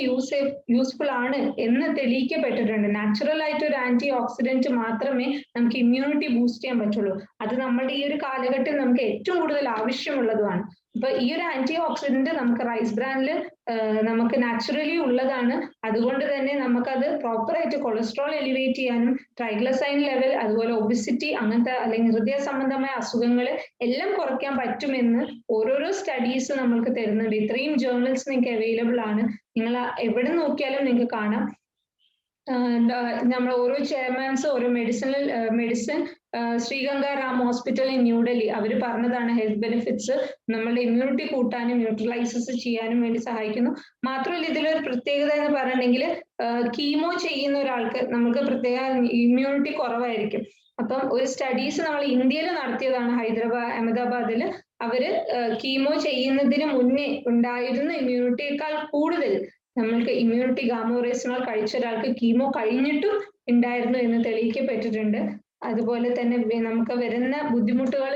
യൂസ്ഫുൾ ആണ് എന്ന് തെളിയിക്കപ്പെട്ടിട്ടുണ്ട്. നാച്ചുറൽ ആയിട്ട് ഒരു ആന്റി ഓക്സിഡന്റ് മാത്രമേ നമുക്ക് ഇമ്മ്യൂണിറ്റി ബൂസ്റ്റ് ചെയ്യാൻ പറ്റുള്ളൂ. അത് നമ്മുടെ ഈ ഒരു കാലഘട്ടത്തിൽ നമുക്ക് ഏറ്റവും കൂടുതൽ ആവശ്യമുള്ളതുമാണ്. അപ്പൊ ഈ ഒരു ആന്റി ഓക്സിഡന്റ് നമുക്ക് റൈസ് ബ്രാനിൽ നമുക്ക് നാച്ചുറലി ഉള്ളതാണ്. അതുകൊണ്ട് തന്നെ നമുക്കത് പ്രോപ്പർ ആയിട്ട് കൊളസ്ട്രോൾ എലിവേറ്റ് ചെയ്യാനും ട്രൈഗ്ലിസൈഡ് ലെവൽ അതുപോലെ ഒബിസിറ്റി അങ്ങനത്തെ അല്ലെങ്കിൽ ഹൃദയ സംബന്ധമായ അസുഖങ്ങൾ എല്ലാം കുറയ്ക്കാൻ പറ്റുമെന്ന് ഓരോരോ സ്റ്റഡീസ് നമ്മൾക്ക് തരുന്നുണ്ട്. ഇത്രയും ജേർണൽസ് നിങ്ങൾക്ക് അവൈലബിൾ ആണ്. നിങ്ങൾ എവിടെ നോക്കിയാലും നിങ്ങൾക്ക് കാണാം. നമ്മൾ ഓരോ ചെയർമാൻസ് ഓരോ medicine Sriganga Ram hospital in New Delhi അവർ പറഞ്ഞതാണ് ഹെൽത്ത് ബെനിഫിറ്റ്സ് നമ്മളുടെ ഇമ്മ്യൂണിറ്റി കൂട്ടാനും ന്യൂട്രലൈസസ് ചെയ്യാനും വേണ്ടി സഹായിക്കുന്നു. മാത്രമല്ല ഇതിലൊരു പ്രത്യേകത എന്ന് പറഞ്ഞിട്ടുണ്ടെങ്കിൽ കീമോ ചെയ്യുന്ന ഒരാൾക്ക് നമുക്ക് പ്രത്യേക ഇമ്മ്യൂണിറ്റി കുറവായിരിക്കും. അപ്പം ഒരു സ്റ്റഡീസ് നമ്മൾ ഇന്ത്യയിൽ നടത്തിയതാണ് അഹമ്മദാബാദിൽ. അവര് കീമോ ചെയ്യുന്നതിന് മുന്നേ ഉണ്ടായിരുന്ന ഇമ്മ്യൂണിറ്റിയേക്കാൾ കൂടുതൽ നമ്മൾക്ക് ഇമ്മ്യൂണിറ്റി ഗാമ ഒറേസിനോൾ കഴിച്ച ഒരാൾക്ക് കീമോ കഴിഞ്ഞിട്ടും ഉണ്ടായിരുന്നു എന്ന് തെളിയിക്കപ്പെട്ടിട്ടുണ്ട്. അതുപോലെ തന്നെ നമുക്ക് വരുന്ന ബുദ്ധിമുട്ടുകൾ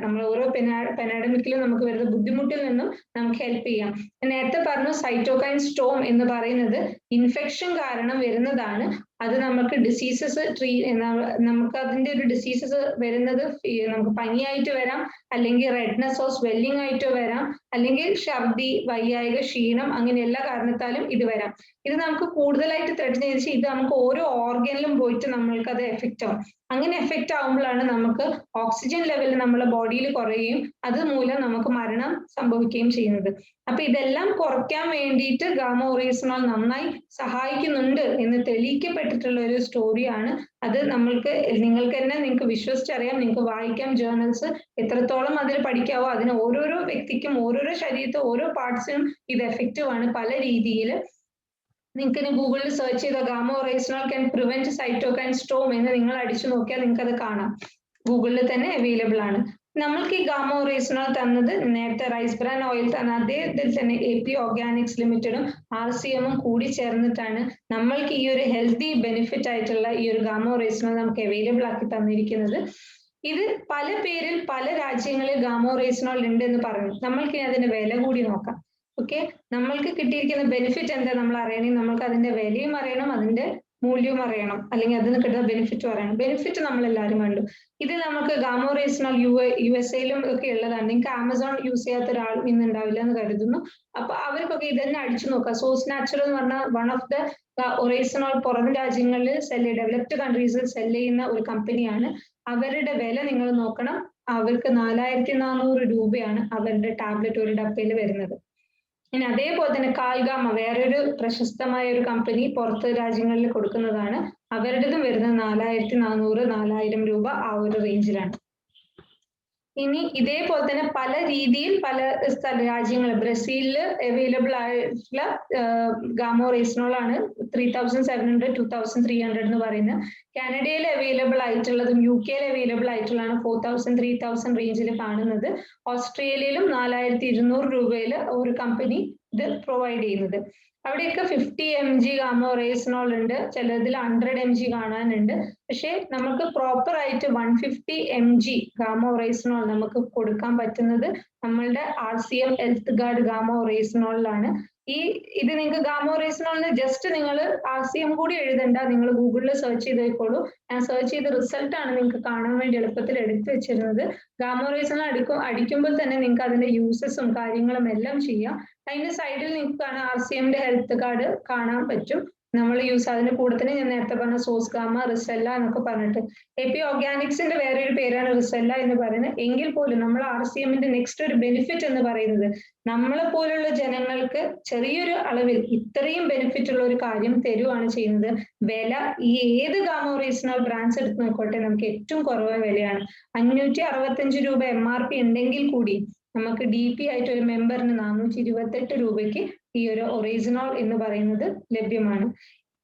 നമ്മൾ ഓരോ പെനാഡമിക്കിലും നമുക്ക് വരുന്ന ബുദ്ധിമുട്ടിൽ നിന്നും നമുക്ക് ഹെൽപ്പ് ചെയ്യാം. നേരത്തെ പറഞ്ഞു സൈറ്റോകൈൻ സ്റ്റോം എന്ന് പറയുന്നത് ഇൻഫെക്ഷൻ കാരണം വരുന്നതാണ്. അത് നമുക്ക് ഡിസീസസ് നമുക്ക് അതിന്റെ ഒരു ഡിസീസസ് വരുന്നത് നമുക്ക് പനിയായിട്ട് വരാം, അല്ലെങ്കിൽ റെഡ്നെസ്സോ സ്വെല്ലിംഗ് ആയിട്ടോ വരാം, അല്ലെങ്കിൽ ഛർദി, വയ്യായിക, ക്ഷീണം, അങ്ങനെ എല്ലാ കാരണത്താലും ഇത് വരാം. ഇത് നമുക്ക് കൂടുതലായിട്ട് ത്രെഡ് ചെയ്ത് ഇത് നമുക്ക് ഓരോ ഓർഗനിലും പോയിട്ട് നമ്മൾക്ക് അത് എഫക്റ്റ് ആവും. അങ്ങനെ എഫക്റ്റ് ആവുമ്പോഴാണ് നമുക്ക് ഓക്സിജൻ ലെവൽ നമ്മുടെ ബോഡിയിൽ കുറയുകയും അത് മൂലം നമുക്ക് മരണം സംഭവിക്കുകയും ചെയ്യുന്നത്. അപ്പൊ ഇതെല്ലാം കുറയ്ക്കാൻ വേണ്ടിയിട്ട് ഗാമ ഒറേസിനോൾ നന്നായി സഹായിക്കുന്നുണ്ട് എന്ന് തെളിയിക്കപ്പെട്ടിട്ടുള്ള ഒരു സ്റ്റോറിയാണ്. അത് നിങ്ങൾക്ക് തന്നെ നിങ്ങൾക്ക് വിശ്വസിച്ചറിയാം, നിങ്ങൾക്ക് വായിക്കാം ജേർണൽസ്. എത്രത്തോളം അതിൽ പഠിക്കാവോ അതിന് ഓരോരോ വ്യക്തിക്കും ഓരോരോ ശരീരത്തെ ഓരോ പാർട്സിനും ഇത് എഫക്റ്റീവ് ആണ് പല രീതിയിൽ. നിങ്ങൾക്ക് ഗൂഗിളിൽ സെർച്ച് ചെയ്ത gamma oryzanol can prevent cytokine storm എന്ന് നിങ്ങൾ അടിച്ചു നോക്കിയാൽ നിങ്ങൾക്ക് അത് കാണാം. ഗൂഗിളിൽ തന്നെ അവൈലബിൾ ആണ്. നമ്മൾക്ക് ഈ ഗാമ ഒറേസിനോൾ തന്നത് നേരത്തെ റൈസ് ബ്രാൻ ഓയിൽ തന്ന അതേ ഇതിൽ തന്നെ AP ഓർഗാനിക്സ് ലിമിറ്റഡും RCM കൂടി ചേർന്നിട്ടാണ് നമ്മൾക്ക് ഈ ഒരു ഹെൽത്തി ബെനിഫിറ്റ് ആയിട്ടുള്ള ഈ ഒരു ഗാമ ഒറേസിനോൾ നമുക്ക് അവൈലബിൾ ആക്കി തന്നിരിക്കുന്നത്. ഇത് പല പേരിൽ പല രാജ്യങ്ങളിൽ ഗാമ ഒറേസിനോൾ ഉണ്ട് എന്ന് പറഞ്ഞു. നമ്മൾക്ക് അതിന്റെ വില കൂടി നോക്കാം. ഓക്കെ, നമ്മൾക്ക് കിട്ടിയിരിക്കുന്ന ബെനിഫിറ്റ് എന്താ നമ്മൾ അറിയണമെങ്കിൽ നമ്മൾക്ക് അതിന്റെ വിലയും അറിയണം, അതിന്റെ മൂല്യവും അറിയണം, അല്ലെങ്കിൽ അതിന് കിട്ടുന്ന ബെനിഫിറ്റും അറിയണം. ബെനിഫിറ്റ് നമ്മൾ എല്ലാവരും കണ്ടു. ഇത് നമുക്ക് ഗാമോറേസിനോൾ USA ഒക്കെ ഉള്ളതാണ്. നിങ്ങൾക്ക് ആമസോൺ യൂസ് ചെയ്യാത്ത ഒരാൾ ഇന്ന് ഉണ്ടാവില്ല എന്ന് കരുതുന്നു. അപ്പൊ അവർക്കൊക്കെ ഇതന്നെ അടിച്ചു നോക്കാം. സോഴ്സ് നാച്ചുറൽ എന്ന് പറഞ്ഞാൽ വൺ ഓഫ് ദ ഒറേസിനോൾ പുറം രാജ്യങ്ങളിൽ ഡെവലപ്ഡ് കൺട്രീസിൽ സെല് ചെയ്യുന്ന ഒരു കമ്പനിയാണ്. അവരുടെ വില നിങ്ങൾ നോക്കണം. അവർക്ക് 4400 രൂപയാണ് അവരുടെ ടാബ്ലറ്റ് ഒരു ഡപ്പയിൽ വരുന്നത്. ഇനി അതേപോലെ തന്നെ കാൽഗാമ വേറൊരു പ്രശസ്തമായ ഒരു കമ്പനി പുറത്ത് രാജ്യങ്ങളിൽ കൊടുക്കുന്നതാണ്. അവരുടേതും വരുന്നത് 4400, 4000 രൂപ ആ ഒരു റേഞ്ചിലാണ്. ഇനി ഇതേപോലെ തന്നെ പല രീതിയിൽ പല രാജ്യങ്ങൾ, ബ്രസീലില് അവൈലബിൾ ആയിട്ടുള്ള ഗാമോറേസിനോൾ ആണ് 3700, 2300 എന്ന് പറയുന്നത്. കാനഡയിൽ അവൈലബിൾ ആയിട്ടുള്ളതും UK അവൈലബിൾ ആയിട്ടുള്ളതാണ് 4000, 3000 റേഞ്ചിൽ കാണുന്നത്. ഓസ്ട്രേലിയയിലും 4200 രൂപയിൽ ഒരു കമ്പനി ഇത് പ്രൊവൈഡ് ചെയ്യുന്നത്. അവിടെയൊക്കെ 50 mg ഗാമോറേസിനോൾ ഉണ്ട്, ചിലതിൽ 100 mg കാണാനുണ്ട്. പക്ഷെ നമുക്ക് പ്രോപ്പർ ആയിട്ട് 150 mg ഗാമോറേസിനോൾ നമുക്ക് കൊടുക്കാൻ പറ്റുന്നത് നമ്മളുടെ RCM ഹെൽത്ത് ഗാർഡ് ഗാമോറേസിനോളിലാണ്. ഇത് നിങ്ങൾക്ക് ഗാമോറേസിനോളിന് ജസ്റ്റ് നിങ്ങൾ RCM കൂടി എഴുതണ്ട, നിങ്ങൾ ഗൂഗിളിൽ സെർച്ച് ചെയ്ത് വെക്കോളൂ. ഞാൻ സെർച്ച് ചെയ്ത റിസൾട്ട് ആണ് നിങ്ങൾക്ക് കാണാൻ വേണ്ടി എളുപ്പത്തിൽ എടുത്തു വെച്ചിരുന്നത്. ഗാമോറേസിനോൾ അടിക്കുമ്പോൾ തന്നെ നിങ്ങൾക്ക് അതിന്റെ യൂസസും കാര്യങ്ങളും എല്ലാം ചെയ്യാം. അതിന്റെ സൈഡിൽ നിങ്ങൾക്ക് കാണാം RCMന്റെ ഹെൽത്ത് കാർഡ് കാണാൻ പറ്റും. നമ്മൾ അതിന്റെ കൂടെ തന്നെ ഞാൻ നേരത്തെ പറഞ്ഞ സോസ് ഗാമ, റിസെല്ല എന്നൊക്കെ പറഞ്ഞിട്ട്. AP ഓർഗാനിക്സിന്റെ വേറൊരു പേരാണ് റിസെല്ല എന്ന് പറയുന്നത്. എങ്കിൽ പോലും നമ്മൾ RCMന്റെ നെക്സ്റ്റ് ഒരു ബെനിഫിറ്റ് എന്ന് പറയുന്നത് നമ്മളെ പോലുള്ള ജനങ്ങൾക്ക് ചെറിയൊരു അളവിൽ ഇത്രയും ബെനിഫിറ്റ് ഉള്ള ഒരു കാര്യം തരുവാണ് ചെയ്യുന്നത്. വില ഏത് ഗാമോറേസിനോൾ ബ്രാൻഡ്സ് എടുത്ത് നോക്കട്ടെ, നമുക്ക് ഏറ്റവും കുറവ് വിലയാണ്. 565 രൂപ MRP ഉണ്ടെങ്കിൽ കൂടി നമുക്ക് DP ആയിട്ട് ഒരു മെമ്പറിന് 428 രൂപയ്ക്ക് ഈ ഒരു ഒറേസിനോൾ എന്ന് പറയുന്നത് ലഭ്യമാണ്.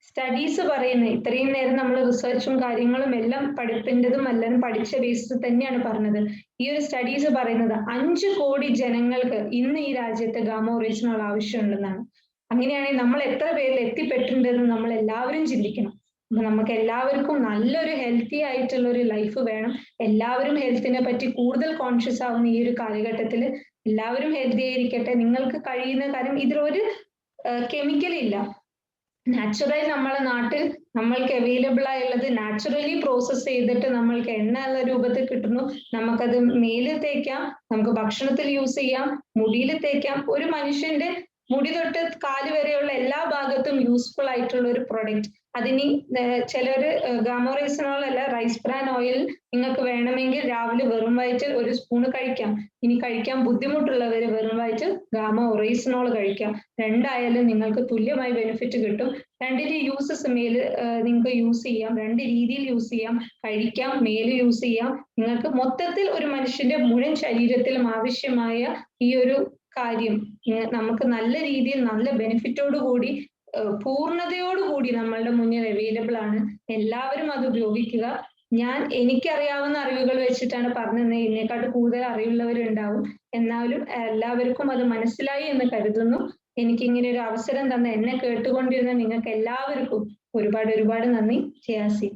സ്റ്റഡീസ് പറയുന്നത്, ഇത്രയും നേരം നമ്മൾ റിസർച്ചും കാര്യങ്ങളും എല്ലാം പഠിപ്പിൻ്റെതും എല്ലാം പഠിച്ച ബേസിൽ തന്നെയാണ് പറഞ്ഞത്. ഈ ഒരു സ്റ്റഡീസ് പറയുന്നത് 5 കോടി ജനങ്ങൾക്ക് ഇന്ന് ഈ രാജ്യത്ത് ഗാമോറേസിനോൾ ആവശ്യമുണ്ടെന്നാണ്. അങ്ങനെയാണെങ്കിൽ നമ്മൾ എത്ര പേരിൽ എത്തിപ്പെട്ടിട്ടുണ്ടെന്ന് നമ്മൾ എല്ലാവരും ചിന്തിക്കണം. അപ്പൊ നമുക്ക് എല്ലാവർക്കും നല്ലൊരു ഹെൽത്തി ആയിട്ടുള്ള ഒരു ലൈഫ് വേണം. എല്ലാവരും ഹെൽത്തിനെ പറ്റി കൂടുതൽ കോൺഷ്യസ് ആവുന്ന ഈ ഒരു കാലഘട്ടത്തിൽ എല്ലാവരും ഹെൽത്തി ആയിരിക്കട്ടെ. നിങ്ങൾക്ക് കഴിയുന്ന കാര്യം ഇതിലൊരു കെമിക്കൽ ഇല്ല. നാച്ചുറലി നമ്മളെ നാട്ടിൽ നമ്മൾക്ക് അവൈലബിൾ ആയുള്ളത് നാച്ചുറലി പ്രോസസ് ചെയ്തിട്ട് നമ്മൾക്ക് എണ്ണ എന്ന രൂപത്തിൽ കിട്ടുന്നു. നമുക്കത് മേലിൽ തേക്കാം, നമുക്ക് ഭക്ഷണത്തിൽ യൂസ് ചെയ്യാം, മുടിയിൽ തേക്കാം. ഒരു മനുഷ്യന്റെ മുടി തൊട്ട് കാല് വരെയുള്ള എല്ലാ ഭാഗത്തും യൂസ്ഫുൾ ആയിട്ടുള്ള ഒരു പ്രൊഡക്റ്റ്. അതിനി ചിലര് ഗാമോറേസിനോൾ അല്ല റൈസ് ബ്രാൻ ഓയിൽ നിങ്ങൾക്ക് വേണമെങ്കിൽ രാവിലെ വെറും വയറ്റിൽ ഒരു സ്പൂണ് കഴിക്കാം. ഇനി കഴിക്കാൻ ബുദ്ധിമുട്ടുള്ളവര് വെറും വയറ്റിൽ ഗാമോറേസിനോൾ കഴിക്കാം. രണ്ടായാലും നിങ്ങൾക്ക് തുല്യമായി ബെനിഫിറ്റ് കിട്ടും. രണ്ടിന്റെ യൂസസ് മേല് നിങ്ങൾക്ക് യൂസ് ചെയ്യാം, 2 രീതിയിൽ യൂസ് ചെയ്യാം. കഴിക്കാം, മേല് യൂസ് ചെയ്യാം. നിങ്ങൾക്ക് മൊത്തത്തിൽ ഒരു മനുഷ്യന്റെ മുഴുവൻ ശരീരത്തിലും ആവശ്യമായ ഈ ഒരു കാര്യം നമുക്ക് നല്ല രീതിയിൽ നല്ല ബെനിഫിറ്റോട് കൂടി പൂർണ്ണതയോടുകൂടി നമ്മളുടെ മുന്നിൽ അവൈലബിൾ ആണ്. എല്ലാവരും അത് ഉപയോഗിക്കുക. എനിക്കറിയാവുന്ന അറിവുകൾ വെച്ചിട്ടാണ് പറഞ്ഞത്. ഇതിനെക്കാട്ട് കൂടുതൽ അറിവുള്ളവരുണ്ടാവും. എന്നാലും എല്ലാവർക്കും അത് മനസ്സിലായി എന്ന് കരുതുന്നു. എനിക്കിങ്ങനെ ഒരു അവസരം തന്ന എന്നെ കേട്ടുകൊണ്ടിരുന്ന നിങ്ങൾക്ക് എല്ലാവർക്കും ഒരുപാട് നന്ദി. ജിയാസി.